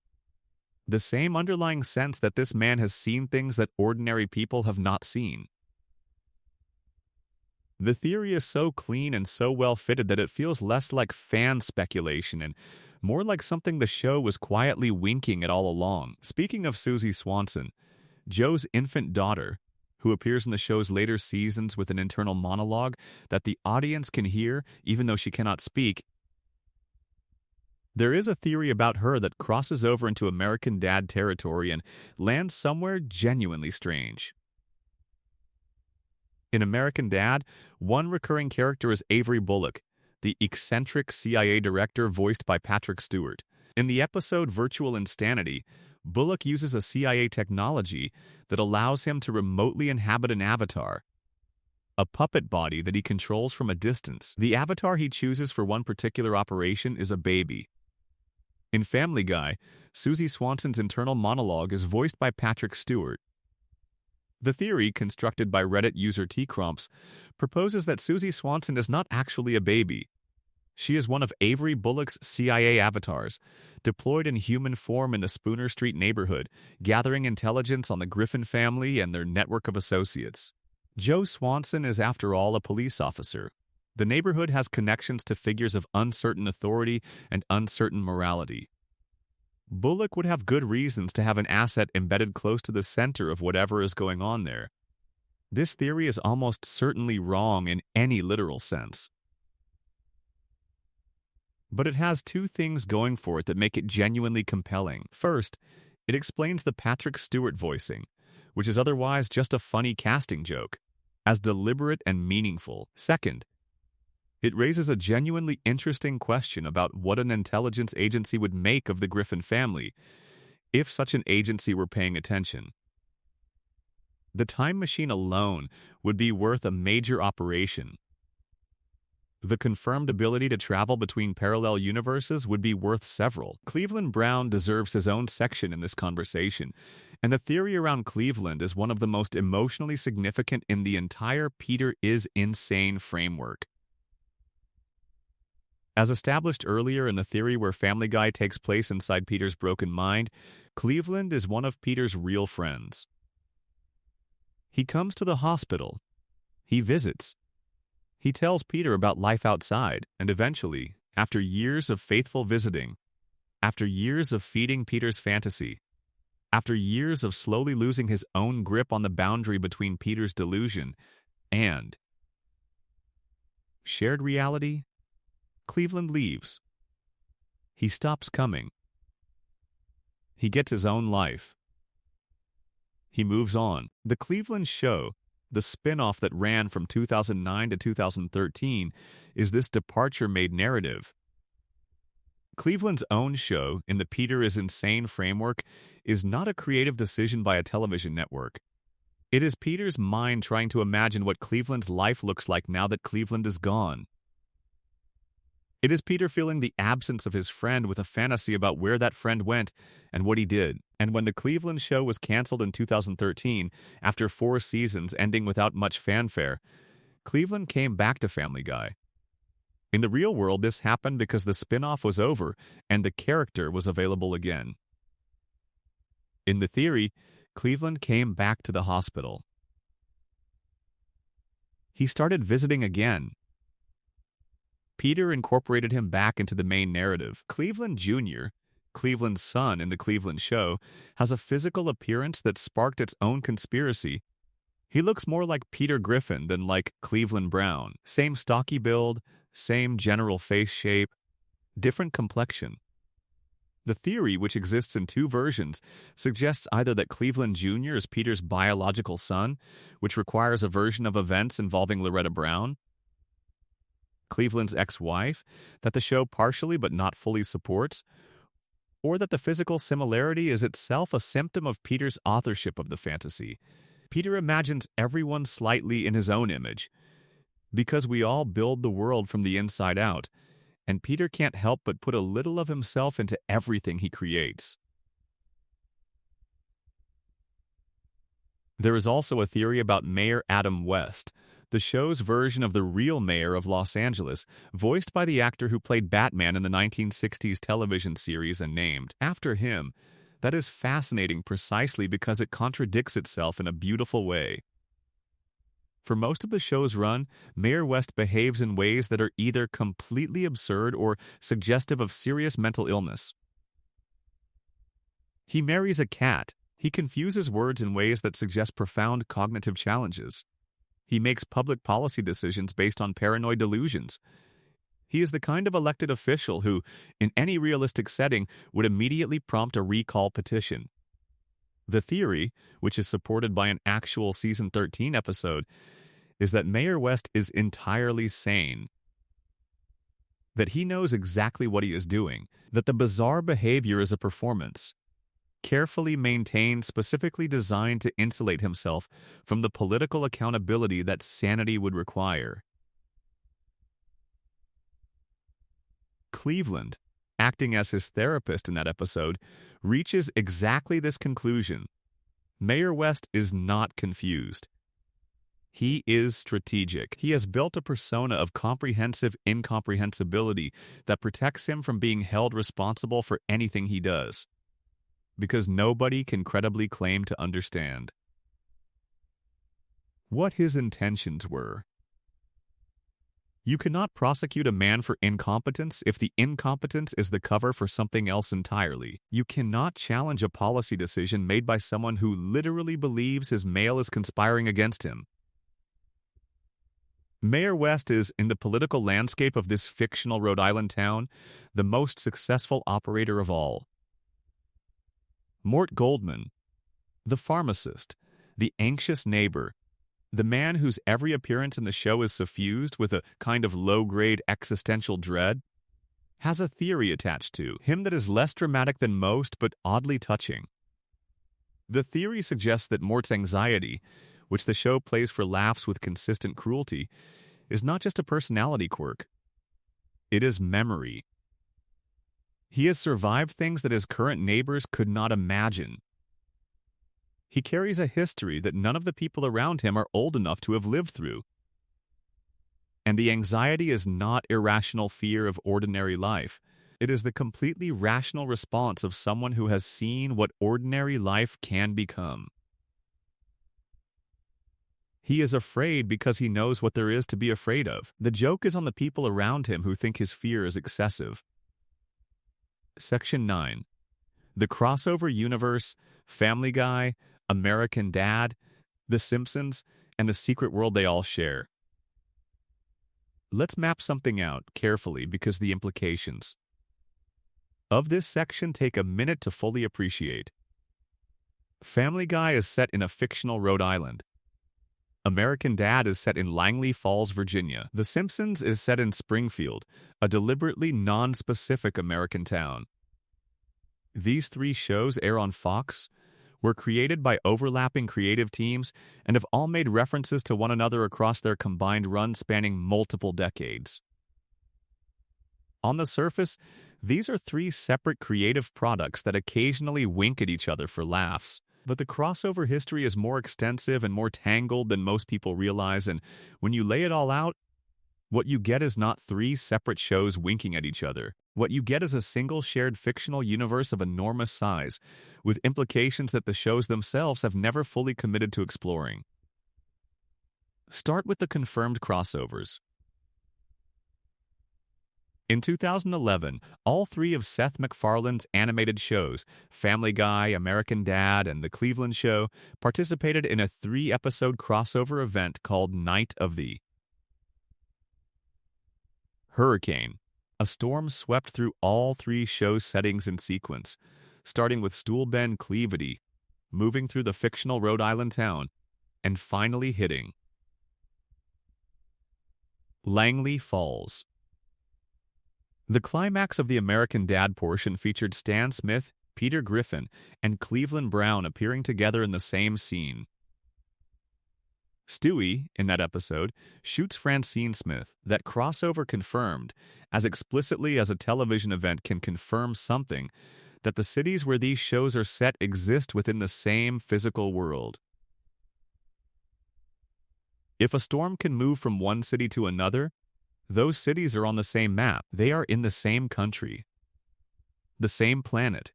the same underlying sense that this man has seen things that ordinary people have not seen. The theory is so clean and so well fitted that it feels less like fan speculation and more like something the show was quietly winking at all along. Speaking of Susie Swanson, Joe's infant daughter, who appears in the show's later seasons with an internal monologue that the audience can hear even though she cannot speak, there is a theory about her that crosses over into American Dad territory and lands somewhere genuinely strange. In American Dad, one recurring character is Avery Bullock, the eccentric CIA director voiced by Patrick Stewart. In the episode Virtual Insanity, Bullock uses a CIA technology that allows him to remotely inhabit an avatar, a puppet body that he controls from a distance. The avatar he chooses for one particular operation is a baby. In Family Guy, Susie Swanson's internal monologue is voiced by Patrick Stewart. The theory, constructed by Reddit user tcromps, proposes that Susie Swanson is not actually a baby. She is one of Avery Bullock's CIA avatars, deployed in human form in the Spooner Street neighborhood, gathering intelligence on the Griffin family and their network of associates. Joe Swanson is, after all, a police officer. The neighborhood has connections to figures of uncertain authority and uncertain morality. Bullock would have good reasons to have an asset embedded close to the center of whatever is going on there. This theory is almost certainly wrong in any literal sense. But it has two things going for it that make it genuinely compelling. First, it explains the Patrick Stewart voicing, which is otherwise just a funny casting joke, as deliberate and meaningful. Second, it raises a genuinely interesting question about what an intelligence agency would make of the Griffin family, if such an agency were paying attention. The time machine alone would be worth a major operation. The confirmed ability to travel between parallel universes would be worth several. Cleveland Brown deserves his own section in this conversation, and the theory around Cleveland is one of the most emotionally significant in the entire Peter is Insane framework. As established earlier in the theory where Family Guy takes place inside Peter's broken mind, Cleveland is one of Peter's real friends. He comes to the hospital. He visits. He tells Peter about life outside, and eventually, after years of faithful visiting, after years of feeding Peter's fantasy, after years of slowly losing his own grip on the boundary between Peter's delusion and shared reality, Cleveland leaves. He stops coming. He gets his own life. He moves on. The Cleveland Show, the spin-off that ran from 2009 to 2013, is this departure-made narrative. Cleveland's own show in the Peter is Insane framework is not a creative decision by a television network. It is Peter's mind trying to imagine what Cleveland's life looks like now that Cleveland is gone. It is Peter feeling the absence of his friend with a fantasy about where that friend went and what he did. And when the Cleveland Show was canceled in 2013, after 4 seasons ending without much fanfare, Cleveland came back to Family Guy. In the real world, this happened because the spin-off was over and the character was available again. In the theory, Cleveland came back to the hospital. He started visiting again. Peter incorporated him back into the main narrative. Cleveland Jr., Cleveland's son in the Cleveland Show, has a physical appearance that sparked its own conspiracy. He looks more like Peter Griffin than like Cleveland Brown. Same stocky build, same general face shape, different complexion. The theory, which exists in 2 versions, suggests either that Cleveland Jr. is Peter's biological son, which requires a version of events involving Loretta Brown, Cleveland's ex-wife, that the show partially but not fully supports, or that the physical similarity is itself a symptom of Peter's authorship of the fantasy. Peter imagines everyone slightly in his own image, because we all build the world from the inside out, and Peter can't help but put a little of himself into everything he creates. There is also a theory about Mayor Adam West, the show's version of the real mayor of Los Angeles, voiced by the actor who played Batman in the 1960s television series and named after him. That is fascinating precisely because it contradicts itself in a beautiful way. For most of the show's run, Mayor West behaves in ways that are either completely absurd or suggestive of serious mental illness. He marries a cat. He confuses words in ways that suggest profound cognitive challenges. He makes public policy decisions based on paranoid delusions. He is the kind of elected official who, in any realistic setting, would immediately prompt a recall petition. The theory, which is supported by an actual Season 13 episode, is that Mayor West is entirely sane. That he knows exactly what he is doing. That the bizarre behavior is a performance, carefully maintained, specifically designed to insulate himself from the political accountability that sanity would require. Cleveland, acting as his therapist in that episode, reaches exactly this conclusion. Mayor West is not confused. He is strategic. He has built a persona of comprehensive incomprehensibility that protects him from being held responsible for anything he does, because nobody can credibly claim to understand what his intentions were. You cannot prosecute a man for incompetence if the incompetence is the cover for something else entirely. You cannot challenge a policy decision made by someone who literally believes his mail is conspiring against him. Mayor West is, in the political landscape of this fictional Rhode Island town, the most successful operator of all. Mort Goldman, the pharmacist, the anxious neighbor, the man whose every appearance in the show is suffused with a kind of low-grade existential dread, has a theory attached to him that is less dramatic than most but oddly touching. The theory suggests that Mort's anxiety, which the show plays for laughs with consistent cruelty, is not just a personality quirk. It is memory. He has survived things that his current neighbors could not imagine. He carries a history that none of the people around him are old enough to have lived through. And the anxiety is not irrational fear of ordinary life. It is the completely rational response of someone who has seen what ordinary life can become. He is afraid because he knows what there is to be afraid of. The joke is on the people around him who think his fear is excessive. Section 9. The crossover universe, Family Guy, American Dad, The Simpsons, and the secret world they all share. Let's map something out carefully because the implications of this section take a minute to fully appreciate. Family Guy is set in a fictional Rhode Island. American Dad is set in Langley Falls, Virginia. The Simpsons is set in Springfield, a deliberately non-specific American town. These three shows air on Fox, were created by overlapping creative teams, and have all made references to one another across their combined run spanning multiple decades. On the surface, these are three separate creative products that occasionally wink at each other for laughs. But the crossover history is more extensive and more tangled than most people realize, and when you lay it all out, what you get is not three separate shows winking at each other. What you get is a single shared fictional universe of enormous size, with implications that the shows themselves have never fully committed to exploring. Start with the confirmed crossovers. In 2011, all three of Seth MacFarlane's animated shows, Family Guy, American Dad, and The Cleveland Show, participated in a 3-episode crossover event called Night of the Hurricane. A storm swept through all three shows' settings in sequence, starting with Stool Bend, Cleveland, moving through the fictional Rhode Island town, and finally hitting Langley Falls. The climax of the American Dad portion featured Stan Smith, Peter Griffin, and Cleveland Brown appearing together in the same scene. Stewie, in that episode, shoots Francine Smith. That crossover confirmed, as explicitly as a television event can confirm something, that the cities where these shows are set exist within the same physical world. If a storm can move from one city to another, those cities are on the same map. They are in the same country, the same planet,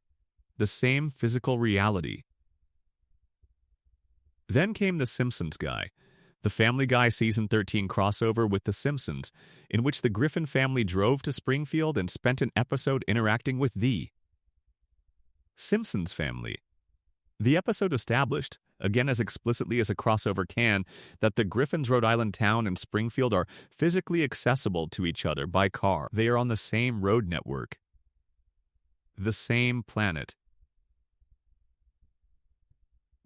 the same physical reality. Then came The Simpsons Guy, the Family Guy Season 13 crossover with The Simpsons, in which the Griffin family drove to Springfield and spent an episode interacting with the Simpsons family. The episode established, again as explicitly as a crossover can, that the Griffin's Rhode Island town and Springfield are physically accessible to each other by car. They are on the same road network, the same planet.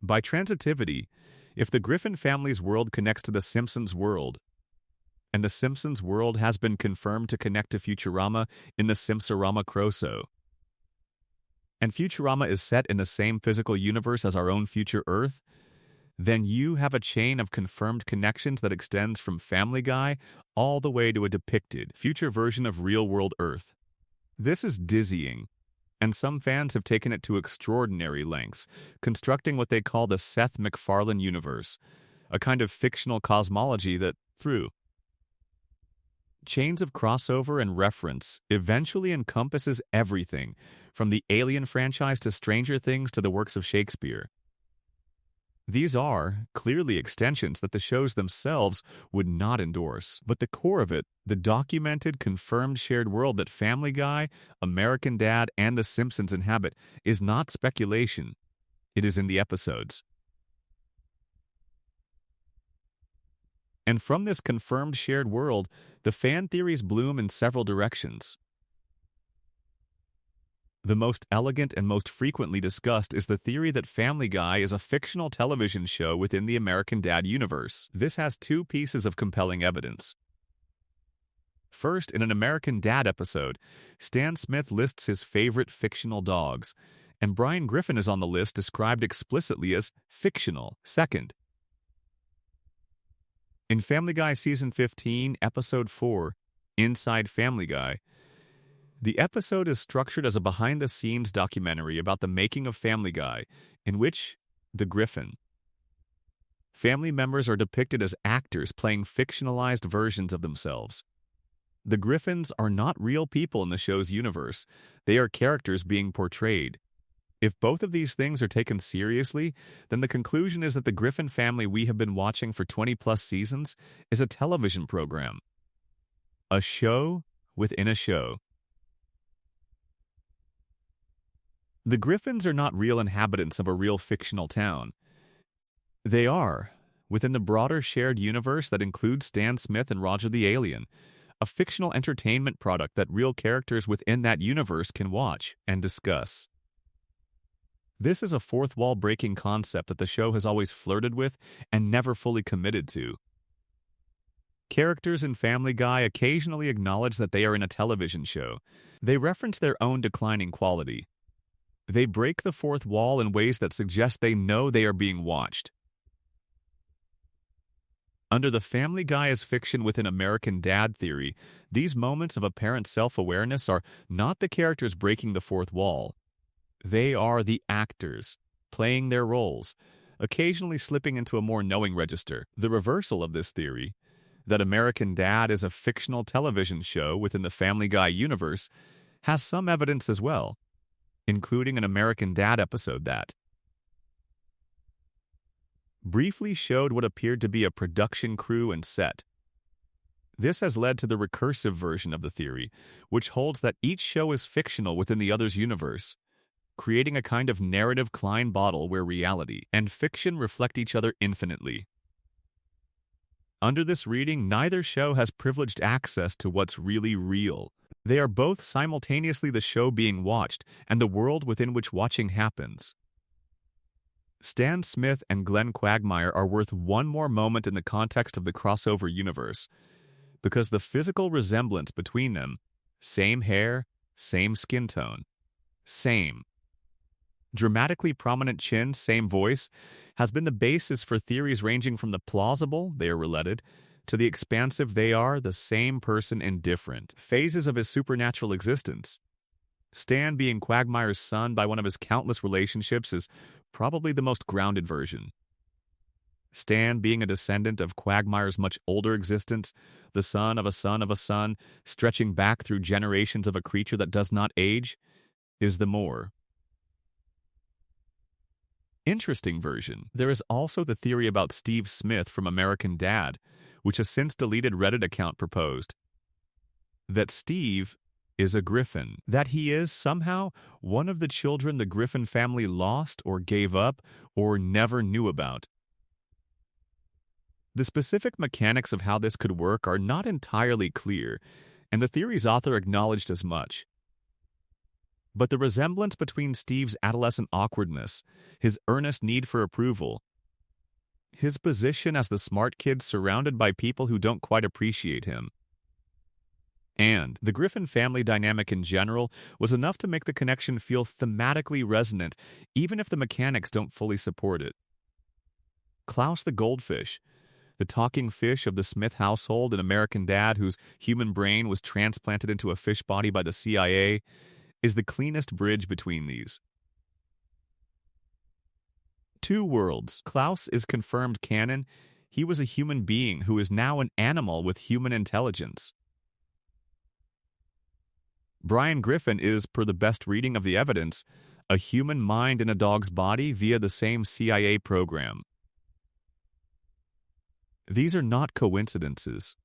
By transitivity, if the Griffin family's world connects to the Simpsons world, and the Simpsons world has been confirmed to connect to Futurama in the Simpsorama Croso, and Futurama is set in the same physical universe as our own future Earth, then you have a chain of confirmed connections that extends from Family Guy all the way to a depicted future version of real-world Earth. This is dizzying, and some fans have taken it to extraordinary lengths, constructing what they call the Seth MacFarlane universe, a kind of fictional cosmology that, through chains of crossover and reference, eventually encompasses everything, from the Alien franchise to Stranger Things to the works of Shakespeare. These are, clearly, extensions that the shows themselves would not endorse. But the core of it, the documented, confirmed shared world that Family Guy, American Dad, and The Simpsons inhabit, is not speculation. It is in the episodes. And from this confirmed shared world, the fan theories bloom in several directions. The most elegant and most frequently discussed is the theory that Family Guy is a fictional television show within the American Dad universe. This has two pieces of compelling evidence. First, in an American Dad episode, Stan Smith lists his favorite fictional dogs, and Brian Griffin is on the list described explicitly as fictional. Second, in Family Guy Season 15, Episode 4, Inside Family Guy, the episode is structured as a behind-the-scenes documentary about the making of Family Guy, in which the Griffin family members are depicted as actors playing fictionalized versions of themselves. The Griffins are not real people in the show's universe. They are characters being portrayed. If both of these things are taken seriously, then the conclusion is that the Griffin family we have been watching for 20-plus seasons is a television program. A show within a show. The Griffins are not real inhabitants of a real fictional town. They are, within the broader shared universe that includes Stan Smith and Roger the Alien, a fictional entertainment product that real characters within that universe can watch and discuss. This is a fourth-wall-breaking concept that the show has always flirted with and never fully committed to. Characters in Family Guy occasionally acknowledge that they are in a television show. They reference their own declining quality. They break the fourth wall in ways that suggest they know they are being watched. Under the Family Guy as fiction within American Dad theory, these moments of apparent self-awareness are not the characters breaking the fourth wall. They are the actors, playing their roles, occasionally slipping into a more knowing register. The reversal of this theory, that American Dad is a fictional television show within the Family Guy universe, has some evidence as well, including an American Dad episode that briefly showed what appeared to be a production crew and set. This has led to the recursive version of the theory, which holds that each show is fictional within the other's universe, creating a kind of narrative Klein bottle where reality and fiction reflect each other infinitely. Under this reading, neither show has privileged access to what's really real. They are both simultaneously the show being watched and the world within which watching happens. Stan Smith and Glenn Quagmire are worth one more moment in the context of the crossover universe, because the physical resemblance between them, same hair, same skin tone, same dramatically prominent chin, same voice, has been the basis for theories ranging from the plausible, they are related, to the expansive, they are the same person in different phases of his supernatural existence. Stan being Quagmire's son by one of his countless relationships is probably the most grounded version. Stan being a descendant of Quagmire's much older existence, the son of a son of a son, stretching back through generations of a creature that does not age, is the more interesting version. There is also the theory about Steve Smith from American Dad, which a since deleted Reddit account proposed, that Steve is a Griffin, that he is somehow one of the children the Griffin family lost or gave up or never knew about. The specific mechanics of how this could work are not entirely clear, and the theory's author acknowledged as much. But the resemblance between Steve's adolescent awkwardness, his earnest need for approval, his position as the smart kid surrounded by people who don't quite appreciate him, and the Griffin family dynamic in general was enough to make the connection feel thematically resonant, even if the mechanics don't fully support it. Klaus the goldfish, the talking fish of the Smith household in American Dad whose human brain was transplanted into a fish body by the CIA, is the cleanest bridge between these two worlds. Klaus is confirmed canon. He was a human being who is now an animal with human intelligence. Brian Griffin is, per the best reading of the evidence, a human mind in a dog's body via the same CIA program. These are not coincidences.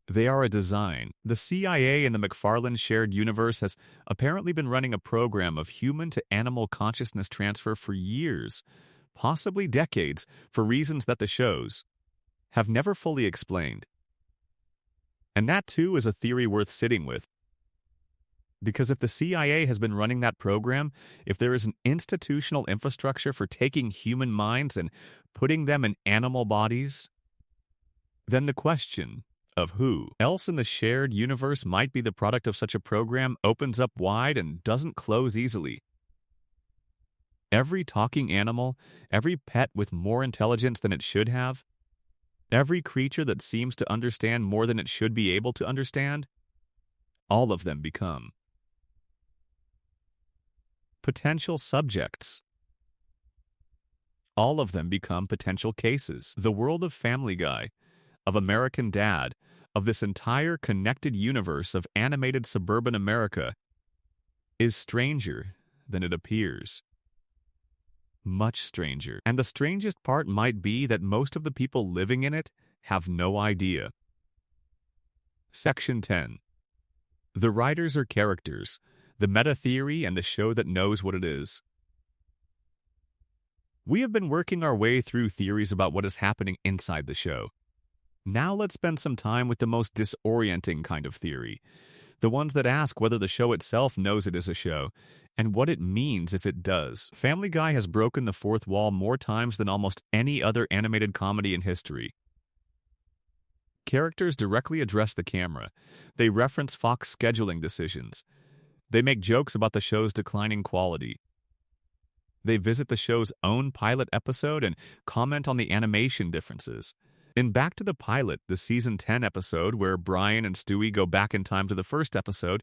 They are a design. The CIA in the McFarlane shared universe has apparently been running a program of human-to-animal consciousness transfer for years, possibly decades, for reasons that the shows have never fully explained. And that, too, is a theory worth sitting with. Because if the CIA has been running that program, if there is an institutional infrastructure for taking human minds and putting them in animal bodies, then the question of who else in the shared universe might be the product of such a program opens up wide and doesn't close easily. Every talking animal, every pet with more intelligence than it should have, every creature that seems to understand more than it should be able to understand, all of them become potential subjects. All of them become potential cases. The world of Family Guy, of American Dad, of this entire connected universe of animated suburban America is stranger than it appears. Much stranger. And the strangest part might be that most of the people living in it have no idea. Section 10. The writers are characters, the meta-theory and the show that knows what it is. We have been working our way through theories about what is happening inside the show. Now let's spend some time with the most disorienting kind of theory, the ones that ask whether the show itself knows it is a show, and what it means if it does. Family Guy has broken the fourth wall more times than almost any other animated comedy in history. Characters directly address the camera. They reference Fox scheduling decisions. They make jokes about the show's declining quality. They visit the show's own pilot episode and comment on the animation differences. In Back to the Pilot, the Season 10 episode where Brian and Stewie go back in time to the first episode,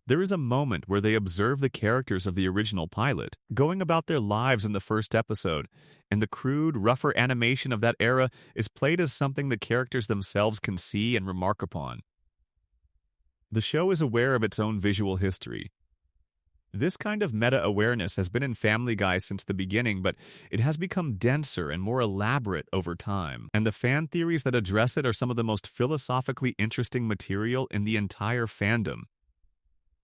there is a moment where they observe the characters of the original pilot going about their lives in the first episode, and the crude, rougher animation of that era is played as something the characters themselves can see and remark upon. The show is aware of its own visual history. This kind of meta-awareness has been in Family Guy since the beginning, but it has become denser and more elaborate over time, and the fan theories that address it are some of the most philosophically interesting material in the entire fandom,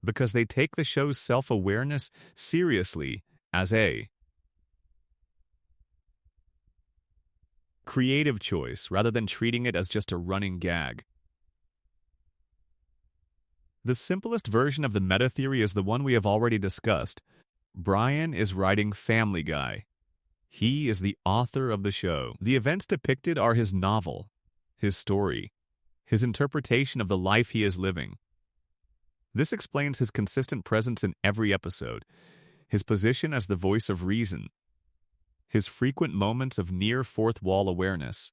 because they take the show's self-awareness seriously as a creative choice rather than treating it as just a running gag. The simplest version of the meta-theory is the one we have already discussed. Brian is writing Family Guy. He is the author of the show. The events depicted are his novel, his story, his interpretation of the life he is living. This explains his consistent presence in every episode, his position as the voice of reason, his frequent moments of near fourth-wall awareness.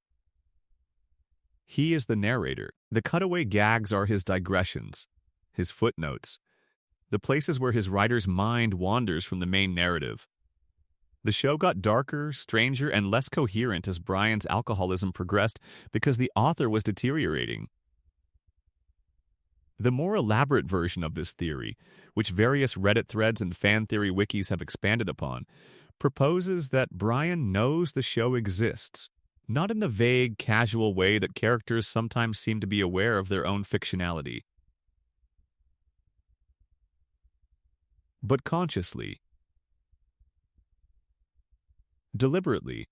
He is the narrator. The cutaway gags are his digressions, his footnotes, the places where his writer's mind wanders from the main narrative. The show got darker, stranger, and less coherent as Brian's alcoholism progressed because the author was deteriorating. The more elaborate version of this theory, which various Reddit threads and fan theory wikis have expanded upon, proposes that Brian knows the show exists, not in the vague, casual way that characters sometimes seem to be aware of their own fictionality, but consciously, deliberately.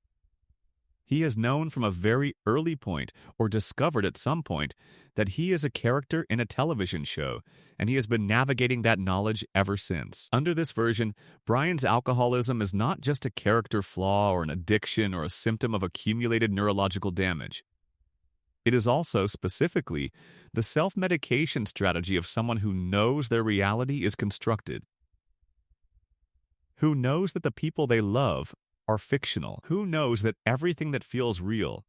He has known from a very early point, or discovered at some point, that he is a character in a television show, and he has been navigating that knowledge ever since. Under this version, Brian's alcoholism is not just a character flaw or an addiction or a symptom of accumulated neurological damage. It is also, specifically, the self-medication strategy of someone who knows their reality is constructed, who knows that the people they love are fictional, who knows that everything that feels real,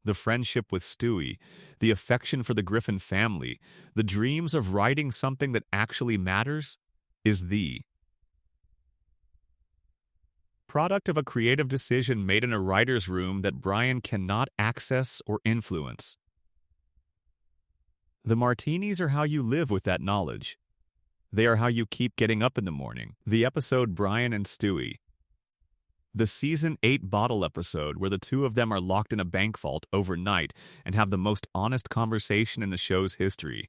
the friendship with Stewie, the affection for the Griffin family, the dreams of writing something that actually matters, is the product of a creative decision made in a writer's room that Brian cannot access or influence. The martinis are how you live with that knowledge. They are how you keep getting up in the morning. The episode Brian and Stewie. The Season 8 bottle episode where the two of them are locked in a bank vault overnight and have the most honest conversation in the show's history,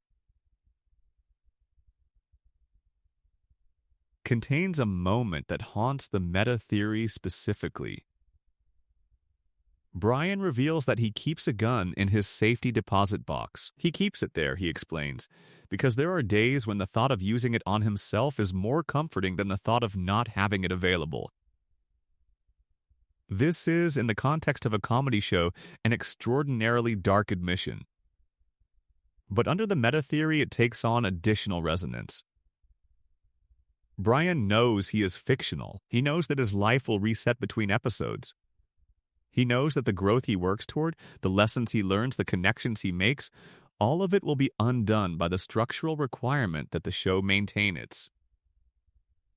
contains a moment that haunts the meta-theory specifically. Brian reveals that he keeps a gun in his safety deposit box. He keeps it there, he explains, because there are days when the thought of using it on himself is more comforting than the thought of not having it available. This is, in the context of a comedy show, an extraordinarily dark admission. But under the meta-theory, it takes on additional resonance. Brian knows he is fictional. He knows that his life will reset between episodes. He knows that the growth he works toward, the lessons he learns, the connections he makes, all of it will be undone by the structural requirement that the show maintain its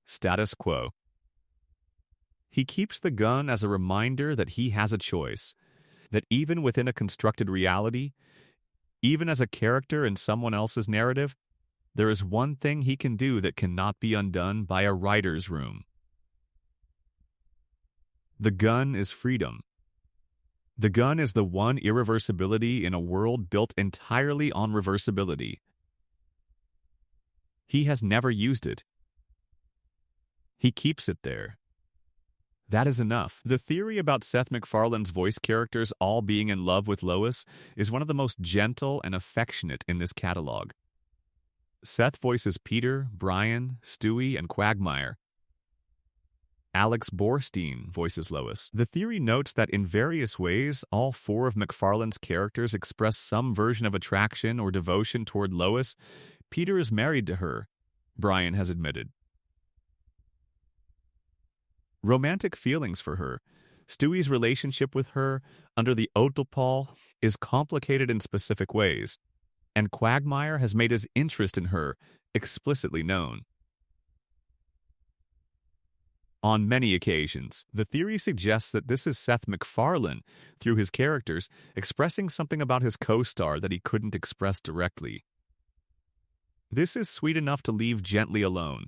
status quo. He keeps the gun as a reminder that he has a choice, that even within a constructed reality, even as a character in someone else's narrative, there is one thing he can do that cannot be undone by a writer's room. The gun is freedom. The gun is the one irreversibility in a world built entirely on reversibility. He has never used it. He keeps it there. That is enough. The theory about Seth MacFarlane's voice characters all being in love with Lois is one of the most gentle and affectionate in this catalog. Seth voices Peter, Brian, Stewie, and Quagmire. Alex Borstein voices Lois. The theory notes that in various ways, all four of MacFarlane's characters express some version of attraction or devotion toward Lois. Peter is married to her, Brian has admitted. Romantic feelings for her. Stewie's relationship with her, under the Otopol, is complicated in specific ways, and Quagmire has made his interest in her explicitly known. On many occasions, the theory suggests that this is Seth MacFarlane, through his characters, expressing something about his co-star that he couldn't express directly. This is sweet enough to leave gently alone,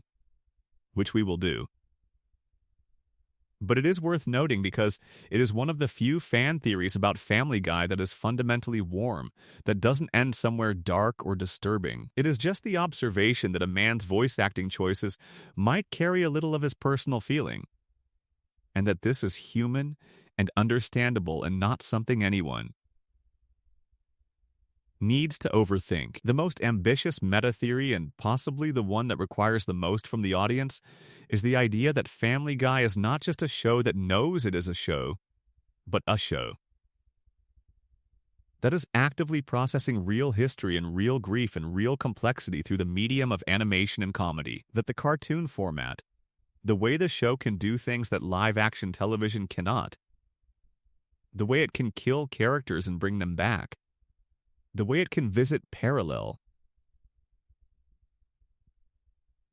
which we will do. But it is worth noting because it is one of the few fan theories about Family Guy that is fundamentally warm, that doesn't end somewhere dark or disturbing. It is just the observation that a man's voice acting choices might carry a little of his personal feeling, and that this is human and understandable and not something anyone needs to overthink. The most ambitious meta-theory, and possibly the one that requires the most from the audience, is the idea that Family Guy is not just a show that knows it is a show, but a show that is actively processing real history and real grief and real complexity through the medium of animation and comedy. That the cartoon format, the way the show can do things that live-action television cannot, the way it can kill characters and bring them back, the way it can visit parallel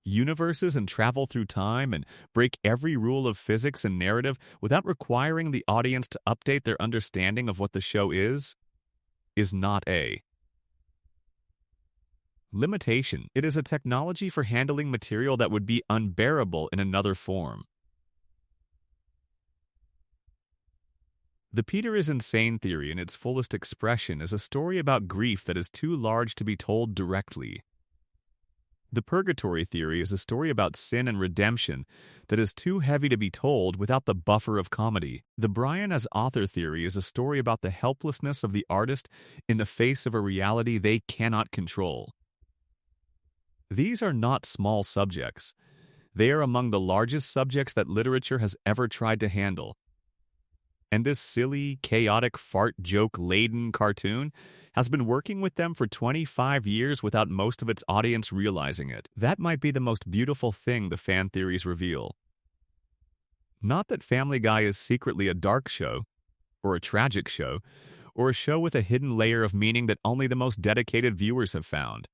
universes and travel through time and break every rule of physics and narrative without requiring the audience to update their understanding of what the show is not a limitation. It is a technology for handling material that would be unbearable in another form. The Peter is insane theory in its fullest expression is a story about grief that is too large to be told directly. The purgatory theory is a story about sin and redemption that is too heavy to be told without the buffer of comedy. The Brian as author theory is a story about the helplessness of the artist in the face of a reality they cannot control. These are not small subjects. They are among the largest subjects that literature has ever tried to handle. And this silly, chaotic, fart joke-laden cartoon has been working with them for 25 years without most of its audience realizing it. That might be the most beautiful thing the fan theories reveal. Not that Family Guy is secretly a dark show, or a tragic show, or a show with a hidden layer of meaning that only the most dedicated viewers have found.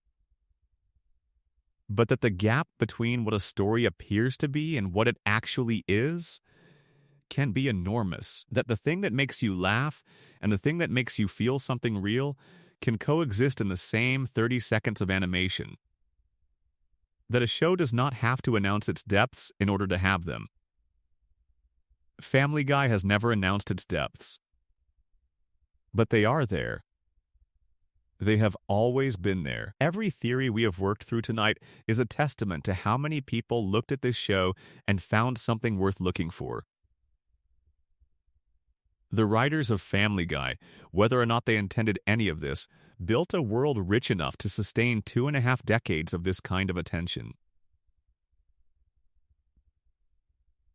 But that the gap between what a story appears to be and what it actually is can be enormous. That the thing that makes you laugh and the thing that makes you feel something real can coexist in the same 30 seconds of animation. That a show does not have to announce its depths in order to have them. Family Guy has never announced its depths. But they are there. They have always been there. Every theory we have worked through tonight is a testament to how many people looked at this show and found something worth looking for. The writers of Family Guy, whether or not they intended any of this, built a world rich enough to sustain 2.5 decades of this kind of attention.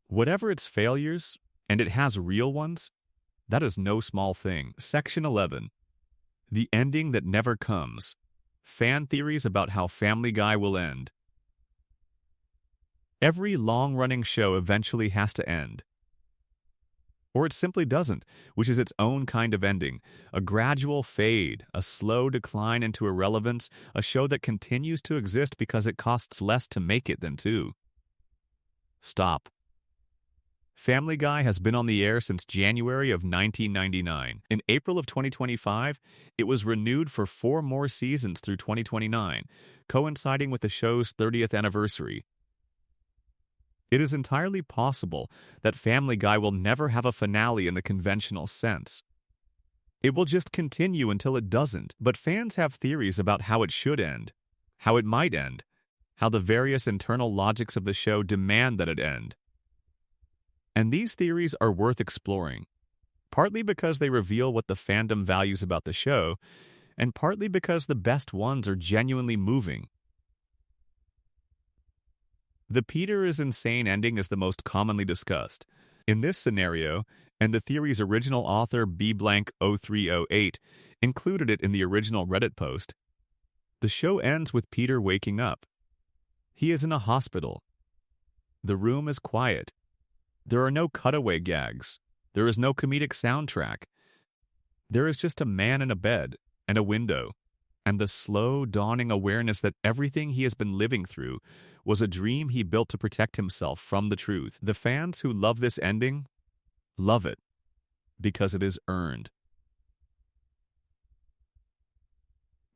Whatever its failures, and it has real ones, that is no small thing. Section 11. The ending that never comes. Fan theories about how Family Guy will end. Every long-running show eventually has to end. Or it simply doesn't, which is its own kind of ending. A gradual fade, a slow decline into irrelevance, a show that continues to exist because it costs less to make it than to stop. Family Guy has been on the air since January of 1999. In April of 2025, it was renewed for 4 more seasons through 2029, coinciding with the show's 30th anniversary. It is entirely possible that Family Guy will never have a finale in the conventional sense. It will just continue until it doesn't, but fans have theories about how it should end, how it might end, how the various internal logics of the show demand that it end. And these theories are worth exploring, partly because they reveal what the fandom values about the show, and partly because the best ones are genuinely moving. The Peter is insane ending is the most commonly discussed. In this scenario, and the theory's original author B-0308 included it in the original Reddit post, the show ends with Peter waking up. He is in a hospital. The room is quiet. There are no cutaway gags. There is no comedic soundtrack. There is just a man in a bed and a window, and the slow, dawning awareness that everything he has been living through was a dream he built to protect himself from the truth. The fans who love this ending love it because it is earned.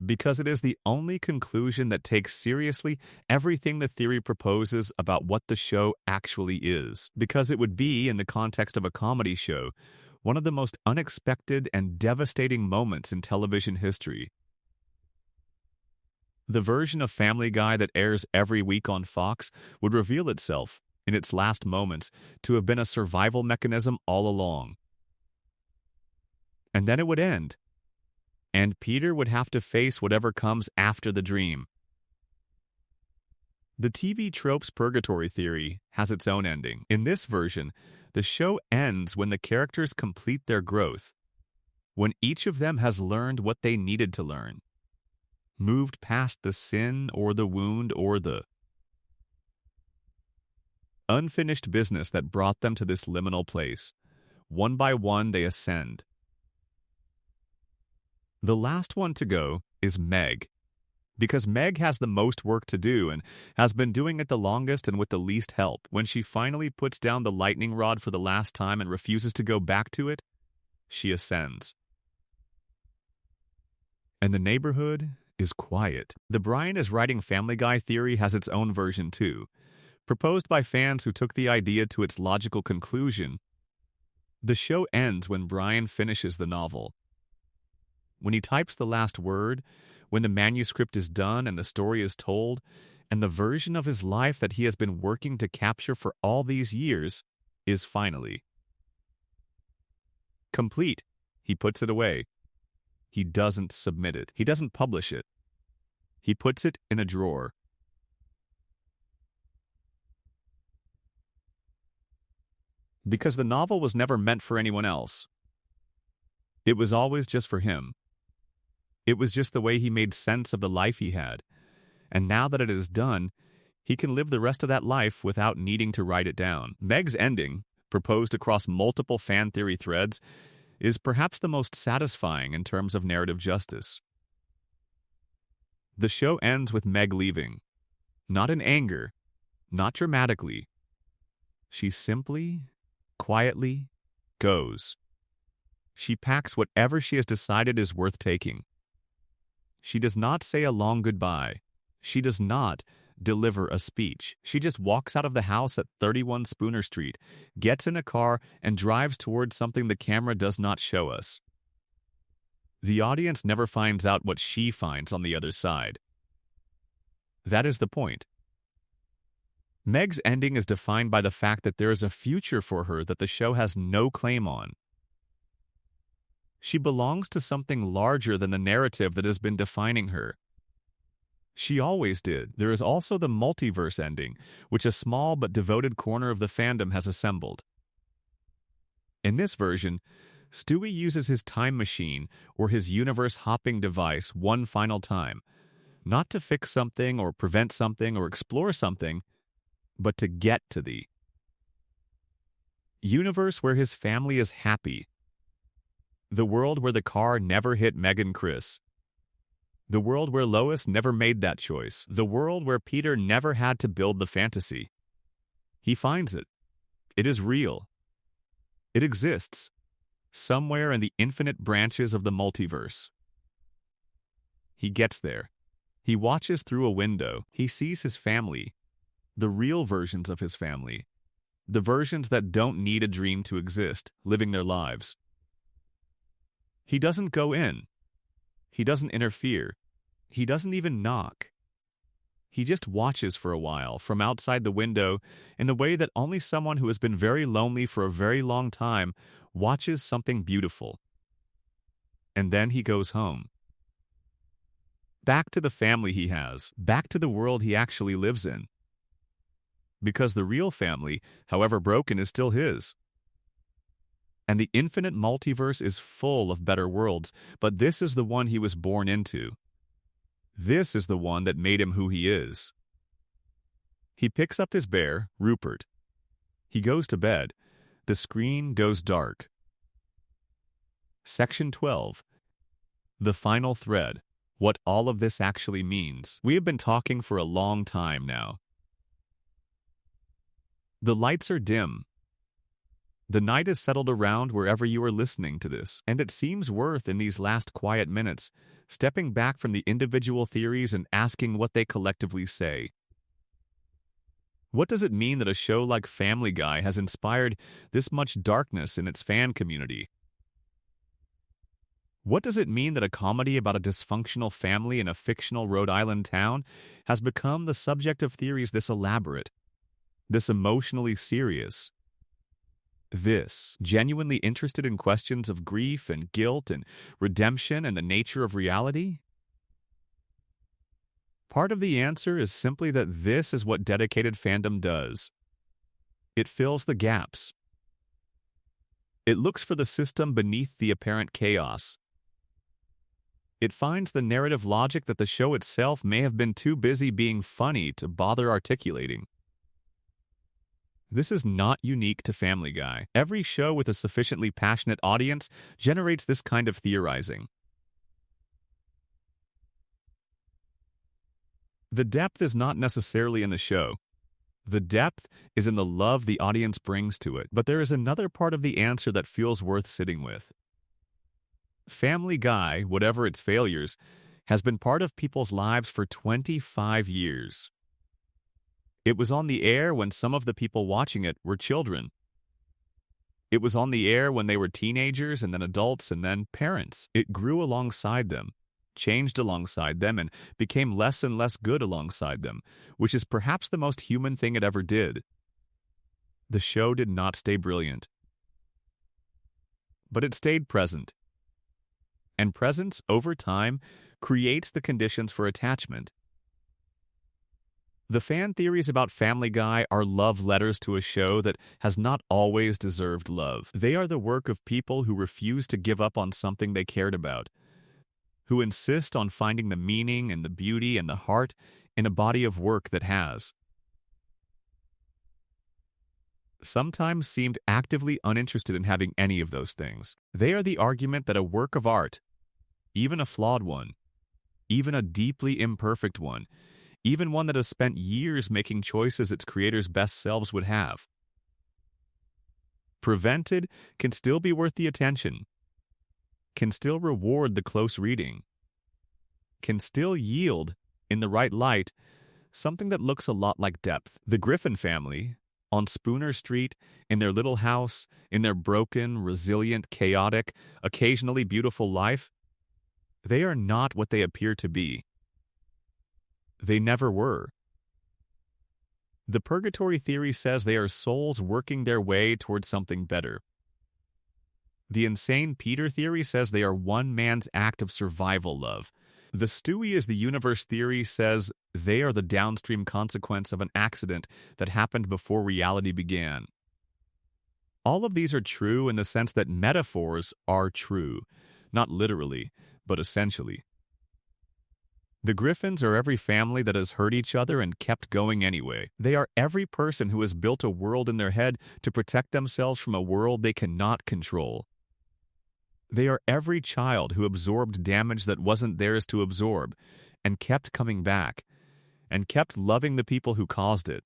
Because it is the only conclusion that takes seriously everything the theory proposes about what the show actually is. Because it would be, in the context of a comedy show, one of the most unexpected and devastating moments in television history. The version of Family Guy that airs every week on Fox would reveal itself, in its last moments, to have been a survival mechanism all along. And then it would end. And Peter would have to face whatever comes after the dream. The TV trope's purgatory theory has its own ending. In this version, the show ends when the characters complete their growth, when each of them has learned what they needed to learn, moved past the sin or the wound or the unfinished business that brought them to this liminal place. One by one, they ascend. The last one to go is Meg, because Meg has the most work to do and has been doing it the longest and with the least help. When she finally puts down the lightning rod for the last time and refuses to go back to it, she ascends. And the neighborhood is quiet. The Brian is writing Family Guy theory has its own version too, proposed by fans who took the idea to its logical conclusion. The show ends when Brian finishes the novel. When he types the last word, when the manuscript is done and the story is told, and the version of his life that he has been working to capture for all these years is finally complete. He puts it away. He doesn't submit it. He doesn't publish it. He puts it in a drawer. Because the novel was never meant for anyone else. It was always just for him. It was just the way he made sense of the life he had. And now that it is done, he can live the rest of that life without needing to write it down. Meg's ending, proposed across multiple fan theory threads, is perhaps the most satisfying in terms of narrative justice. The show ends with Meg leaving. Not in anger, not dramatically. She simply, quietly goes. She packs whatever she has decided is worth taking. She does not say a long goodbye. She does not deliver a speech. She just walks out of the house at 31 Spooner Street, gets in a car, and drives towards something the camera does not show us. The audience never finds out what she finds on the other side. That is the point. Meg's ending is defined by the fact that there is a future for her that the show has no claim on. She belongs to something larger than the narrative that has been defining her. She always did. There is also the multiverse ending, which a small but devoted corner of the fandom has assembled. In this version, Stewie uses his time machine or his universe-hopping device one final time, not to fix something or prevent something or explore something, but to get to the universe where his family is happy, the world where the car never hit Meg and Chris, the world where Lois never made that choice, the world where Peter never had to build the fantasy. He finds it. It is real. It exists, somewhere in the infinite branches of the multiverse. He gets there. He watches through a window. He sees his family, the real versions of his family, the versions that don't need a dream to exist, living their lives. He doesn't go in. He doesn't interfere. He doesn't even knock. He just watches for a while from outside the window in the way that only someone who has been very lonely for a very long time watches something beautiful. And then he goes home. Back to the family he has, back to the world he actually lives in. Because the real family, however broken, is still his. And the infinite multiverse is full of better worlds, but this is the one he was born into. This is the one that made him who he is. He picks up his bear, Rupert. He goes to bed. The screen goes dark. Section 12. The final thread. What all of this actually means. We have been talking for a long time now. The lights are dim. The night is settled around wherever you are listening to this, and it seems worth, in these last quiet minutes, stepping back from the individual theories and asking what they collectively say. What does it mean that a show like Family Guy has inspired this much darkness in its fan community? What does it mean that a comedy about a dysfunctional family in a fictional Rhode Island town has become the subject of theories this elaborate, this emotionally serious, this genuinely interested in questions of grief and guilt and redemption and the nature of reality? Part of the answer is simply that this is what dedicated fandom does. It fills the gaps. It looks for the system beneath the apparent chaos. It finds the narrative logic that the show itself may have been too busy being funny to bother articulating. This is not unique to Family Guy. Every show with a sufficiently passionate audience generates this kind of theorizing. The depth is not necessarily in the show. The depth is in the love the audience brings to it. But there is another part of the answer that feels worth sitting with. Family Guy, whatever its failures, has been part of people's lives for 25 years. It was on the air when some of the people watching it were children. It was on the air when they were teenagers and then adults and then parents. It grew alongside them, changed alongside them, and became less and less good alongside them, which is perhaps the most human thing it ever did. The show did not stay brilliant, but it stayed present. And presence, over time, creates the conditions for attachment. The fan theories about Family Guy are love letters to a show that has not always deserved love. They are the work of people who refuse to give up on something they cared about, who insist on finding the meaning and the beauty and the heart in a body of work that has sometimes seemed actively uninterested in having any of those things. They are the argument that a work of art, even a flawed one, even a deeply imperfect one, even one that has spent years making choices its creators' best selves would have, prevented, can still be worth the attention, can still reward the close reading, can still yield, in the right light, something that looks a lot like depth. The Griffin family, on Spooner Street, in their little house, in their broken, resilient, chaotic, occasionally beautiful life, they are not what they appear to be. They never were. The purgatory theory says they are souls working their way towards something better. The insane Peter theory says they are one man's act of survival love. The Stewie is the universe theory says they are the downstream consequence of an accident that happened before reality began. All of these are true in the sense that metaphors are true, not literally, but essentially. The Griffins are every family that has hurt each other and kept going anyway. They are every person who has built a world in their head to protect themselves from a world they cannot control. They are every child who absorbed damage that wasn't theirs to absorb and kept coming back and kept loving the people who caused it.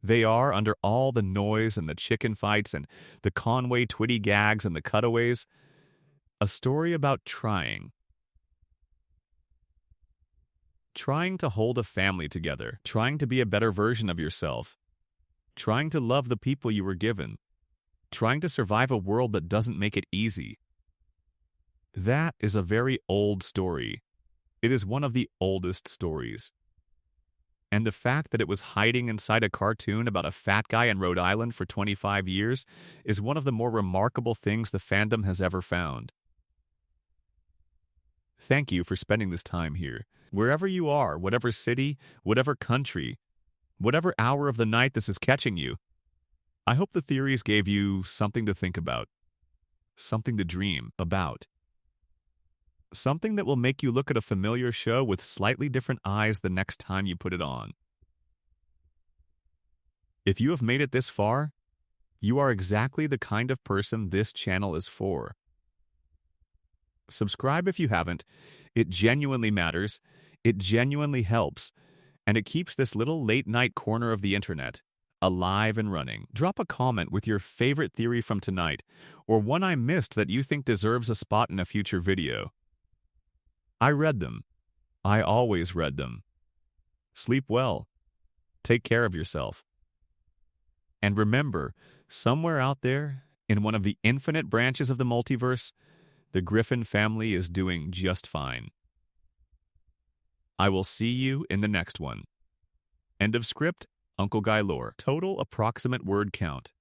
They are, under all the noise and the chicken fights and the Conway Twitty gags and the cutaways, a story about trying. Trying to hold a family together, trying to be a better version of yourself, trying to love the people you were given, trying to survive a world that doesn't make it easy. That is a very old story. It is one of the oldest stories. And the fact that it was hiding inside a cartoon about a fat guy in Rhode Island for 25 years is one of the more remarkable things the fandom has ever found. Thank you for spending this time here. Wherever you are, whatever city, whatever country, whatever hour of the night this is catching you, I hope the theories gave you something to think about, something to dream about, something that will make you look at a familiar show with slightly different eyes the next time you put it on. If you have made it this far, you are exactly the kind of person this channel is for. Subscribe if you haven't. It genuinely matters, it genuinely helps, and it keeps this little late-night corner of the internet alive and running. Drop a comment with your favorite theory from tonight, or one I missed that you think deserves a spot in a future video. I read them. I always read them. Sleep well. Take care of yourself. And remember, somewhere out there, in one of the infinite branches of the multiverse, the Griffin family is doing just fine. I will see you in the next one. End of script, Uncle Guy lore. Total approximate word count,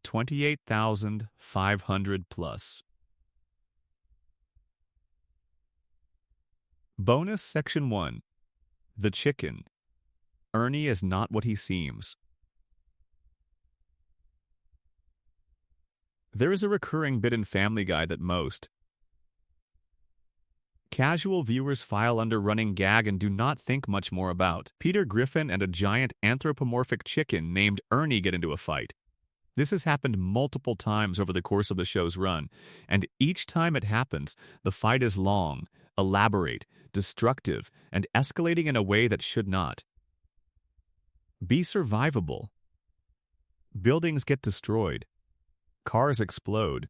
28,500 plus. Bonus Section 1. The Chicken. Ernie is not what he seems. There is a recurring bit in Family Guy that most casual viewers file under running gag and do not think much more about. Peter Griffin and a giant anthropomorphic chicken named Ernie get into a fight. This has happened multiple times over the course of the show's run, and each time it happens, the fight is long, elaborate, destructive, and escalating in a way that should not be survivable. Buildings get destroyed. Cars explode.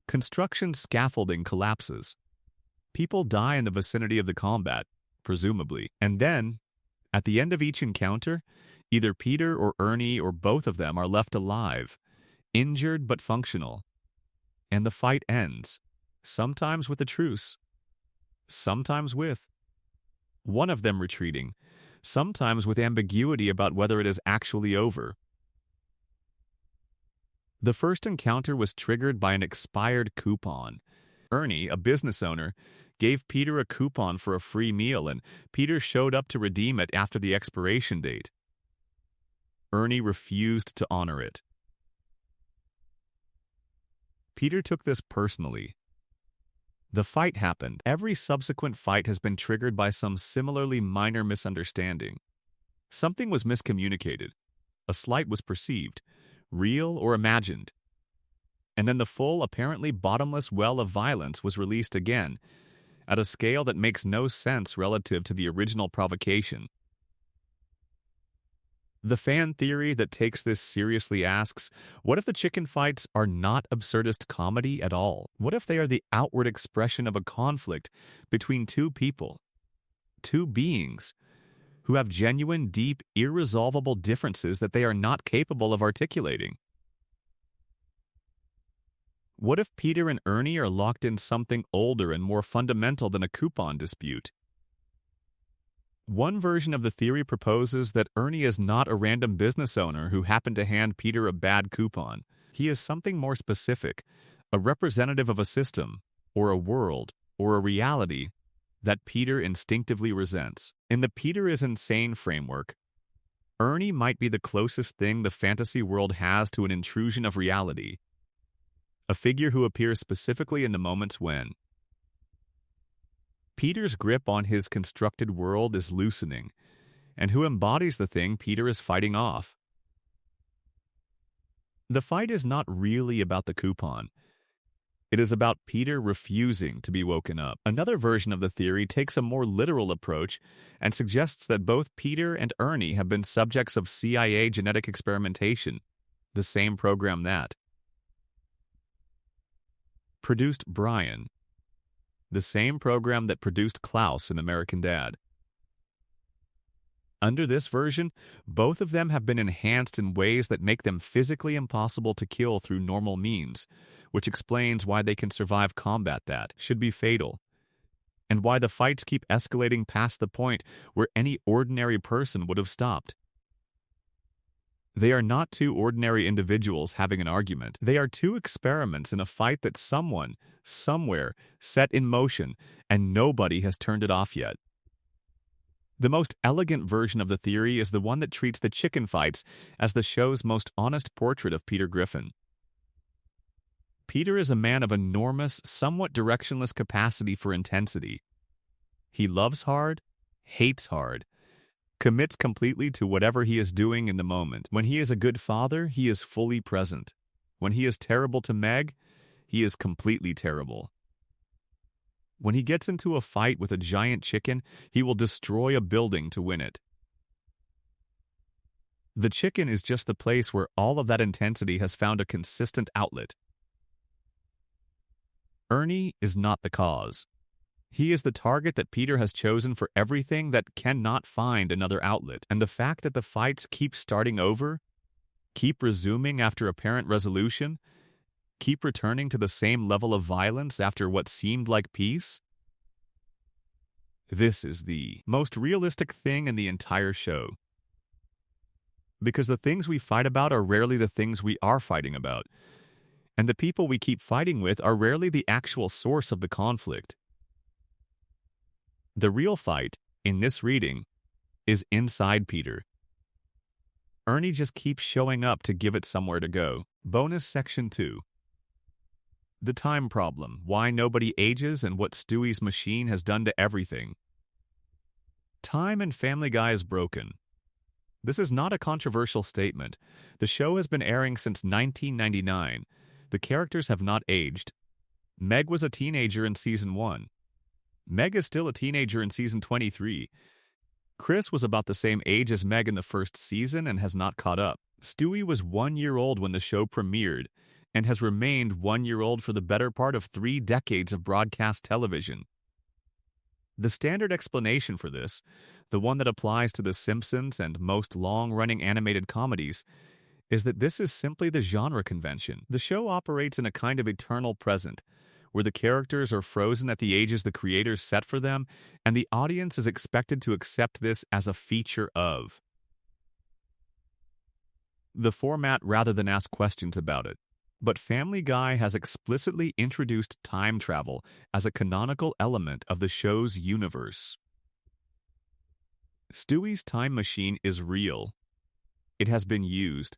Construction scaffolding collapses. People die in the vicinity of the combat, presumably. And then, at the end of each encounter, either Peter or Ernie or both of them are left alive, injured but functional. And the fight ends, sometimes with a truce, sometimes with one of them retreating, sometimes with ambiguity about whether it is actually over. The first encounter was triggered by an expired coupon. Ernie, a business owner, gave Peter a coupon for a free meal, and Peter showed up to redeem it after the expiration date. Ernie refused to honor it. Peter took this personally. The fight happened. Every subsequent fight has been triggered by some similarly minor misunderstanding. Something was miscommunicated. A slight was perceived, real or imagined. And then the full, apparently bottomless well of violence was released again, at a scale that makes no sense relative to the original provocation. The fan theory that takes this seriously asks, what if the chicken fights are not absurdist comedy at all? What if they are the outward expression of a conflict between two people, two beings, who have genuine, deep, irresolvable differences that they are not capable of articulating? What if Peter and Ernie are locked in something older and more fundamental than a coupon dispute? One version of the theory proposes that Ernie is not a random business owner who happened to hand Peter a bad coupon. He is something more specific, a representative of a system, or a world, or a reality that Peter instinctively resents. In the Peter is insane framework, Ernie might be the closest thing the fantasy world has to an intrusion of reality, a figure who appears specifically in the moments when Peter's grip on his constructed world is loosening, and who embodies the thing Peter is fighting off? The fight is not really about the coupon. It is about Peter refusing to be woken up. Another version of the theory takes a more literal approach and suggests that both Peter and Ernie have been subjects of CIA genetic experimentation, the same program that produced Brian, the same program that produced Klaus in American Dad. Under this version, both of them have been enhanced in ways that make them physically impossible to kill through normal means, which explains why they can survive combat that should be fatal, and why the fights keep escalating past the point where any ordinary person would have stopped. They are not two ordinary individuals having an argument. They are two experiments in a fight that someone, somewhere, set in motion, and nobody has turned it off yet. The most elegant version of the theory is the one that treats the chicken fights as the show's most honest portrait of Peter Griffin. Peter is a man of enormous, somewhat directionless capacity for intensity. He loves hard, hates hard, commits completely to whatever he is doing in the moment. When he is a good father, he is fully present. When he is terrible to Meg, he is completely terrible. When he gets into a fight with a giant chicken, he will destroy a building to win it. The chicken is just the place where all of that intensity has found a consistent outlet. Ernie is not the cause. He is the target that Peter has chosen for everything that cannot find another outlet, and the fact that the fights keep starting over, keep resuming after apparent resolution, keep returning to the same level of violence after what seemed like peace? This is the most realistic thing in the entire show. Because the things we fight about are rarely the things we are fighting about, and the people we keep fighting with are rarely the actual source of the conflict. The real fight, in this reading, is inside Peter. Ernie just keeps showing up to give it somewhere to go. Bonus Section 2. The time problem, why nobody ages and what Stewie's machine has done to everything. Time in Family Guy is broken. This is not a controversial statement. The show has been airing since 1999. The characters have not aged. Meg was a teenager in Season 1. Meg is still a teenager in Season 23. Chris was about the same age as Meg in the first season and has not caught up. Stewie was 1 year old when the show premiered, and has remained 1 year old for the better part of 3 decades of broadcast television. The standard explanation for this, the one that applies to The Simpsons and most long-running animated comedies, is that this is simply the genre convention. The show operates in a kind of eternal present, where the characters are frozen at the ages the creators set for them, and the audience is expected to accept this as a feature of the format rather than ask questions about it. But Family Guy has explicitly introduced time travel as a canonical element of the show's universe. Stewie's time machine is real. It has been used.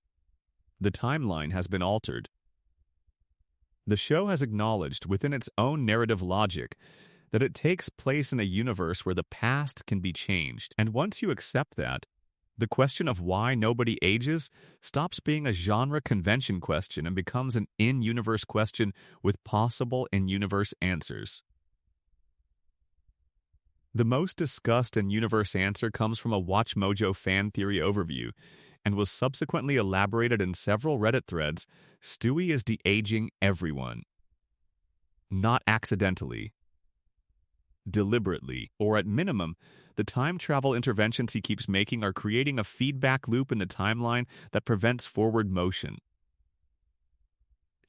The timeline has been altered. The show has acknowledged within its own narrative logic that it takes place in a universe where the past can be changed. And once you accept that, the question of why nobody ages stops being a genre convention question and becomes an in-universe question with possible in-universe answers. The most discussed in-universe answer comes from a WatchMojo fan theory overview and was subsequently elaborated in several Reddit threads. Stewie is de-aging everyone. Not accidentally. Deliberately, or at minimum, the time travel interventions he keeps making are creating a feedback loop in the timeline that prevents forward motion.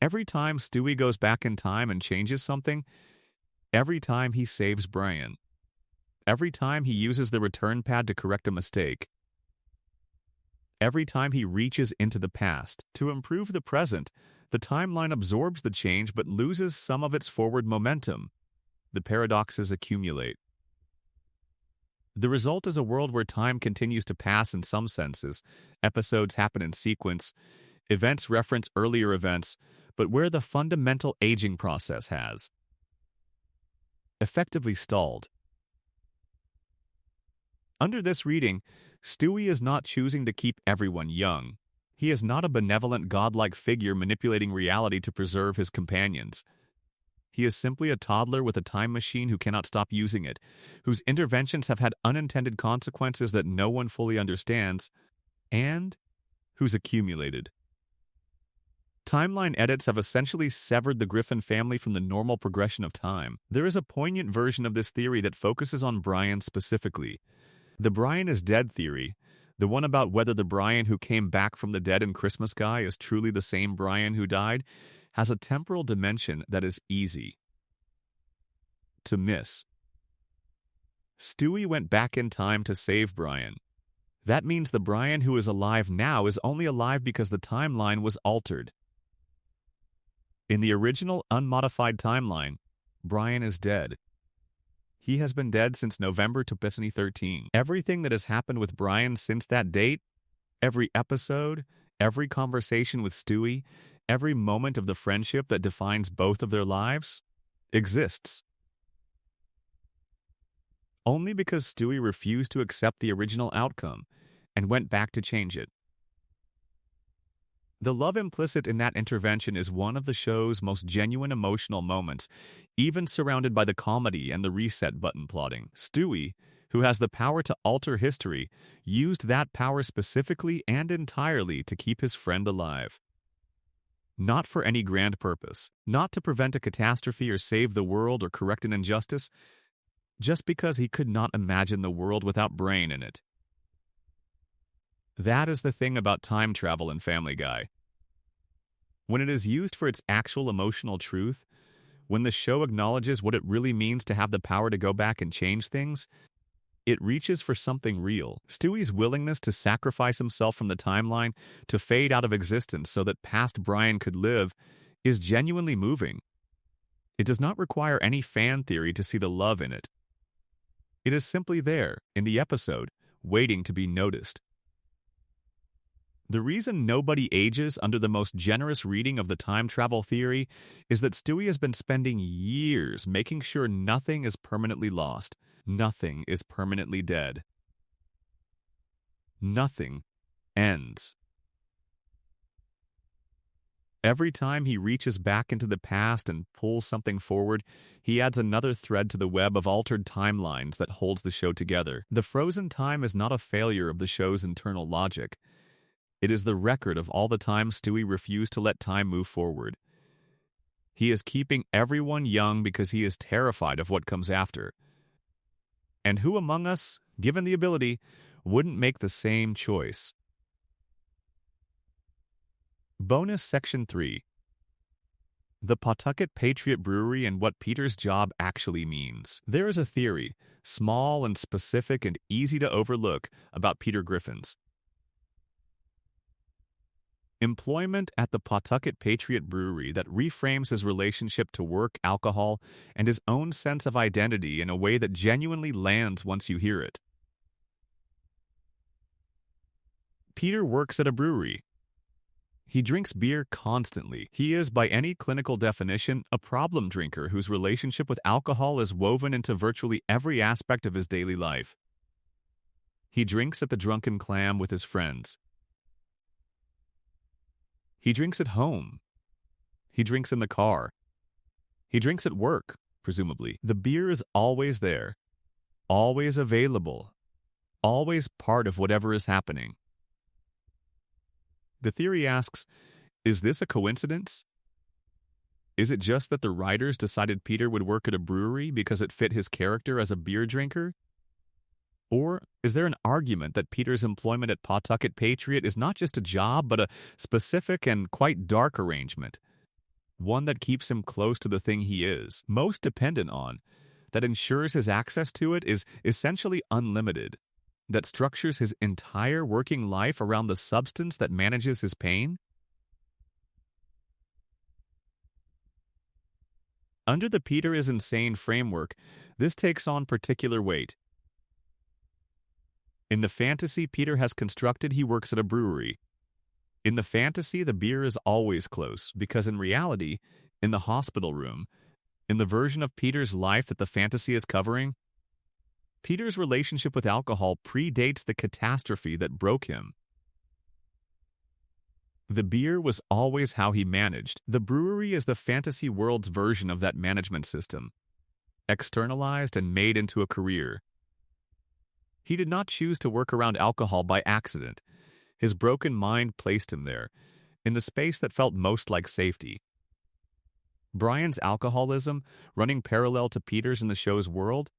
Every time Stewie goes back in time and changes something, every time he saves Brian, every time he uses the return pad to correct a mistake, every time he reaches into the past to improve the present, the timeline absorbs the change but loses some of its forward momentum. The paradoxes accumulate. The result is a world where time continues to pass in some senses, episodes happen in sequence, events reference earlier events, but where the fundamental aging process has effectively stalled. Under this reading, Stewie is not choosing to keep everyone young. He is not a benevolent godlike figure manipulating reality to preserve his companions. He is simply a toddler with a time machine who cannot stop using it, whose interventions have had unintended consequences that no one fully understands, and who's accumulated. Timeline edits have essentially severed the Griffin family from the normal progression of time. There is a poignant version of this theory that focuses on Brian specifically. The Brian is dead theory, the one about whether the Brian who came back from the dead in Christmas Guy is truly the same Brian who died, has a temporal dimension that is easy to miss. Stewie went back in time to save Brian. That means the Brian who is alive now is only alive because the timeline was altered. In the original unmodified timeline, Brian is dead. He has been dead since November 2013. Everything that has happened with Brian since that date, every episode, every conversation with Stewie, every moment of the friendship that defines both of their lives, exists. Only because Stewie refused to accept the original outcome and went back to change it. The love implicit in that intervention is one of the show's most genuine emotional moments, even surrounded by the comedy and the reset button plotting. Stewie, who has the power to alter history, used that power specifically and entirely to keep his friend alive. Not for any grand purpose, not to prevent a catastrophe or save the world or correct an injustice, just because he could not imagine the world without brain in it. That is the thing about time travel in Family Guy. When it is used for its actual emotional truth, when the show acknowledges what it really means to have the power to go back and change things, it reaches for something real. Stewie's willingness to sacrifice himself from the timeline to fade out of existence so that past Brian could live is genuinely moving. It does not require any fan theory to see the love in it. It is simply there, in the episode, waiting to be noticed. The reason nobody ages under the most generous reading of the time travel theory is that Stewie has been spending years making sure nothing is permanently lost. Nothing is permanently dead. Nothing ends. Every time he reaches back into the past and pulls something forward, he adds another thread to the web of altered timelines that holds the show together. The frozen time is not a failure of the show's internal logic. It is the record of all the times Stewie refused to let time move forward. He is keeping everyone young because he is terrified of what comes after. And who among us, given the ability, wouldn't make the same choice? Bonus Section 3. The Pawtucket Patriot Brewery and what Peter's job actually means. There is a theory, small and specific and easy to overlook, about Peter Griffin's employment at the Pawtucket Patriot Brewery that reframes his relationship to work, alcohol, and his own sense of identity in a way that genuinely lands once you hear it. Peter works at a brewery. He drinks beer constantly. He is, by any clinical definition, a problem drinker whose relationship with alcohol is woven into virtually every aspect of his daily life. He drinks at the Drunken Clam with his friends. He drinks at home. He drinks in the car. He drinks at work, presumably. The beer is always there, always available, always part of whatever is happening. The theory asks, is this a coincidence? Is it just that the writers decided Peter would work at a brewery because it fit his character as a beer drinker? Or is there an argument that Peter's employment at Pawtucket Patriot is not just a job, but a specific and quite dark arrangement? One that keeps him close to the thing he is, most dependent on, that ensures his access to it is essentially unlimited, that structures his entire working life around the substance that manages his pain? Under the Peter is insane framework, this takes on particular weight. In the fantasy Peter has constructed, he works at a brewery. In the fantasy, the beer is always close, because in reality, in the hospital room, in the version of Peter's life that the fantasy is covering, Peter's relationship with alcohol predates the catastrophe that broke him. The beer was always how he managed. The brewery is the fantasy world's version of that management system, externalized and made into a career. He did not choose to work around alcohol by accident. His broken mind placed him there, in the space that felt most like safety. Brian's alcoholism, running parallel to Peter's in the show's world,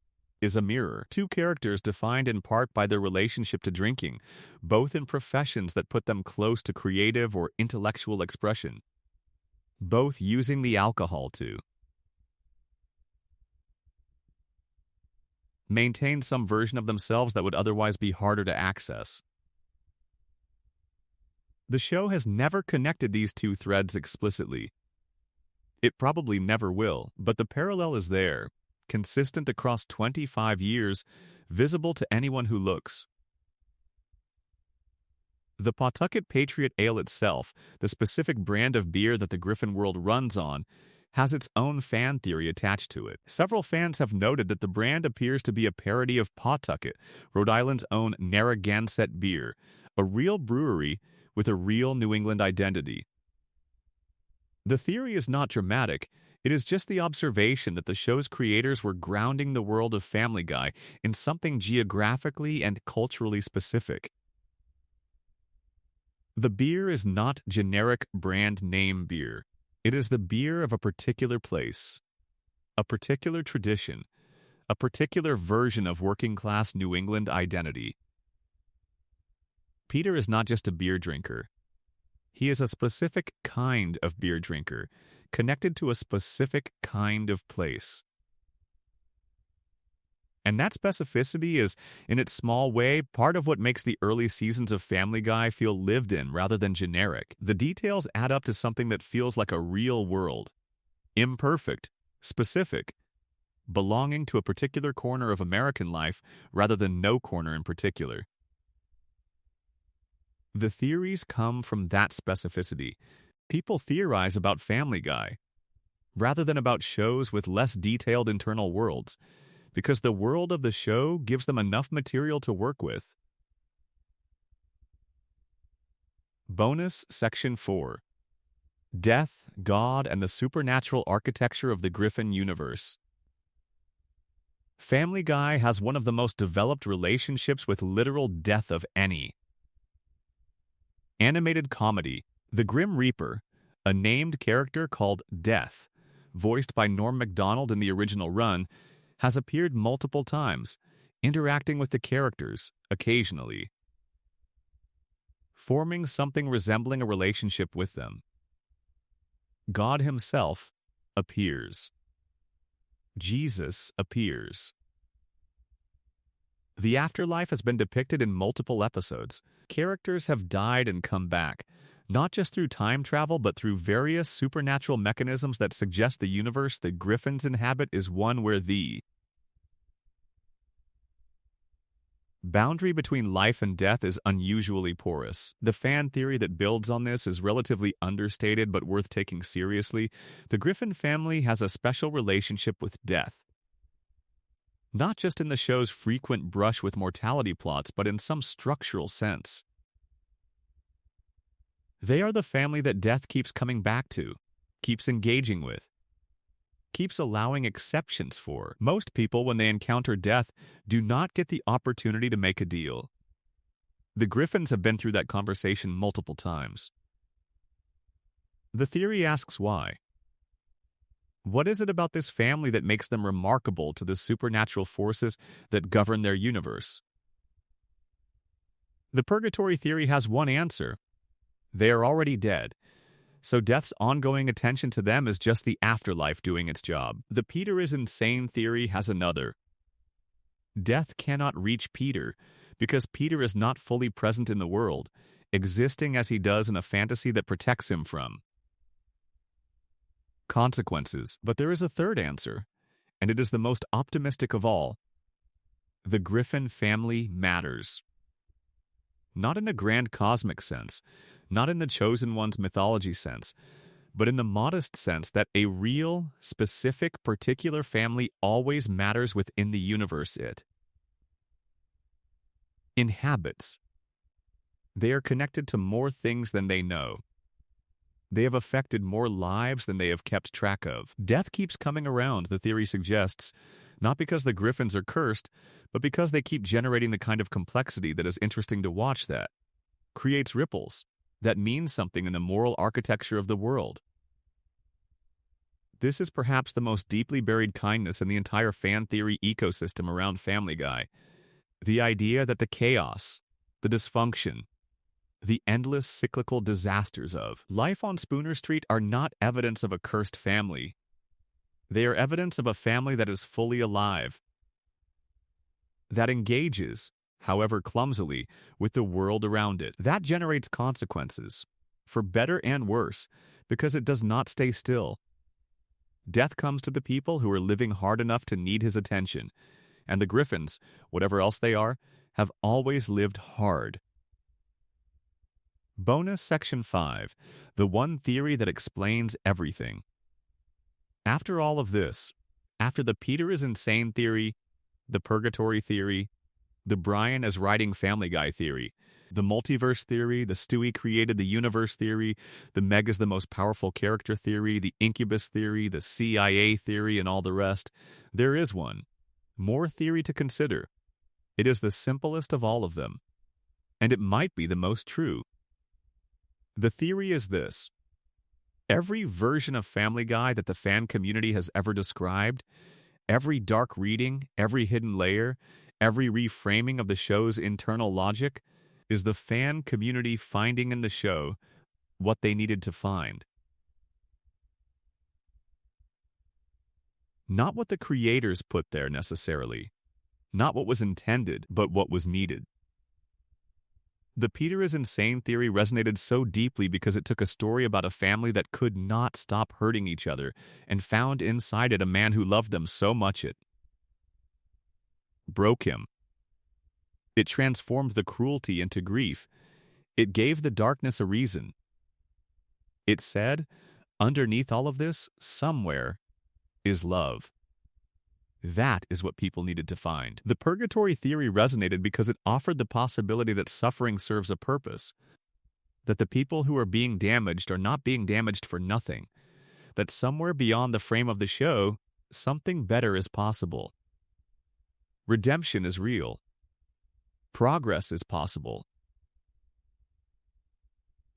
is a mirror. Two characters defined in part by their relationship to drinking, both in professions that put them close to creative or intellectual expression, both using the alcohol to maintain some version of themselves that would otherwise be harder to access. The show has never connected these two threads explicitly. It probably never will, but the parallel is there, consistent across 25 years, visible to anyone who looks. The Pawtucket Patriot Ale itself, the specific brand of beer that the Griffin world runs on, has its own fan theory attached to it. Several fans have noted that the brand appears to be a parody of Pawtucket, Rhode Island's own Narragansett beer, a real brewery with a real New England identity. The theory is not dramatic. It is just the observation that the show's creators were grounding the world of Family Guy in something geographically and culturally specific. The beer is not generic brand name beer. It is the beer of a particular place, a particular tradition, a particular version of working-class New England identity. Peter is not just a beer drinker. He is a specific kind of beer drinker, connected to a specific kind of place. And that specificity is, in its small way, part of what makes the early seasons of Family Guy feel lived in rather than generic. The details add up to something that feels like a real world. Imperfect, specific, belonging to a particular corner of American life rather than no corner in particular. The theories come from that specificity. People theorize about Family Guy, rather than about shows with less detailed internal worlds, because the world of the show gives them enough material to work with. Bonus Section 4. Death, God, and the Supernatural Architecture of the Griffin Universe. Family Guy has one of the most developed relationships with literal death of any. Animated comedy. The Grim Reaper, a named character called Death, voiced by Norm Macdonald in the original run, has appeared multiple times, interacting with the characters, occasionally, forming something resembling a relationship with them. God himself appears. Jesus appears. The afterlife has been depicted in multiple episodes. Characters have died and come back, not just through time travel, but through various supernatural mechanisms that suggest the universe the Griffins inhabit is one where the boundary between life and death is unusually porous. The fan theory that builds on this is relatively understated but worth taking seriously. The Griffin family has a special relationship with death. Not just in the show's frequent brush with mortality plots, but in some structural sense. They are the family that death keeps coming back to, keeps engaging with, keeps allowing exceptions for. Most people, when they encounter death, do not get the opportunity to make a deal. The Griffins have been through that conversation multiple times. The theory asks why. What is it about this family that makes them remarkable to the supernatural forces that govern their universe? The purgatory theory has one answer. They are already dead, so death's ongoing attention to them is just the afterlife doing its job. The Peter is insane theory has another. Death cannot reach Peter because Peter is not fully present in the world, existing as he does in a fantasy that protects him from consequences. But there is a third answer, and it is the most optimistic of all. The Griffin family matters. Not in a grand cosmic sense, not in the chosen one's mythology sense, but in the modest sense that a real, specific, particular family always matters within the universe it in habits. They are connected to more things than they know. They have affected more lives than they have kept track of. Death keeps coming around, the theory suggests, not because the Griffins are cursed, but because they keep generating the kind of complexity that is interesting to watch, that creates ripples, that means something in the moral architecture of the world. This is perhaps the most deeply buried kindness in the entire fan theory ecosystem around Family Guy. The idea that the chaos, the dysfunction, the endless cyclical disasters of life on Spooner Street are not evidence of a cursed family. They are evidence of a family that is fully alive, that engages, however clumsily, with the world around it. That generates consequences, for better and worse, because it does not stay still. Death comes to the people who are living hard enough to need his attention, and the Griffins, whatever else they are, have always lived hard. Bonus Section 5, the one theory that explains everything. After all of this, after the Peter is insane theory, the purgatory theory, the Brian is writing Family Guy theory, the multiverse theory, the Stewie created the universe theory, the Meg is the most powerful character theory, the incubus theory, the CIA theory, and all the rest, there is one more theory to consider. It is the simplest of all of them, and it might be the most true. The theory is this: every version of Family Guy that the fan community has ever described, every dark reading, every hidden layer, every reframing of the show's internal logic, is the fan community finding in the show what they needed to find. Not what the creators put there necessarily, not what was intended, but what was needed. The Peter is insane theory resonated so deeply because it took a story about a family that could not stop hurting each other and found inside it a man who loved them so much it broke him. It transformed the cruelty into grief. It gave the darkness a reason. It said, underneath all of this, somewhere, is love. That is what people needed to find. The purgatory theory resonated because it offered the possibility that suffering serves a purpose, that the people who are being damaged are not being damaged for nothing, that somewhere beyond the frame of the show, something better is possible. Redemption is real. Progress is possible.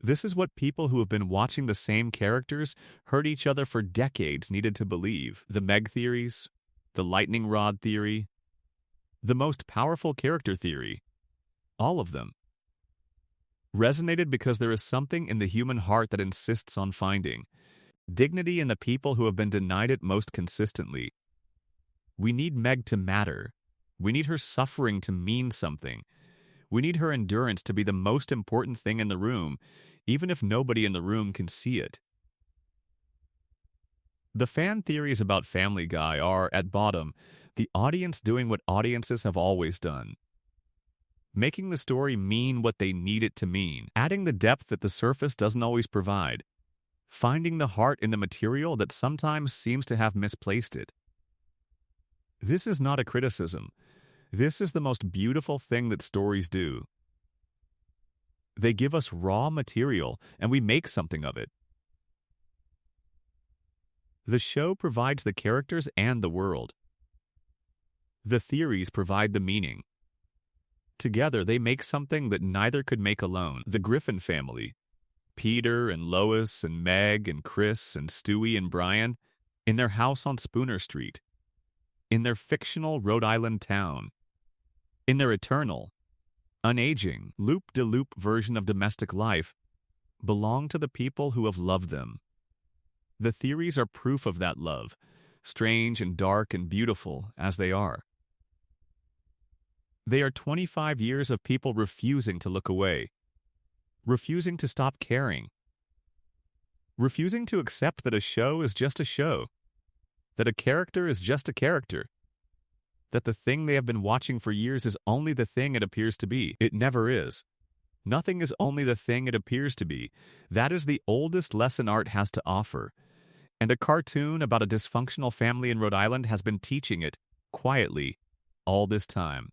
This is what people who have been watching the same characters hurt each other for decades needed to believe. The Meg theories, the lightning rod theory, the most powerful character theory, all of them resonated because there is something in the human heart that insists on finding dignity in the people who have been denied it most consistently. We need Meg to matter. We need her suffering to mean something. We need her endurance to be the most important thing in the room, even if nobody in the room can see it. The fan theories about Family Guy are, at bottom, the audience doing what audiences have always done. Making the story mean what they need it to mean, adding the depth that the surface doesn't always provide, finding the heart in the material that sometimes seems to have misplaced it. This is not a criticism. This is the most beautiful thing that stories do. They give us raw material, and we make something of it. The show provides the characters and the world. The theories provide the meaning. Together, they make something that neither could make alone. The Griffin family, Peter and Lois and Meg and Chris and Stewie and Brian, in their house on Spooner Street, in their fictional Rhode Island town, in their eternal, unaging, loop-de-loop version of domestic life, belong to the people who have loved them. The theories are proof of that love, strange and dark and beautiful as they are. They are 25 years of people refusing to look away, refusing to stop caring, refusing to accept that a show is just a show, that a character is just a character, that the thing they have been watching for years is only the thing it appears to be. It never is. Nothing is only the thing it appears to be. That is the oldest lesson art has to offer. And a cartoon about a dysfunctional family in Rhode Island has been teaching it, quietly, all this time.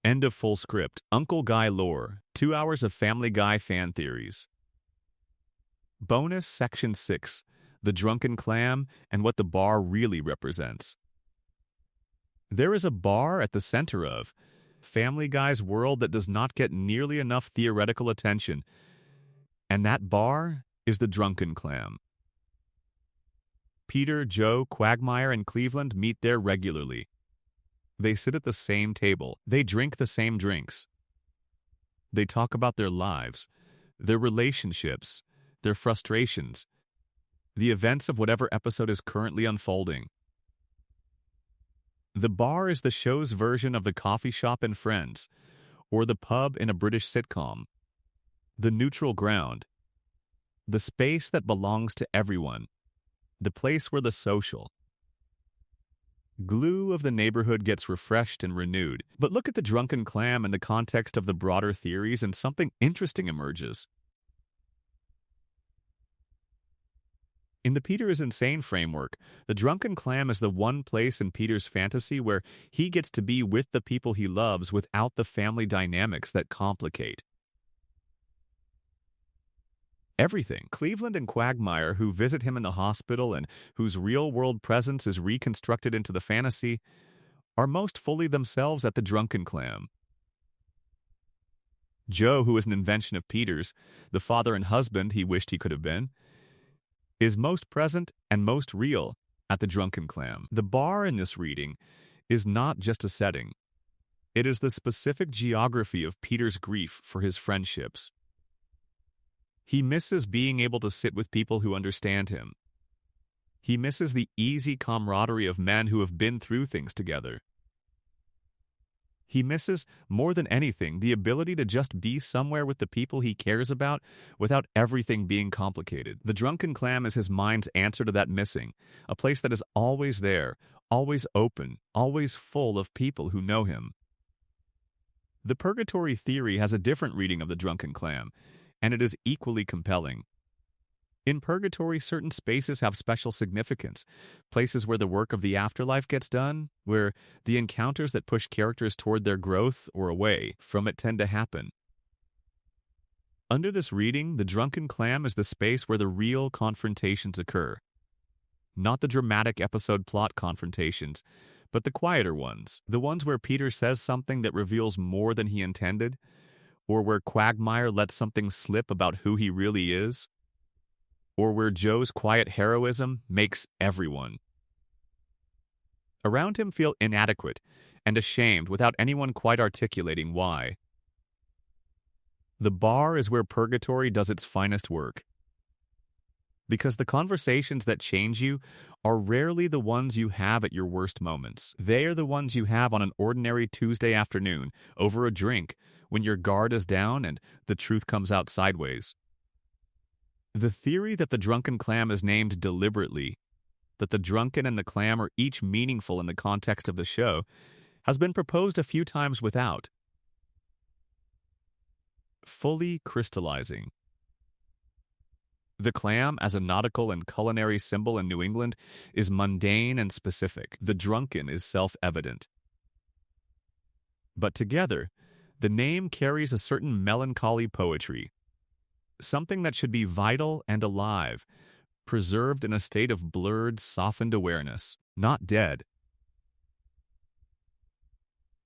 End of full script. Uncle Guy lore. 2 hours of Family Guy fan theories. Bonus Section 6. The Drunken Clam and what the bar really represents. There is a bar at the center of Family Guy's world that does not get nearly enough theoretical attention, and that bar is the Drunken Clam. Peter, Joe, Quagmire, and Cleveland meet there regularly. They sit at the same table. They drink the same drinks. They talk about their lives, their relationships, their frustrations, the events of whatever episode is currently unfolding. The bar is the show's version of the coffee shop in Friends, or the pub in a British sitcom. The neutral ground. The space that belongs to everyone. The place where the social glue of the neighborhood gets refreshed and renewed. But look at the Drunken Clam in the context of the broader theories and something interesting emerges. In the Peter is Insane framework, the Drunken Clam is the one place in Peter's fantasy where he gets to be with the people he loves without the family dynamics that complicate everything. Cleveland and Quagmire, who visit him in the hospital and whose real-world presence is reconstructed into the fantasy, are most fully themselves at the Drunken Clam. Joe, who is an invention of Peter's, the father and husband he wished he could have been, is most present and most real at the Drunken Clam. The bar in this reading is not just a setting. It is the specific geography of Peter's grief for his friendships. He misses being able to sit with people who understand him. He misses the easy camaraderie of men who have been through things together. He misses, more than anything, the ability to just be somewhere with the people he cares about without everything being complicated. The Drunken Clam is his mind's answer to that missing, a place that is always there, always open, always full of people who know him. The purgatory theory has a different reading of the Drunken Clam, and it is equally compelling. In purgatory, certain spaces have special significance, places where the work of the afterlife gets done, where the encounters that push characters toward their growth or away from it tend to happen. Under this reading, the Drunken Clam is the space where the real confrontations occur. Not the dramatic episode plot confrontations, but the quieter ones, the ones where Peter says something that reveals more than he intended, or where Quagmire lets something slip about who he really is, or where Joe's quiet heroism makes everyone around him feel inadequate and ashamed without anyone quite articulating why. The bar is where purgatory does its finest work. Because the conversations that change you are rarely the ones you have at your worst moments. They are the ones you have on an ordinary Tuesday afternoon over a drink when your guard is down and the truth comes out sideways. The theory that the Drunken Clam is named deliberately, that the drunken and the clam are each meaningful in the context of the show, has been proposed a few times without fully crystallizing. The clam, as a nautical and culinary symbol in New England, is mundane and specific. The drunken is self-evident. But together, the name carries a certain melancholy poetry, something that should be vital and alive, preserved in a state of blurred, softened awareness, not dead.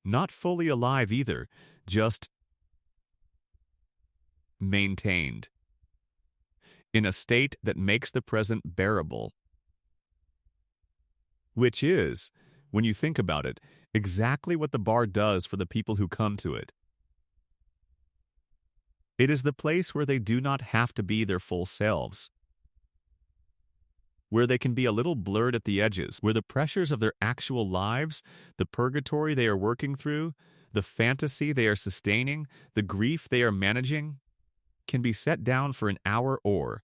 Not fully alive either, just maintained, in a state that makes the present bearable. Which is, when you think about it, exactly what the bar does for the people who come to it. It is the place where they do not have to be their full selves, where they can be a little blurred at the edges, where the pressures of their actual lives, the purgatory they are working through, the fantasy they are sustaining, the grief they are managing, can be set down for an hour or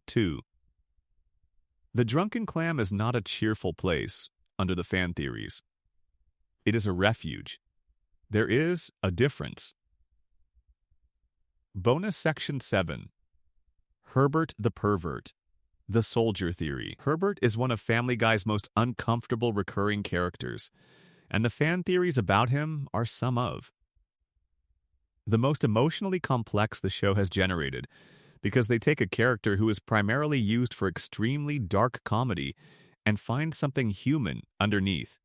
two. The Drunken Clam is not a cheerful place under the fan theories. It is a refuge. There is a difference. Bonus Section 7. Herbert the Pervert. The Soldier Theory. Herbert is one of Family Guy's most uncomfortable recurring characters. and the fan theories about him are some of the most emotionally complex the show has generated, because they take a character who is primarily used for extremely dark comedy and find something human underneath.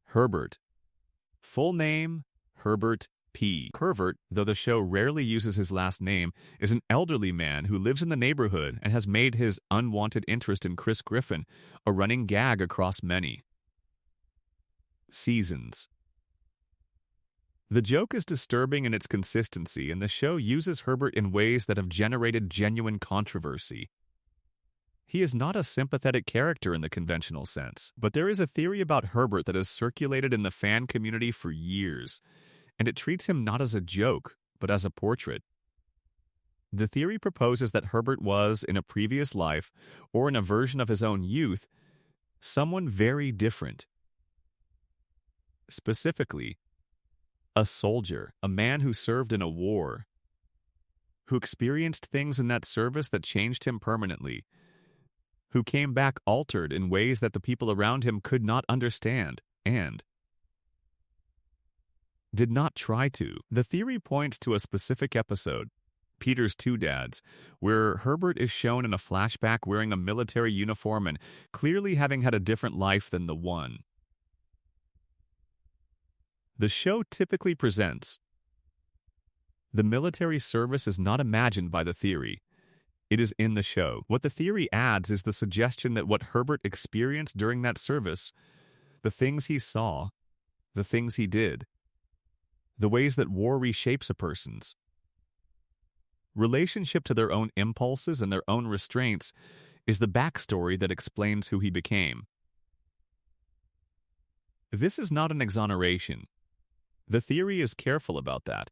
Herbert. Full name, Herbert P. Pervert, though the show rarely uses his last name, is an elderly man who lives in the neighborhood and has made his unwanted interest in Chris Griffin a running gag across many seasons. The joke is disturbing in its consistency, and the show uses Herbert in ways that have generated genuine controversy. He is not a sympathetic character in the conventional sense, but there is a theory about Herbert that has circulated in the fan community for years, and it treats him not as a joke, but as a portrait. The theory proposes that Herbert was, in a previous life, or in a version of his own youth, someone very different. Specifically, a soldier, a man who served in a war, who experienced things in that service that changed him permanently, who came back altered in ways that the people around him could not understand, and did not try to. The theory points to a specific episode, Peter's Two Dads, where Herbert is shown in a flashback wearing a military uniform and clearly having had a different life than the one. The show typically presents the military service is not imagined by the theory. It is in the show. What the theory adds is the suggestion that what Herbert experienced during that service, the things he saw, the things he did, the ways that war reshapes a person's relationship to their own impulses and their own restraints, is the backstory that explains who he became. This is not an exoneration. The theory is careful about that.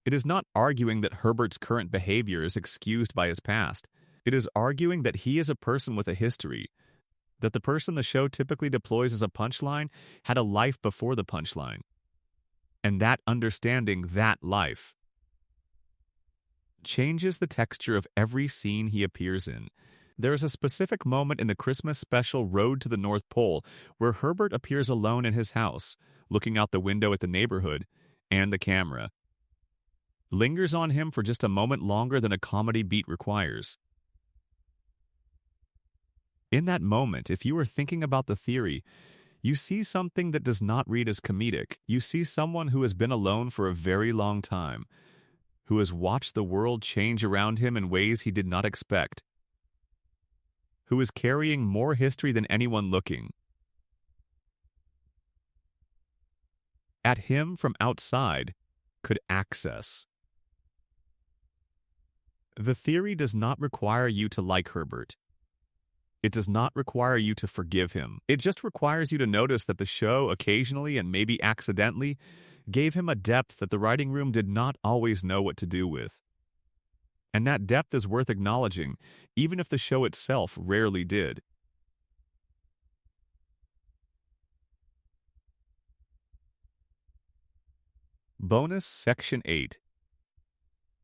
It is not arguing that Herbert's current behavior is excused by his past. It is arguing that he is a person with a history, that the person the show typically deploys as a punchline had a life before the punchline, and that understanding that life changes the texture of every scene he appears in. There is a specific moment in the Christmas special Road to the North Pole where Herbert appears alone in his house, looking out the window at the neighborhood, and the camera lingers on him for just a moment longer than a comedy beat requires. In that moment, if you are thinking about the theory, you see something that does not read as comedic. You see someone who has been alone for a very long time, who has watched the world change around him in ways he did not expect, who is carrying more history than anyone looking at him from outside could access. The theory does not require you to like Herbert. It does not require you to forgive him. It just requires you to notice that the show occasionally and maybe accidentally gave him a depth that the writing room did not always know what to do with. And that depth is worth acknowledging, even if the show itself rarely did. Bonus Section 8.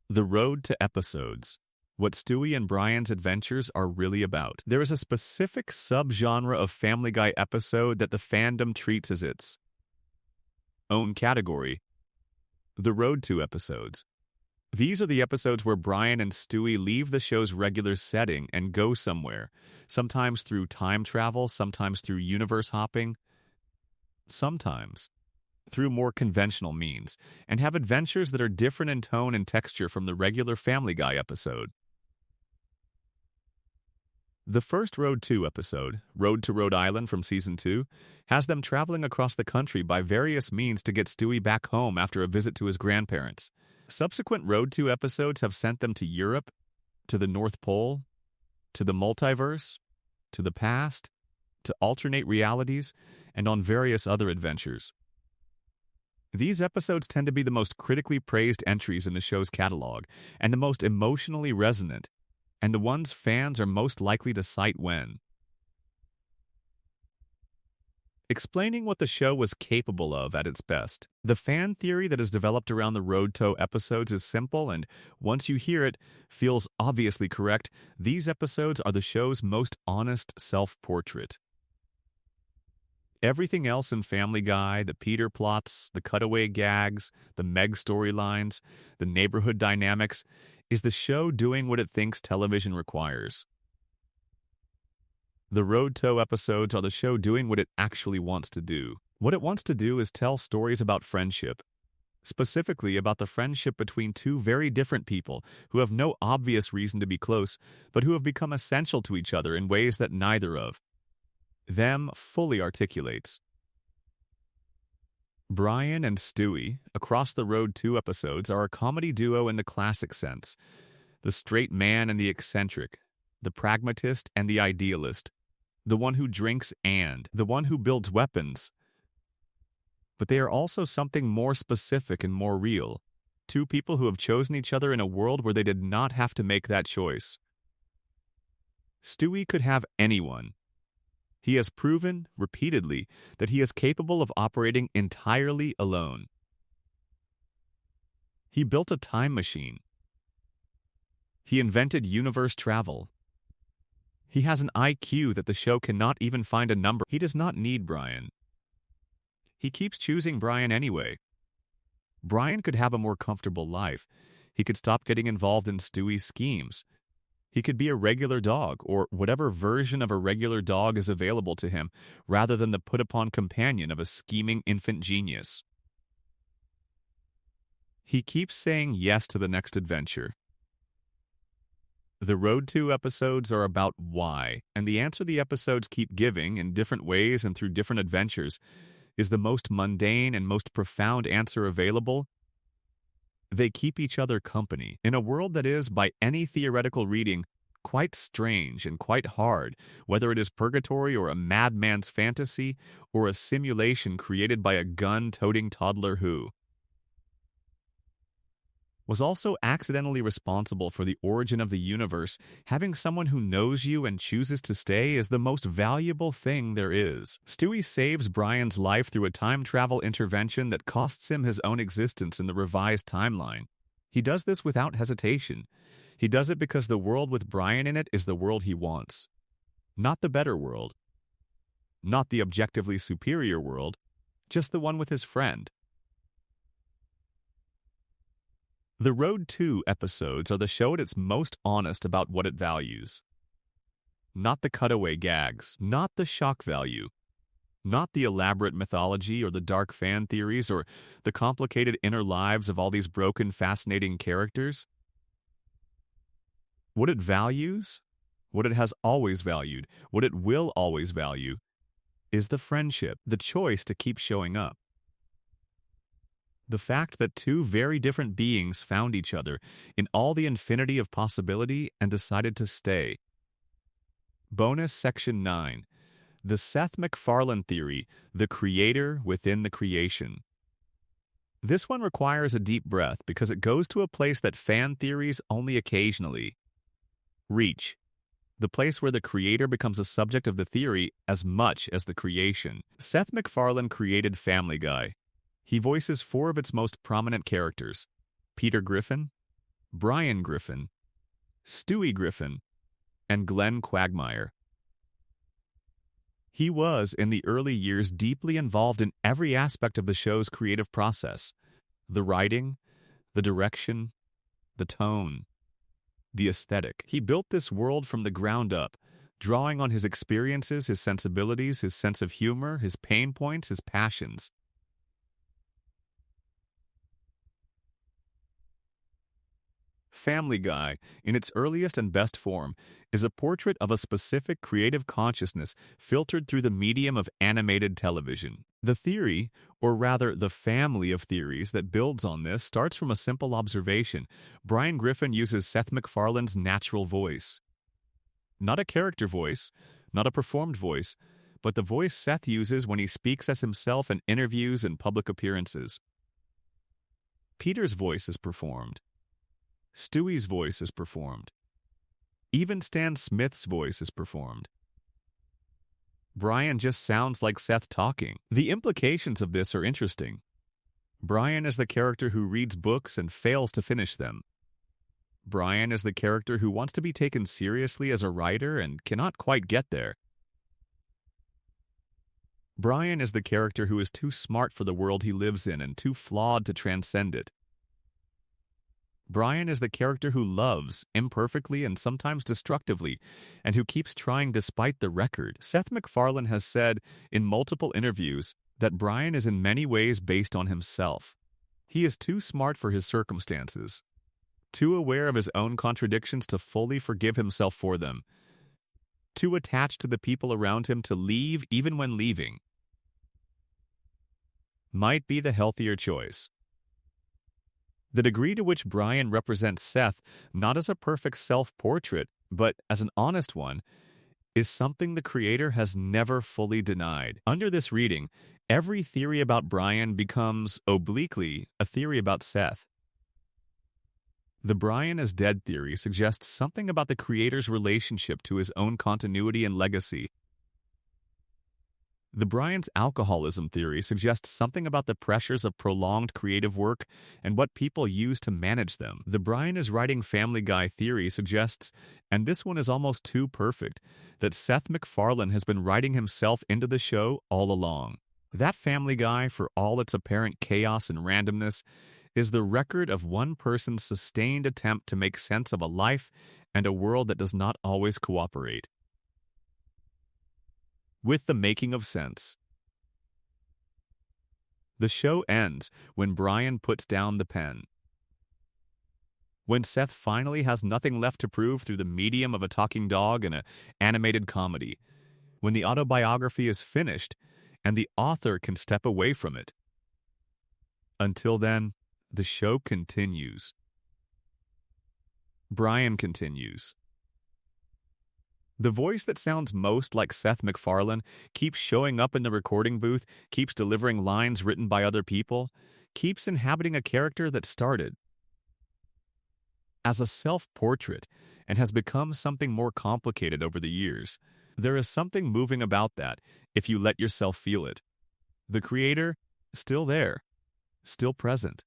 The Road to Episodes. What Stewie and Brian's adventures are really about. There is a specific subgenre of Family Guy episode that the fandom treats as its own category, the Road to episodes. These are the episodes where Brian and Stewie leave the show's regular setting and go somewhere, sometimes through time travel, sometimes through universe hopping, sometimes through more conventional means, and have adventures that are different in tone and texture from the regular Family Guy episode. The first Road to episode, Road to Rhode Island from Season 2, has them traveling across the country by various means to get Stewie back home after a visit to his grandparents. Subsequent Road to episodes have sent them to Europe, to the North Pole, to the multiverse, to the past, to alternate realities, and on various other adventures. These episodes tend to be the most critically praised entries in the show's catalog, and the most emotionally resonant, and the ones fans are most likely to cite when explaining what the show was capable of at its best. The fan theory that is developed around the Road to episodes is simple, and once you hear it, feels obviously correct. These episodes are the show's most honest self-portrait. Everything else in Family Guy, the Peter plots, the cutaway gags, the Meg storylines, the neighborhood dynamics, is the show doing what it thinks television requires. The Road To episodes are the show doing what it actually wants to do. What it wants to do is tell stories about friendship, specifically about the friendship between two very different people who have no obvious reason to be close, but who have become essential to each other in ways that neither of them fully articulates. Brian and Stewie, Across the Road 2 episodes, are a comedy duo in the classic sense. The straight man and the eccentric, the pragmatist and the idealist, the one who drinks and the one who builds weapons. But they are also something more specific and more real. Two people who have chosen each other in a world where they did not have to make that choice. Stewie could have anyone. He has proven, repeatedly, that he is capable of operating entirely alone. He built a time machine. He invented universe travel. He has an IQ that the show cannot even find a number. He does not need Brian. He keeps choosing Brian anyway. Brian could have a more comfortable life. He could stop getting involved in Stewie's schemes. He could be a regular dog, or whatever version of a regular dog is available to him, rather than the put-upon companion of a scheming infant genius. He keeps saying yes to the next adventure. The Road To episodes are about why, and the answer the episodes keep giving in different ways and through different adventures is the most mundane and most profound answer available. They keep each other company in a world that is, by any theoretical reading, quite strange and quite hard, whether it is purgatory or a madman's fantasy or a simulation created by a gun-toting toddler who was also accidentally responsible for the origin of the universe. Having someone who knows you and chooses to stay is the most valuable thing there is. Stewie saves Brian's life through a time travel intervention that costs him his own existence in the revised timeline. He does this without hesitation. He does it because the world with Brian in it is the world he wants. Not the better world. Not the objectively superior world. Just the one with his friend. The Road To episodes are the show at its most honest about what it values. Not the cutaway gags, not the shock value, not the elaborate mythology or the dark fan theories or the complicated inner lives of all these broken, fascinating characters. What it values, what it has always valued, what it will always value, is the friendship, the choice to keep showing up. The fact that two very different beings found each other in all the infinity of possibility and decided to stay. Bonus Section 9. The Seth MacFarlane Theory, the creator within the creation. This one requires a deep breath because it goes to a place that fan theories only occasionally reach. The place where the creator becomes a subject of the theory as much as the creation. Seth MacFarlane created Family Guy. He voices 4 of its most prominent characters: Peter Griffin, Brian Griffin, Stewie Griffin, and Glenn Quagmire. He was, in the early years, deeply involved in every aspect of the show's creative process: the writing, the direction, the tone, the aesthetic. He built this world from the ground up, drawing on his experiences, his sensibilities, his sense of humor, his pain points, his passions. Family Guy, in its earliest and best form, is a portrait of a specific creative consciousness filtered through the medium of animated television. The theory, or rather the family of theories that builds on this, starts from a simple observation. Brian Griffin uses Seth MacFarlane's natural voice. Not a character voice, not a performed voice, but the voice Seth uses when he speaks as himself in interviews and public appearances. Peter's voice is performed. Stewie's voice is performed. Even Stan Smith's voice is performed. Brian just sounds like Seth talking. The implications of this are interesting. Brian is the character who reads books and fails to finish them. Brian is the character who wants to be taken seriously as a writer and cannot quite get there. Brian is the character who is too smart for the world he lives in and too flawed to transcend it. Brian is the character who loves, imperfectly and sometimes destructively, and who keeps trying despite the record. Seth MacFarlane has said in multiple interviews that Brian is in many ways based on himself. He is too smart for his circumstances, too aware of his own contradictions to fully forgive himself for them, too attached to the people around him to leave even when leaving. Might be the healthier choice. The degree to which Brian represents Seth, not as a perfect self-portrait, but as an honest one, is something the creator has never fully denied. Under this reading, every theory about Brian becomes, obliquely, a theory about Seth. The Brian is dead theory suggests something about the creator's relationship to his own continuity and legacy. The Brian's alcoholism theory suggests something about the pressures of prolonged creative work and what people use to manage them. The Brian is writing Family Guy theory suggests, and this one is almost too perfect, that Seth MacFarlane has been writing himself into the show all along. That Family Guy, for all its apparent chaos and randomness, is the record of one person's sustained attempt to make sense of a life and a world that does not always cooperate. With the making of sense. The show ends when Brian puts down the pen. When Seth finally has nothing left to prove through the medium of a talking dog and an animated comedy. When the autobiography is finished and the author can step away from it. Until then, the show continues. Brian continues. The voice that sounds most like Seth MacFarlane keeps showing up in the recording booth, keeps delivering lines written by other people, keeps inhabiting a character that started as a self-portrait and has become something more complicated over the years. There is something moving about that if you let yourself feel it. The creator, still there, still present.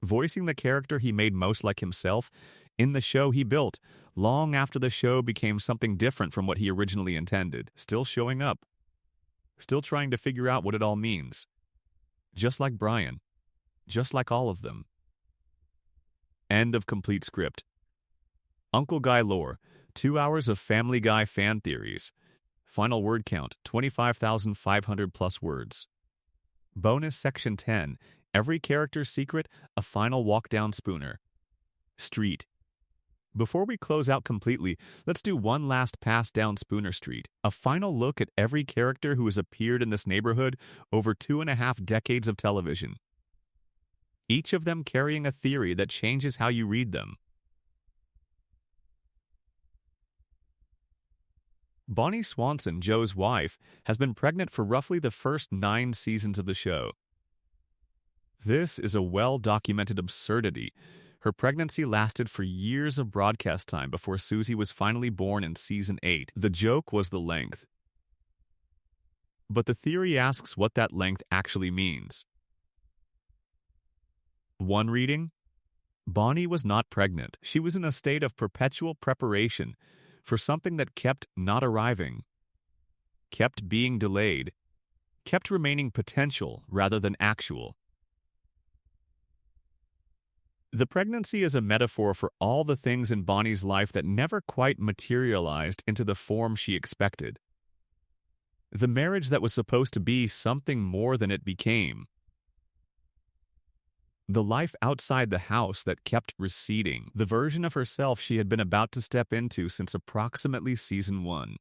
Voicing the character he made most like himself in the show he built, long after the show became something different from what he originally intended, still showing up, still trying to figure out what it all means. Just like Brian, just like all of them. End of complete script. Uncle Guy lore, 2 hours of Family Guy fan theories. Final word count, 25,500 plus words. Bonus section 10, every character's secret, a final walk down Spooner Street. Before we close out completely, let's do one last pass down Spooner Street, a final look at every character who has appeared in this neighborhood over 2.5 decades of television. Each of them carrying a theory that changes how you read them. Bonnie Swanson, Joe's wife, has been pregnant for roughly the first 9 seasons of the show. This is a well-documented absurdity. Her pregnancy lasted for years of broadcast time before Susie was finally born in season 8. The joke was the length. But the theory asks what that length actually means. One reading? Bonnie was not pregnant. She was in a state of perpetual preparation for something that kept not arriving, kept being delayed, kept remaining potential rather than actual. The pregnancy is a metaphor for all the things in Bonnie's life that never quite materialized into the form she expected. The marriage that was supposed to be something more than it became. The life outside the house that kept receding. The version of herself she had been about to step into since approximately season 1.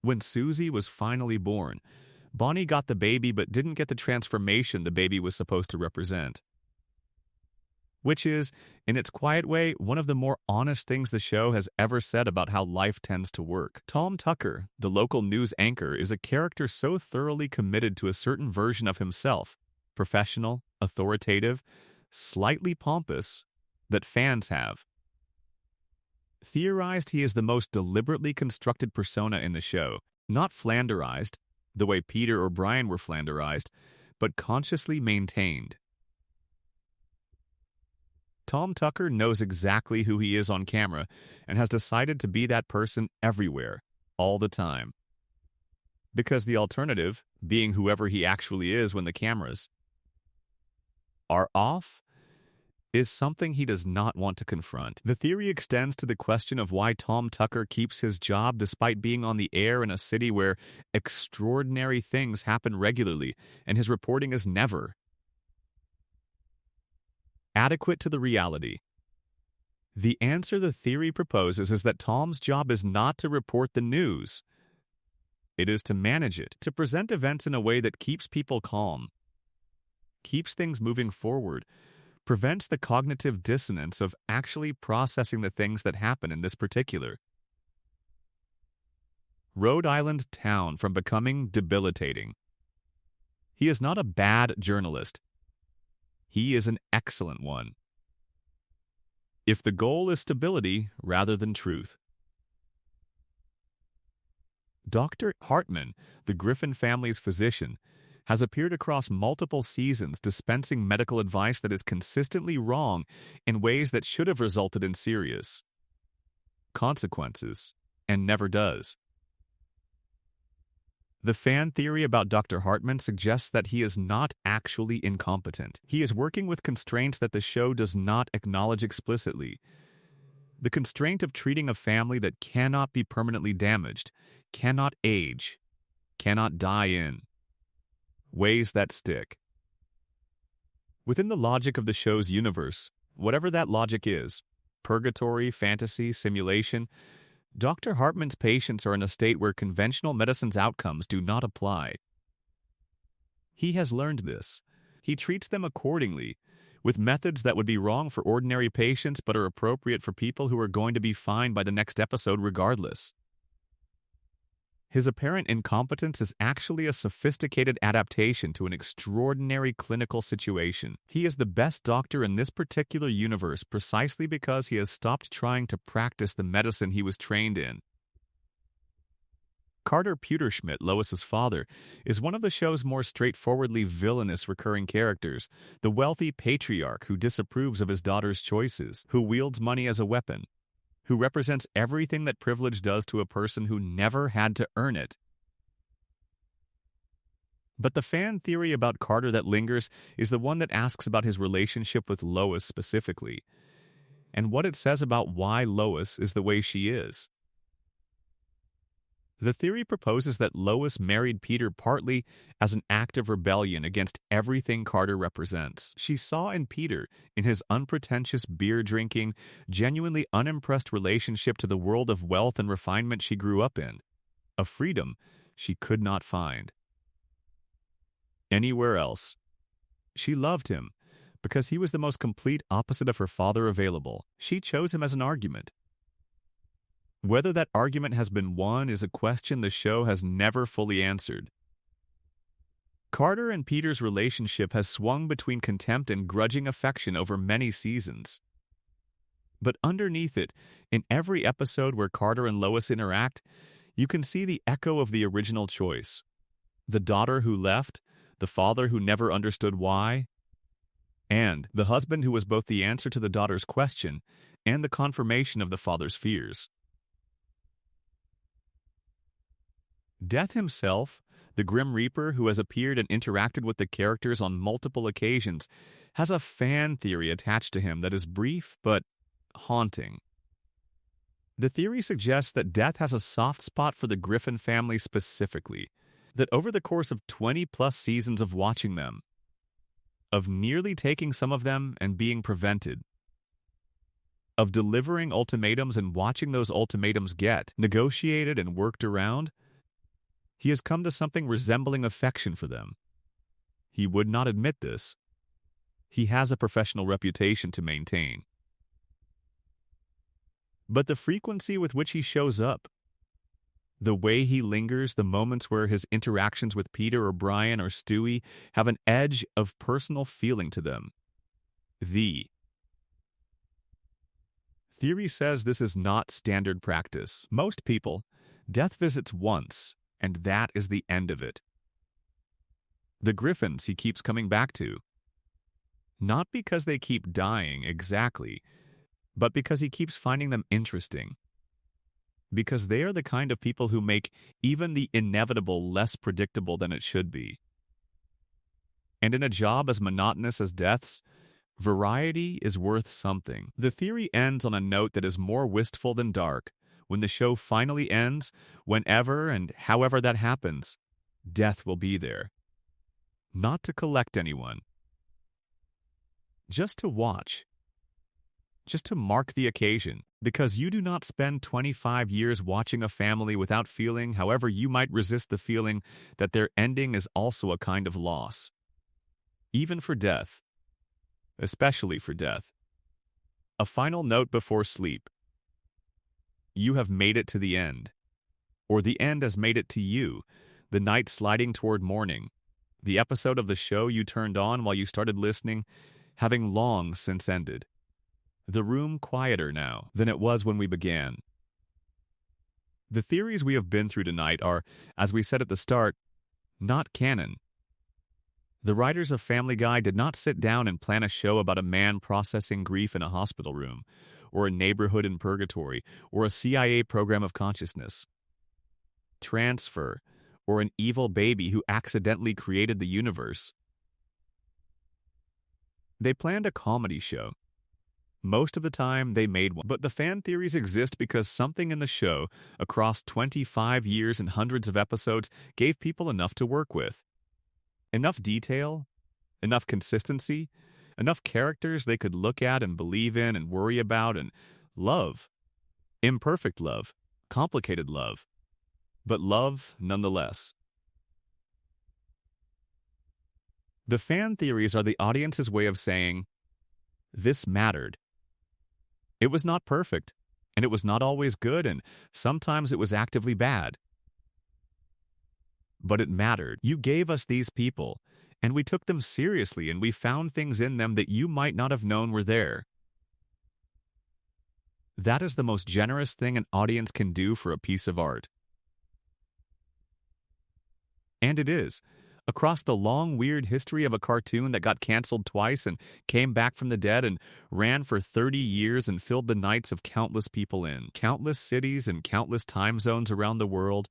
When Susie was finally born, Bonnie got the baby but didn't get the transformation the baby was supposed to represent. Which is, in its quiet way, one of the more honest things the show has ever said about how life tends to work. Tom Tucker, the local news anchor, is a character so thoroughly committed to a certain version of himself, professional, authoritative, slightly pompous, that fans have theorized he is the most deliberately constructed persona in the show, not flanderized, the way Peter or Brian were flanderized, but consciously maintained. Tom Tucker knows exactly who he is on camera and has decided to be that person everywhere, all the time. Because the alternative, being whoever he actually is when the cameras are off, is something he does not want to confront. The theory extends to the question of why Tom Tucker keeps his job despite being on the air in a city where extraordinary things happen regularly, and his reporting is never adequate to the reality. The answer the theory proposes is that Tom's job is not to report the news. It is to manage it, to present events in a way that keeps people calm, keeps things moving forward, prevents the cognitive dissonance of actually processing the things that happen in this particular Rhode Island town from becoming debilitating. He is not a bad journalist. He is an excellent one. If the goal is stability rather than truth. Dr. Hartman, the Griffin family's physician, has appeared across multiple seasons dispensing medical advice that is consistently wrong in ways that should have resulted in serious consequences, and never does. The fan theory about Dr. Hartman suggests that he is not actually incompetent. He is working with constraints that the show does not acknowledge explicitly. The constraint of treating a family that cannot be permanently damaged, cannot age, cannot die in ways that stick. Within the logic of the show's universe, whatever that logic is, purgatory, fantasy, simulation, Dr. Hartman's patients are in a state where conventional medicine's outcomes do not apply. He has learned this. He treats them accordingly, with methods that would be wrong for ordinary patients but are appropriate for people who are going to be fine by the next episode regardless. His apparent incompetence is actually a sophisticated adaptation to an extraordinary clinical situation. He is the best doctor in this particular universe precisely because he has stopped trying to practice the medicine he was trained in. Carter Pewterschmidt, Lois's father, is one of the show's more straightforwardly villainous recurring characters, the wealthy patriarch who disapproves of his daughter's choices, who wields money as a weapon, who represents everything that privilege does to a person who never had to earn it. But the fan theory about Carter that lingers is the one that asks about his relationship with Lois specifically, and what it says about why Lois is the way she is. The theory proposes that Lois married Peter partly as an act of rebellion against everything Carter represents. She saw in Peter, in his unpretentious beer-drinking, genuinely unimpressed relationship to the world of wealth and refinement she grew up in, a freedom she could not find anywhere else. She loved him because he was the most complete opposite of her father available. She chose him as an argument. Whether that argument has been won is a question the show has never fully answered. Carter and Peter's relationship has swung between contempt and grudging affection over many seasons. But underneath it, in every episode where Carter and Lois interact, you can see the echo of the original choice. The daughter who left, the father who never understood why, and the husband who was both the answer to the daughter's question and the confirmation of the father's fears. Death himself, the Grim Reaper who has appeared and interacted with the characters on multiple occasions, has a fan theory attached to him that is brief but haunting. The theory suggests that Death has a soft spot for the Griffin family specifically, that over the course of 20-plus seasons of watching them, of nearly taking some of them and being prevented, of delivering ultimatums and watching those ultimatums get negotiated and worked around, he has come to something resembling affection for them. He would not admit this. He has a professional reputation to maintain. But the frequency with which he shows up, the way he lingers, the moments where his interactions with Peter or Brian or Stewie have an edge of personal feeling to them. The theory says this is not standard practice. Most people, Death visits once, and that is the end of it. The Griffins he keeps coming back to. Not because they keep dying exactly, but because he keeps finding them interesting. because they are the kind of people who make even the inevitable less predictable than it should be. And in a job as monotonous as death's, variety is worth something. The theory ends on a note that is more wistful than dark. When the show finally ends, whenever and however that happens, death will be there. Not to collect anyone. Just to watch. Just to mark the occasion. Because you do not spend 25 years watching a family without feeling, however you might resist the feeling, that their ending is also a kind of loss. Even for death. Especially for death. A final note before sleep. You have made it to the end. Or the end has made it to you, the night sliding toward morning. The episode of the show you turned on while you started listening, having long since ended. The room quieter now than it was when we began. The theories we have been through tonight are, as we said at the start, not canon. The writers of Family Guy did not sit down and plan a show about a man processing grief in a hospital room, or a neighborhood in purgatory, or a CIA program of consciousness. Transfer, or an evil baby who accidentally created the universe. They planned a comedy show. Most of the time, they made one. But the fan theories exist because something in the show, across 25 years and hundreds of episodes, gave people enough to work with. Enough detail, enough consistency, enough characters they could look at and believe in and worry about and love. Imperfect love, complicated love, but love nonetheless. The fan theories are the audience's way of saying, this mattered. It was not perfect, and it was not always good, and sometimes it was actively bad. But it mattered. You gave us these people, and we took them seriously, and we found things in them that you might not have known were there. That is the most generous thing an audience can do for a piece of art. And it is. Across the long, weird history of a cartoon that got canceled twice and came back from the dead and ran for 30 years and filled the nights of countless people in countless cities and countless time zones around the world,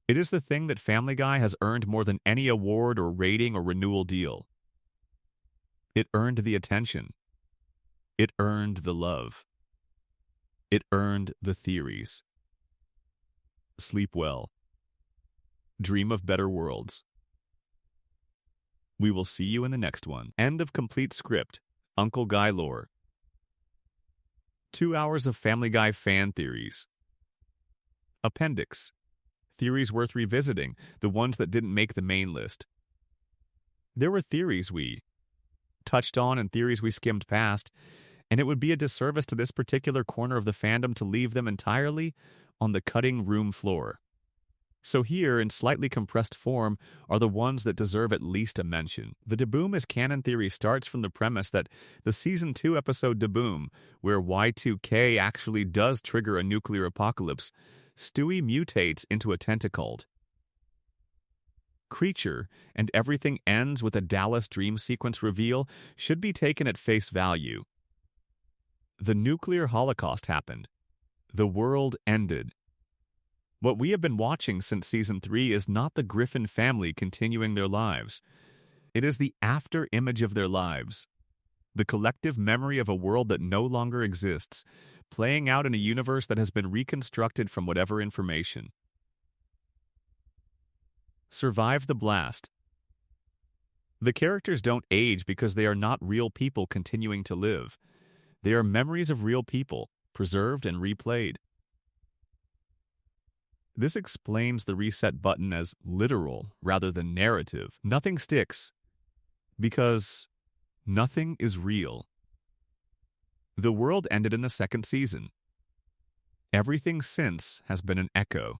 it is the thing that Family Guy has earned more than any award or rating or renewal deal. It earned the attention. It earned the love. It earned the theories. Sleep well. Dream of better worlds. We will see you in the next one. End of complete script. Uncle Guy lore. 2 hours of Family Guy fan theories. Appendix. Theories worth revisiting, the ones that didn't make the main list. There were theories we touched on and theories we skimmed past, and it would be a disservice to this particular corner of the fandom to leave them entirely on the cutting room floor. So here, in slightly compressed form, are the ones that deserve at least a mention. The DeBoom as canon theory starts from the premise that the Season 2 episode DeBoom, where Y2K actually does trigger a nuclear apocalypse, Stewie mutates into a tentacled creature, and everything ends with a Dallas dream sequence reveal, should be taken at face value. The nuclear holocaust happened. The world ended. What we have been watching since Season 3 is not the Griffin family continuing their lives. It is the after-image of their lives. The collective memory of a world that no longer exists, playing out in a universe that has been reconstructed from whatever information. Survive the blast. The characters don't age because they are not real people continuing to live. They are memories of real people, preserved and replayed. This explains the reset button as literal rather than narrative. Nothing sticks because nothing is real. The world ended in the second season. Everything since has been an echo.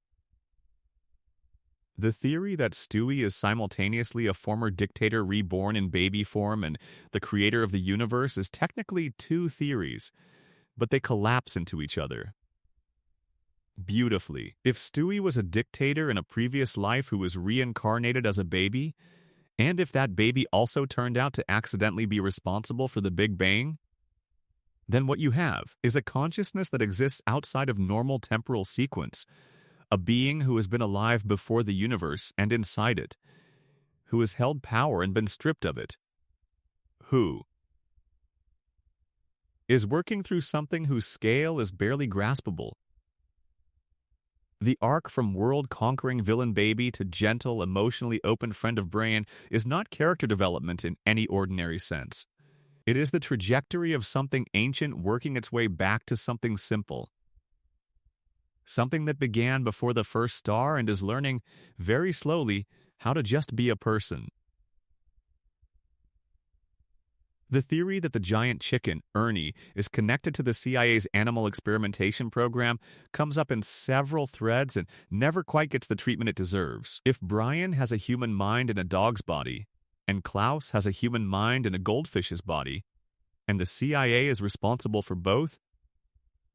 The theory that Stewie is simultaneously a former dictator reborn in baby form and the creator of the universe is technically two theories, but they collapse into each other. Beautifully. If Stewie was a dictator in a previous life who was reincarnated as a baby, and if that baby also turned out to accidentally be responsible for the Big Bang, then what you have is a consciousness that exists outside of normal temporal sequence, a being who has been alive before the universe and inside it, who has held power and been stripped of it, who is working through something whose scale is barely graspable. The arc from world-conquering villain baby to gentle, emotionally open friend of Brain is not character development in any ordinary sense. It is the trajectory of something ancient working its way back to something simple. Something that began before the first star and is learning, very slowly, how to just be a person. The theory that the giant chicken, Ernie, is connected to the CIA's animal experimentation program comes up in several threads and never quite gets the treatment it deserves. If Brian has a human mind in a dog's body, and Klaus has a human mind in a goldfish's body, and the CIA is responsible for both,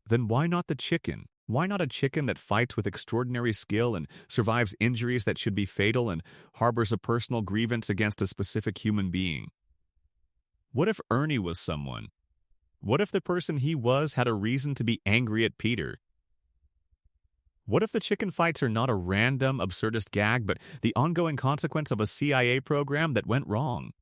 then why not the chicken? Why not a chicken that fights with extraordinary skill and survives injuries that should be fatal and harbors a personal grievance against a specific human being? What if Ernie was someone? What if the person he was had a reason to be angry at Peter? What if the chicken fights are not a random, absurdist gag, but the ongoing consequence of a CIA program that went wrong?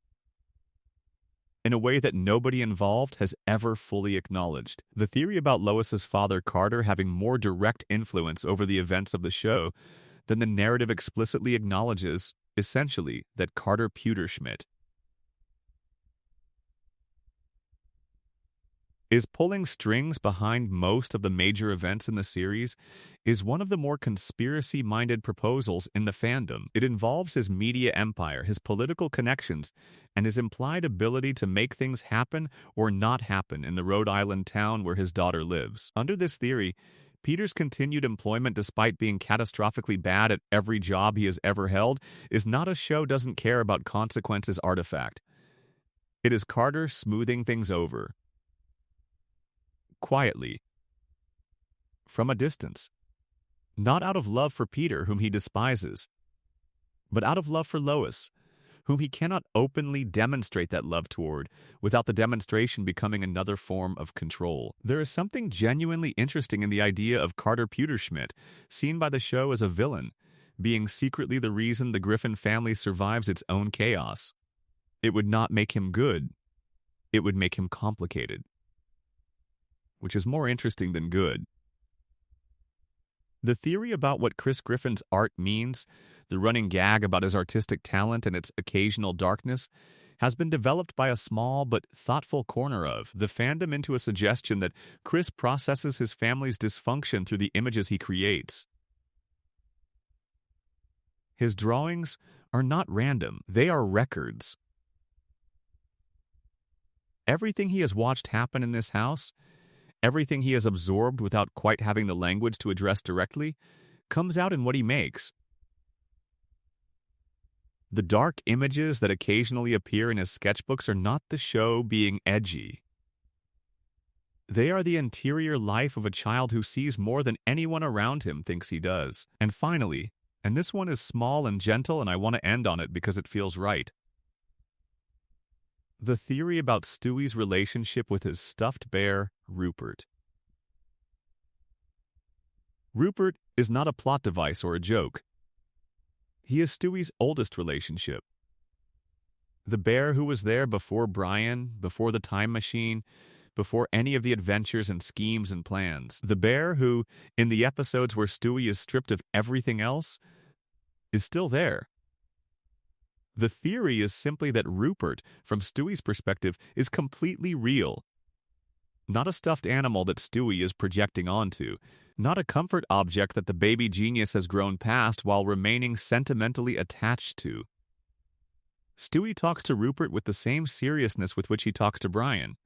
In a way that nobody involved has ever fully acknowledged. The theory about Lois's father Carter having more direct influence over the events of the show than the narrative explicitly acknowledges, essentially, that Carter Pewterschmidt is pulling strings behind most of the major events in the series is one of the more conspiracy-minded proposals in the fandom. It involves his media empire, his political connections, and his implied ability to make things happen or not happen in the Rhode Island town where his daughter lives. Under this theory, Peter's continued employment despite being catastrophically bad at every job he has ever held is not a show doesn't care about consequences artifact. It is Carter smoothing things over. Quietly, from a distance, not out of love for Peter, whom he despises, but out of love for Lois, whom he cannot openly demonstrate that love toward without the demonstration becoming another form of control. There is something genuinely interesting in the idea of Carter Pewterschmidt, seen by the show as a villain, being secretly the reason the Griffin family survives its own chaos. It would not make him good. It would make him complicated, which is more interesting than good. The theory about what Chris Griffin's art means, the running gag about his artistic talent and its occasional darkness, has been developed by a small but thoughtful corner of the fandom into a suggestion that Chris processes his family's dysfunction through the images he creates. His drawings are not random, they are records. Everything he has watched happen in this house, everything he has absorbed without quite having the language to address directly, comes out in what he makes. The dark images that occasionally appear in his sketchbooks are not the show being edgy. They are the interior life of a child who sees more than anyone around him thinks he does. And finally, and this one is small and gentle and I want to end on it because it feels right, the theory about Stewie's relationship with his stuffed bear, Rupert. Rupert is not a plot device or a joke. He is Stewie's oldest relationship. The bear who was there before Brian, before the time machine, before any of the adventures and schemes and plans. The bear who, in the episodes where Stewie is stripped of everything else, is still there. The theory is simply that Rupert, from Stewie's perspective, is completely real. Not a stuffed animal that Stewie is projecting onto. Not a comfort object that the baby genius has grown past while remaining sentimentally attached to. Stewie talks to Rupert with the same seriousness with which he talks to Brian.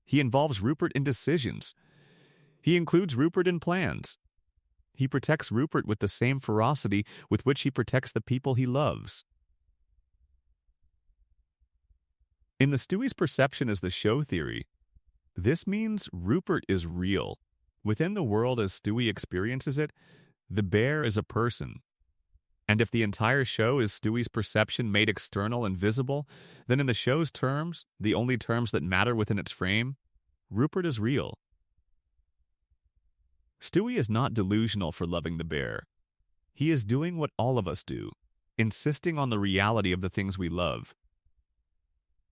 He involves Rupert in decisions. He includes Rupert in plans. He protects Rupert with the same ferocity with which he protects the people he loves. In the Stewie's perception as the show theory, this means Rupert is real. Within the world as Stewie experiences it, the bear is a person. And if the entire show is Stewie's perception made external and visible, then in the show's terms, the only terms that matter within its frame, Rupert is real. Stewie is not delusional for loving the bear. He is doing what all of us do, insisting on the reality of the things we love.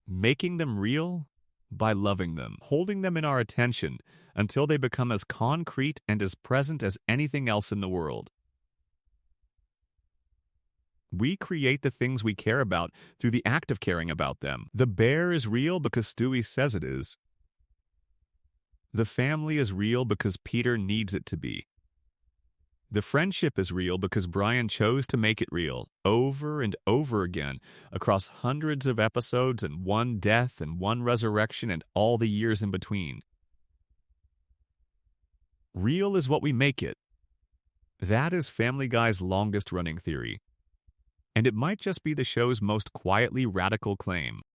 Making them real by loving them, holding them in our attention until they become as concrete and as present as anything else in the world. We create the things we care about through the act of caring about them. The bear is real because Stewie says it is. The family is real because Peter needs it to be. The friendship is real because Brian chose to make it real, over and over again, across hundreds of episodes and one death and one resurrection and all the years in between. Real is what we make it. That is Family Guy's longest-running theory. And it might just be the show's most quietly radical claim.